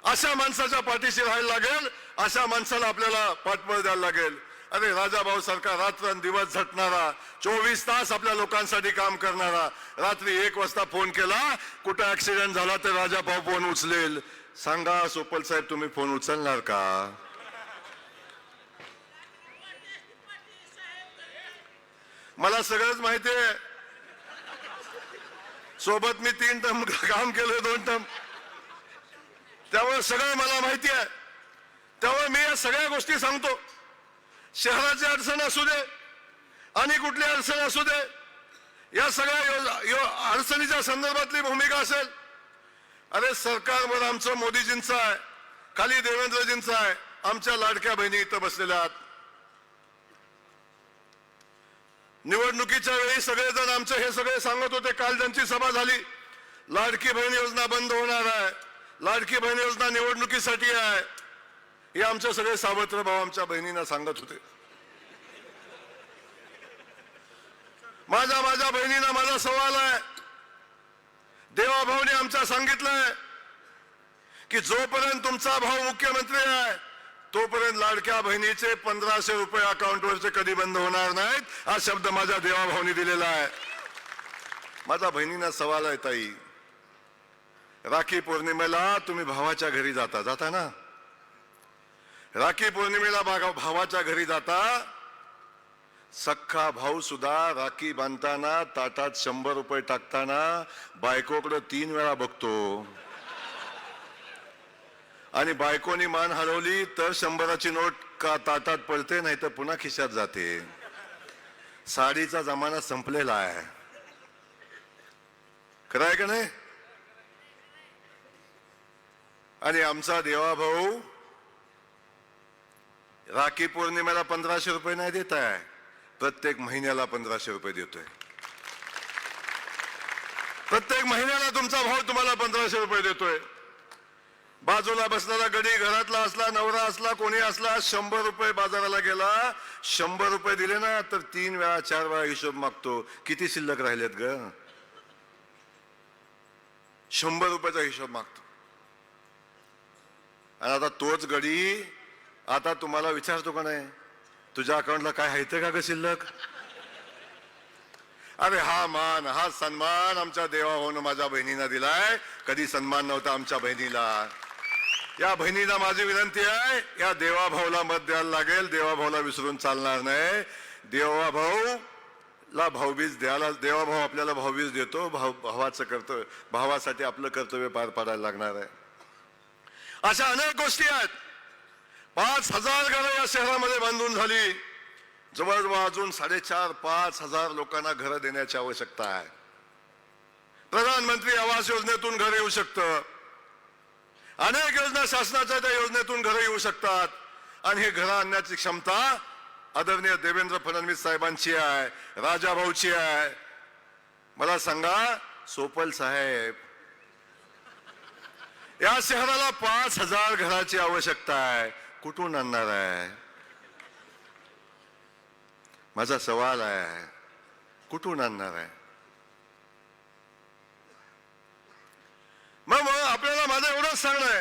अशा माणसाच्या पाठीशी राहायला लागेल. अशा माणसाला आपल्याला पाठबळ द्यायला लागेल. अरे राजाभाऊ सारखा रात्रंदिवस झटणारा, 24 तास आपल्या लोकांसाठी काम करणारा, रात्री 1 वाजता फोन केला, कुठं ऍक्सिडेंट झाला तर राजाभाऊ फोन उचलेल. सांगा सोपल साहेब, तुम्ही फोन उचलणार का? मला सगळंच माहिती आहे. सोबत मी 3 टर्म काम केलं, 2 टर्म, त्यामुळे सगळं मला माहिती आहे. त्यामुळे मी या सगळ्या गोष्टी सांगतो. शहराची अडचण असू दे आणि कुठली अडचण असू दे, या सगळ्या अडचणीच्या संदर्भातली भूमिका असेल. अरे सरकारवर आमचं मोदीजींचं आहे, खाली देवेंद्रजींचं आहे, आमच्या लाडक्या बहिणी इथं बसलेल्या आहात. निवडणुकीच्या वेळी सगळेजण आमचे हे सगळे सांगत होते. काल ज्यांची सभा झाली, लाडकी बहीण योजना बंद होणार आहे, लाडकी बहीण योजना निवडणुकीसाठी आहे, हे आमचे सगळे सावत्र भाऊ आमच्या बहिणींना सांगत होते. माझ्या बहिणींना माझा सवाल आहे. देवाभाऊने आमच्या सांगितलंय की जोपर्यंत तुमचा भाऊ मुख्यमंत्री आहे तोपर्यंत लाडक्या बहिणीचे 1500 रुपये अकाउंटवरचे कधी बंद होणार नाहीत, हा शब्द माझ्या देवाभाऊने दिलेला आहे. माझ्या बहिणींना सवाल आहे, ताई, राखी पौर्णिमेला तुम्ही भावाच्या घरी जाता ना? राखी पौर्णिमेला भावाच्या घरी जाता, सख्खा भाऊ सुद्धा राखी बांधताना ताटात 100 रुपये टाकताना बायकोकडे 3 वेळा बघतो. आणि बायकोनी मान हलवली तर 100ची नोट का ताटात पडते, नाही तर पुन्हा खिशात जाते. साडीचा जमाना संपलेला आहे. खरं आहे का नाही? आणि आमचा देवाभाऊ राखी पौर्णिमेला 1500 रुपये नाही देत आहे, प्रत्येक महिन्याला 1500 रुपये देतोय. प्रत्येक महिन्याला तुमचा भाऊ तुम्हाला 1500 रुपये देतोय. बाजूला बसणारा गडी, घरातला असला, नवरा असला, कोणी असला, 100 रुपये बाजाराला गेला, 100 रुपये दिले ना तर 3 वेळा 4 वेळा हिशोब मागतो. किती शिल्लक राहिलेत ग? 100 रुपयाचा हिशोब मागतो. आणि आता तोच गडी आता तुम्हाला विचारतो का नाही, तुझ्या अकाउंटला काय आहे का ग शिल्लक? अरे हा मान, हा सन्मान आमच्या देवाभाऊनं माझ्या बहिणींना दिलाय. कधी सन्मान नव्हता आमच्या बहिणीला. या बहिणीला माझी विनंती आहे, या देवाभाऊला मत द्यायला लागेल. देवाभाऊला विसरून चालणार नाही. देवाभाऊला भाऊबीज द्यायला, देवाभाऊ आपल्याला भाऊबीज देतो. भावाचं कर्तव्य, भावासाठी आपलं कर्तव्य पार पाडायला लागणार आहे. अशा अनेक गोष्टी आहेत. 5000 घरं या शहरामध्ये बांधून झाली. जवळजवळ अजून 4500-5000 लोकांना घरं देण्याची आवश्यकता आहे. प्रधानमंत्री आवास योजनेतून घर येऊ शकतं. अनेक योजना शासनाच्या त्या योजनेतून घरं येऊ शकतात. आणि हे घरं आणण्याची क्षमता आदरणीय देवेंद्र फडणवीस साहेबांची आहे, राजाभाऊची आहे. मला सांगा सोपल साहेब, या शहराला 5000 घराची आवश्यकता आहे, कुठून आणणार आहे? माझा सवाल आहे, कुठून आणणार आहे? मग आपल्याला माझं एवढंच सांगणं आहे,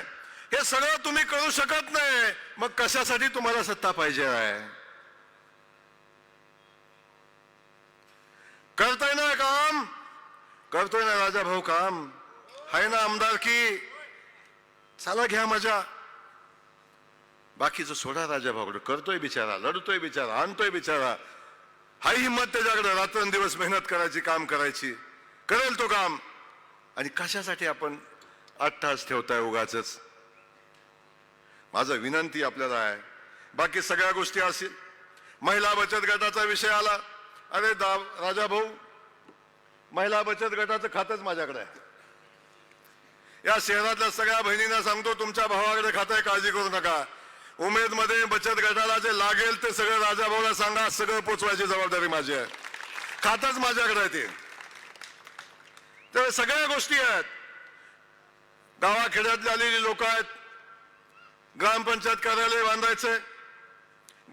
हे सगळं तुम्ही करू शकत नाही, मग कशासाठी तुम्हाला सत्ता पाहिजे आहे? करतोय ना काम, करतोय ना राजाभाऊ काम, आहे ना आमदारकी, चला घ्या मजा. बाकीचं सोडा राजाभाऊकडे. करतोय बिचारा, लढतोय बिचारा, आणतोय बिचारा, हाय हिंमत त्याच्याकडे, रात्रंदिवस मेहनत करायची, काम करायची, करेल तो काम. आणि कशासाठी आपण 8 तास ठेवताय उगाचच? माझं विनंती आपल्याला आहे, बाकी सगळ्या गोष्टी असतील. महिला बचत गटाचा विषय आला. अरे राजाभाऊ, महिला बचत गटाचं खातंच माझ्याकडे आहे. या शहरातल्या सगळ्या बहिणींना सांगतो, तुमच्या भावाकडे खातं आहे, काळजी करू नका. उमेदमध्ये बचत गटाला जे लागेल ते सगळं राजाभाऊला सांगा, सगळं पोचवायची जबाबदारी माझी आहे. खातंच माझ्याकडे आहे ते. तर सगळ्या गोष्टी आहेत. गावाखेड्यातली आलेली लोक आहेत. ग्रामपंचायत कार्यालय बांधायचंय,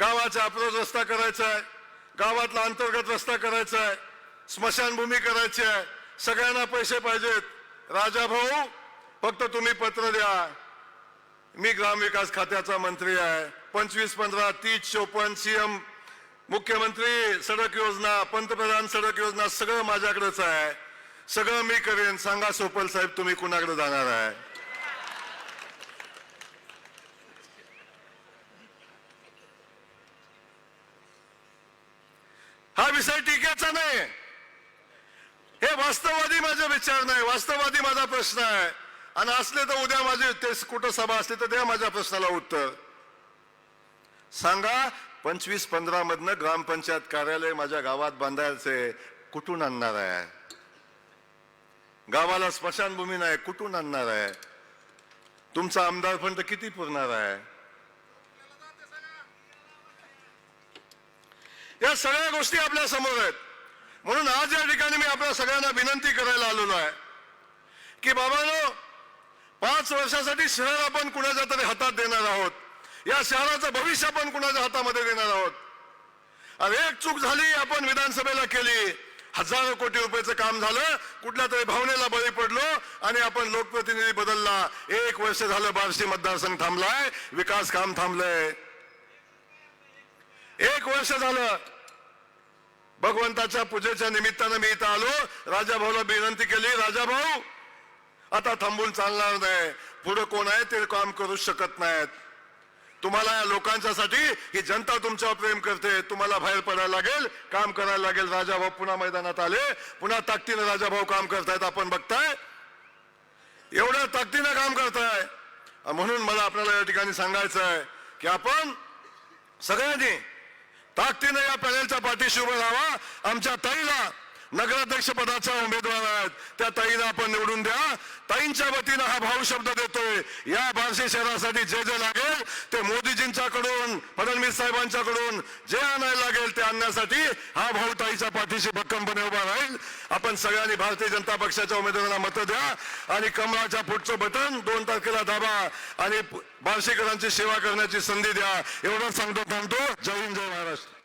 गावाचा अप्रोच रस्ता करायचा आहे, गावातला अंतर्गत रस्ता करायचा आहे, स्मशानभूमी करायची आहे. सगळ्यांना पैसे पाहिजेत. राजा भाऊ, फक्त तुम्ही पत्र द्या. मी ग्रामविकास खात्याचा मंत्री आहे. 25, 15, 30, 54 CM, मुख्यमंत्री सडक योजना, पंतप्रधान सडक योजना सगळं माझ्याकडेच आहे. सगळं मी करेन. सांगा सोपल साहेब, तुम्ही कुणाकडे जाणार आहे? हा विषय टीकेचा नाही. हे वास्तववादी माझे विचार नाही, वास्तववादी माझा प्रश्न आहे. आणि असले तर उद्या माझे ते कुठं सभा असली तर द्या माझ्या प्रश्नाला उत्तर. सांगा 25-15 मधनं ग्रामपंचायत कार्यालय माझ्या गावात बांधायचे, कुठून आणणार आहे? गावाला स्मशानभूमी नाही, कुठून आणणार आहे? तुमचा आमदार फंड किती पुरणार आहे? या सगळ्या गोष्टी आपल्या समोर आहेत. म्हणून आज या ठिकाणी मी आपल्या सगळ्यांना विनंती करायला आलेलो आहे की बाबांनो, 5 वर्षासाठी शहर आपण कुणाच्या तरी हातात देणार आहोत. या शहराचं भविष्य आपण कुणाच्या हातामध्ये देणार आहोत. आणि एक चूक झाली, आपण विधानसभेला केली, हजारो कोटी रुपयाचं काम झालं, कुठल्या तरी भावनेला बळी पडलो आणि आपण लोकप्रतिनिधी बदलला. 1 वर्ष झालं बार्शी मतदारसंघ थांबलाय, विकास काम थांबलंय. 1 वर्ष झालं. भगवंताच्या पूजेच्या निमित्तानं मी इथं आलो. राजाभाऊला विनंती केली, राजाभाऊ आता थांबून चालणार नाही, पुढे कोण आहे ते काम करू शकत नाहीत. तुम्हाला या लोकांच्यासाठी ही जनता तुमच्यावर प्रेम करते, तुम्हाला बाहेर पडायला लागेल, काम करायला लागेल. राजाभाऊ पुन्हा मैदानात आले, पुन्हा ताकदीनं राजाभाऊ काम करतायत. आपण बघताय एवढ्या ताकदीनं काम करताय. म्हणून मला आपल्याला या ठिकाणी सांगायचं आहे की आपण सगळ्यांनी ताकदीनं या पॅनेलच्या पाठीशी उभं राहावा. आमच्या ताईला नगराध्यक्ष पदाचा उमेदवार आहेत, त्या ताईला आपण निवडून द्या. ताईंच्या वतीनं हा भाऊ शब्द देतोय, या बार्शी शहरासाठी जे जे लागेल ते मोदीजींच्याकडून, फडणवीस साहेबांच्याकडून जे आणायला लागेल ते आणण्यासाठी हा भाऊ ताईच्या पाठीशी भक्कमपणे उभा राहील. आपण सगळ्यांनी भारतीय जनता पक्षाच्या उमेदवारांना मतं द्या आणि कमळाच्या पुढचं बटन 2 तारखेला दाबा आणि बार्शीकरांची सेवा करण्याची संधी द्या. एवढंच सांगतो. जय हिंद, जय महाराष्ट्र.